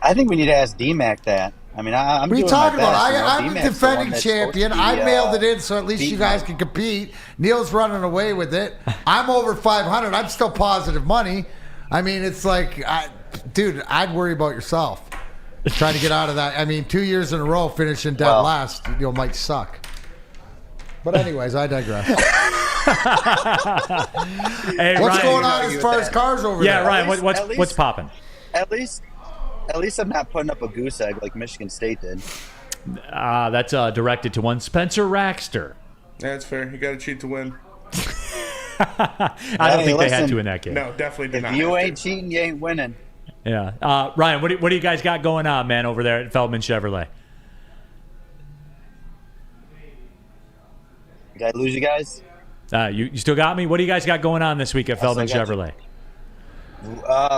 I think we need to ask D-Mac that. I mean, I'm. What are you talking about? I'm a D-Mac's defending champion. I mailed it in, so at least you guys can compete. Neal's running away with it. I'm over 500. I'm still positive money. I mean, it's like, dude, I'd worry about yourself. Trying to get out of that. I mean, 2 years in a row finishing dead last, might suck. But anyways, I digress. Hey, what's Ryan, going on as far as cars over there? Yeah, Ryan, what's popping? At least I'm not putting up a goose egg like Michigan State did. That's directed to one Spencer Raxter. That's fair. You got to cheat to win. I don't think they had to in that game. No, definitely did not. If you ain't cheating, you ain't winning. Yeah. Ryan, what do you guys got going on, man, over there at Feldman Chevrolet? Did I lose you guys? You still got me? What do you guys got going on this week at Feldman Chevrolet?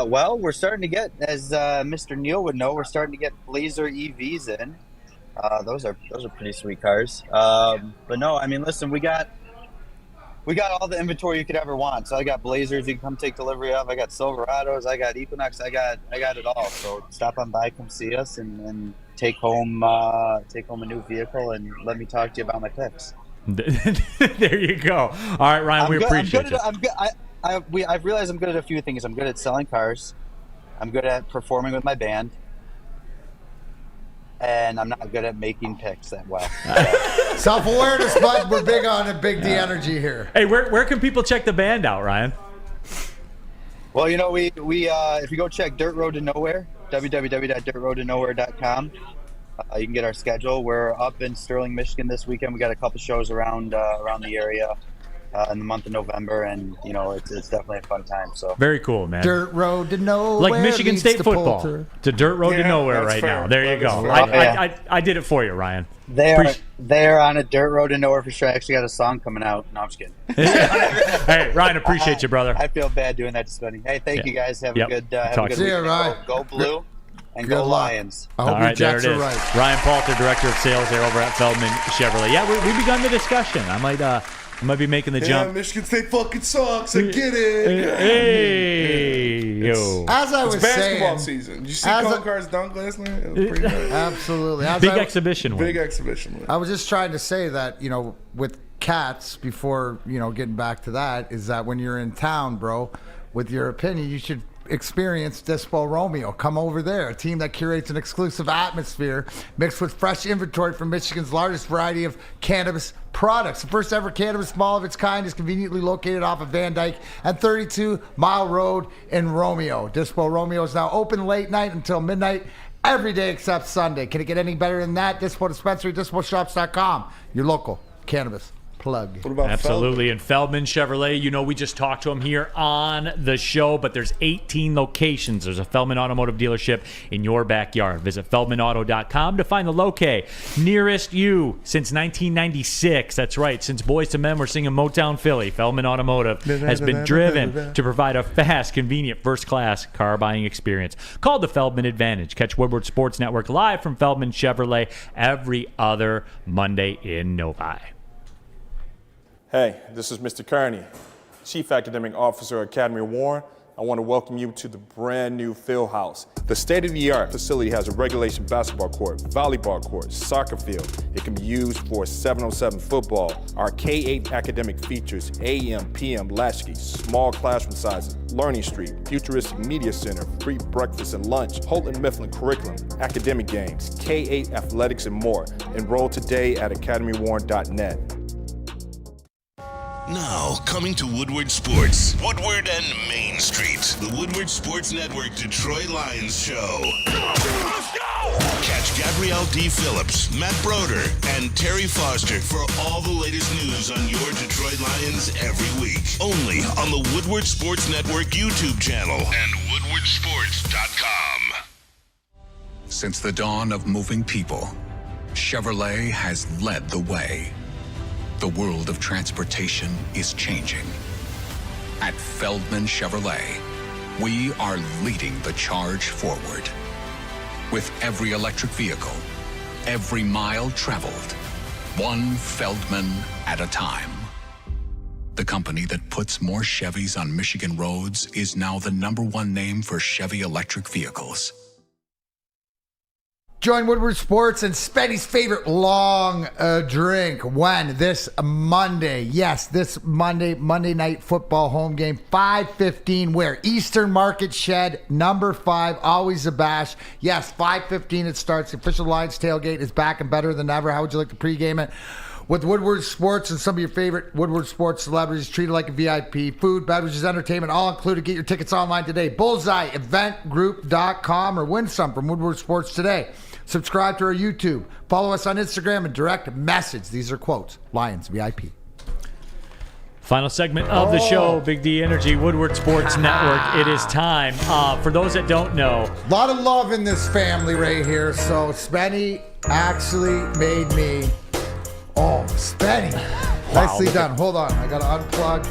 Well, we're starting to get, as Mr. Neal would know, we're starting to get Blazer EVs in. Those are pretty sweet cars. But no, I mean, listen, we got all the inventory you could ever want. So I got Blazers you can come take delivery of. I got Silverados. I got Equinox. I got it all. So stop on by, come see us, and take home a new vehicle, and let me talk to you about my picks. There you go. All right, Ryan, we appreciate you. I've realized I'm good at a few things. I'm good at selling cars. I'm good at performing with my band. and I'm not good at making picks that well. Self-awareness, bud. We're big on it. Big D energy here. Hey, where can people check the band out, Ryan? Well, you know, we if you go check Dirt Road to Nowhere, www.dirtroadtonowhere.com, you can get our schedule. We're up in Sterling, Michigan this weekend. We got a couple shows around the area in the month of November, and you know, it's definitely a fun time. So very cool, man. Dirt Road to Nowhere, like Michigan State football to Dirt Road to Nowhere right fair. now. There you go. I did it for you, Ryan. They're on a Dirt Road to Nowhere for sure. I actually got a song coming out. No, I'm just kidding. Hey, Ryan, appreciate you, brother. I feel bad doing that to Spenny. Hey, thank you guys. Have a good weekend. See you, Ryan. Go Blue and go Lions. I hope All right, there it Jets is. are right. Ryan Palter, Director of Sales there over at Feldman Chevrolet. Yeah, we've begun the discussion. I might be making the jump. Michigan State fucking sucks. I get it. Hey, yo. As I was basketball saying, season. Did you see Concar's dunk last night? It was pretty nice. Absolutely. Big exhibition win. Big exhibition win. I was just trying to say that, you know, with cats, before, you know, getting back to that, is that when you're in town, bro, with your opinion, you should experience Dispo Romeo. Come over there. A team that curates an exclusive atmosphere mixed with fresh inventory from Michigan's largest variety of cannabis products. The first ever cannabis mall of its kind is conveniently located off of Van Dyke and 32 Mile Road in Romeo. Dispo Romeo is now open late night until midnight every day except Sunday. Can it get any better than that? Dispo Dispensary, DispoShops.com. Your local cannabis plug. What about Absolutely. And Feldman Chevrolet, you know, we just talked to him here on the show, but there's 18 locations. There's a Feldman Automotive dealership in your backyard. Visit feldmanauto.com to find the locale nearest you since 1996. That's right. Since Boys to Men were singing Motown Philly, Feldman Automotive has been driven to provide a fast, convenient, first-class car buying experience. Call the Feldman Advantage. Catch Woodward Sports Network live from Feldman Chevrolet every other Monday in Novi. Hey, this is Mr. Kearney, Chief Academic Officer at Academy of Warren. I want to welcome you to the brand new field house. The state-of-the-art facility has a regulation basketball court, volleyball court, soccer field. It can be used for 7-on-7 football. Our K-8 academic features AM, PM, latchkey, small classroom sizes, Learning Street, futuristic media center, free breakfast and lunch, Holton Mifflin curriculum, academic games, K-8 athletics, and more. Enroll today at academywarren.net. Now, coming to Woodward Sports, Woodward and Main Street, the Woodward Sports Network Detroit Lions Show. Let's go! Catch Gabrielle D. Phillips, Matt Broder, and Terry Foster for all the latest news on your Detroit Lions every week. Only on the Woodward Sports Network YouTube channel and woodwardsports.com. Since the dawn of moving people, Chevrolet has led the way. The world of transportation is changing. At Feldman Chevrolet, we are leading the charge forward. With every electric vehicle, every mile traveled, one Feldman at a time. The company that puts more Chevys on Michigan roads is now the #1 name for Chevy electric vehicles. Join Woodward Sports and Spenny's favorite long drink when this Monday. Yes, this Monday night football home game, 5:15. Where? Eastern Market Shed, number 5. Always a bash. Yes, 5:15 it starts. The official Lions tailgate is back and better than ever. How would you like to pregame it? With Woodward Sports and some of your favorite Woodward Sports celebrities treated like a VIP. Food, beverages, entertainment, all included. Get your tickets online today. BullseyeEventGroup.com or win some from Woodward Sports today. Subscribe to our YouTube. Follow us on Instagram and direct message. These are quotes. Lions VIP. Final segment of the show, Big D Energy, Woodward Sports Network. It is time. For those that don't know, a lot of love in this family right here. So Spenny actually made me. Oh, Spenny. Wow. Nicely done. Hold on. I got to unplug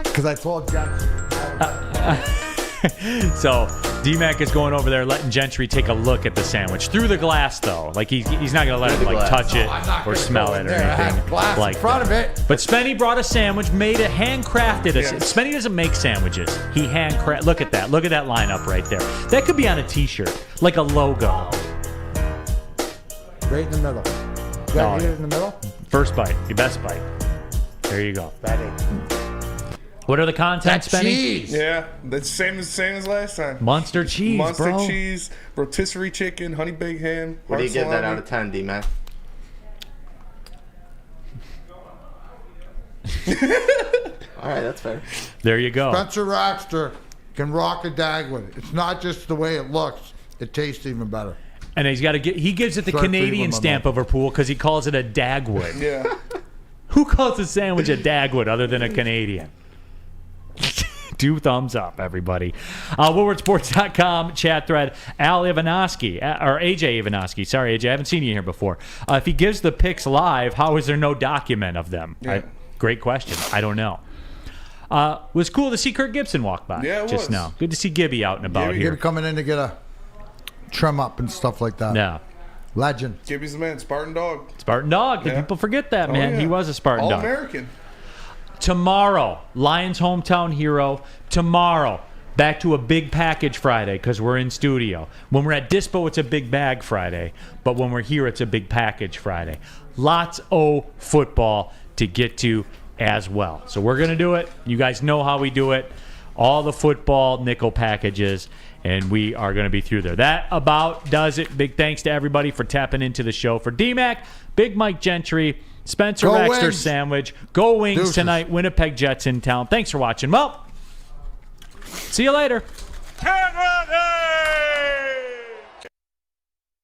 because I told Jeff. So D-Mac is going over there letting Gentry take a look at the sandwich through the glass, though. Like he's not going to let him like touch it or smell it or anything like in front of it. But Spenny brought a sandwich, made it handcrafted. Spenny doesn't make sandwiches. He handcraft. Look at that. Look at that lineup right there. That could be on a T-shirt, like a logo. Right in the middle. You got to eat it in the middle? First bite. Your best bite. There you go. What are the contents, That Benny? cheese. Yeah, that's same as last time. Munster cheese, Munster bro. cheese, rotisserie chicken, honey baked ham. What do you give that salami. out of 10, D-Mac? All right, that's fair. There you go. Spencer Raxter can rock a Dagwood. It's not just the way it looks; it tastes even better. And he gives it the Sorry, Canadian Cleveland, stamp over pool because he calls it a Dagwood. Yeah. Who calls a sandwich a Dagwood other than a Canadian? 2 thumbs up, everybody. WoodwardSports.com chat thread. Al Ivanoski, or AJ Ivanoski. Sorry, AJ, I haven't seen you here before. If he gives the picks live, how is there no document of them? Yeah. Great question. I don't know. Was cool to see Kirk Gibson walk by just was. now. Good to see Gibby out and about You're here. coming in to get a trim up and stuff like that. Yeah. Legend. Gibby's the man, Spartan dog. Spartan dog. Yeah. People forget that, Oh, man. yeah. He was a Spartan dog. All-American. Tomorrow, Lions hometown hero. Tomorrow, back to a big package Friday because we're in studio. When we're at Dispo, it's a big bag Friday. But when we're here, it's a big package Friday. Lots of football to get to as well. So we're going to do it. You guys know how we do it. All the football nickel packages. And we are going to be through there. That about does it. Big thanks to everybody for tapping into the show. For D-Mac, Big Mike Gentry, Spencer Go Raxter Wings. Sandwich. Go Wings Deuces. tonight. Winnipeg Jets in town. Thanks for watching. Well, see you later.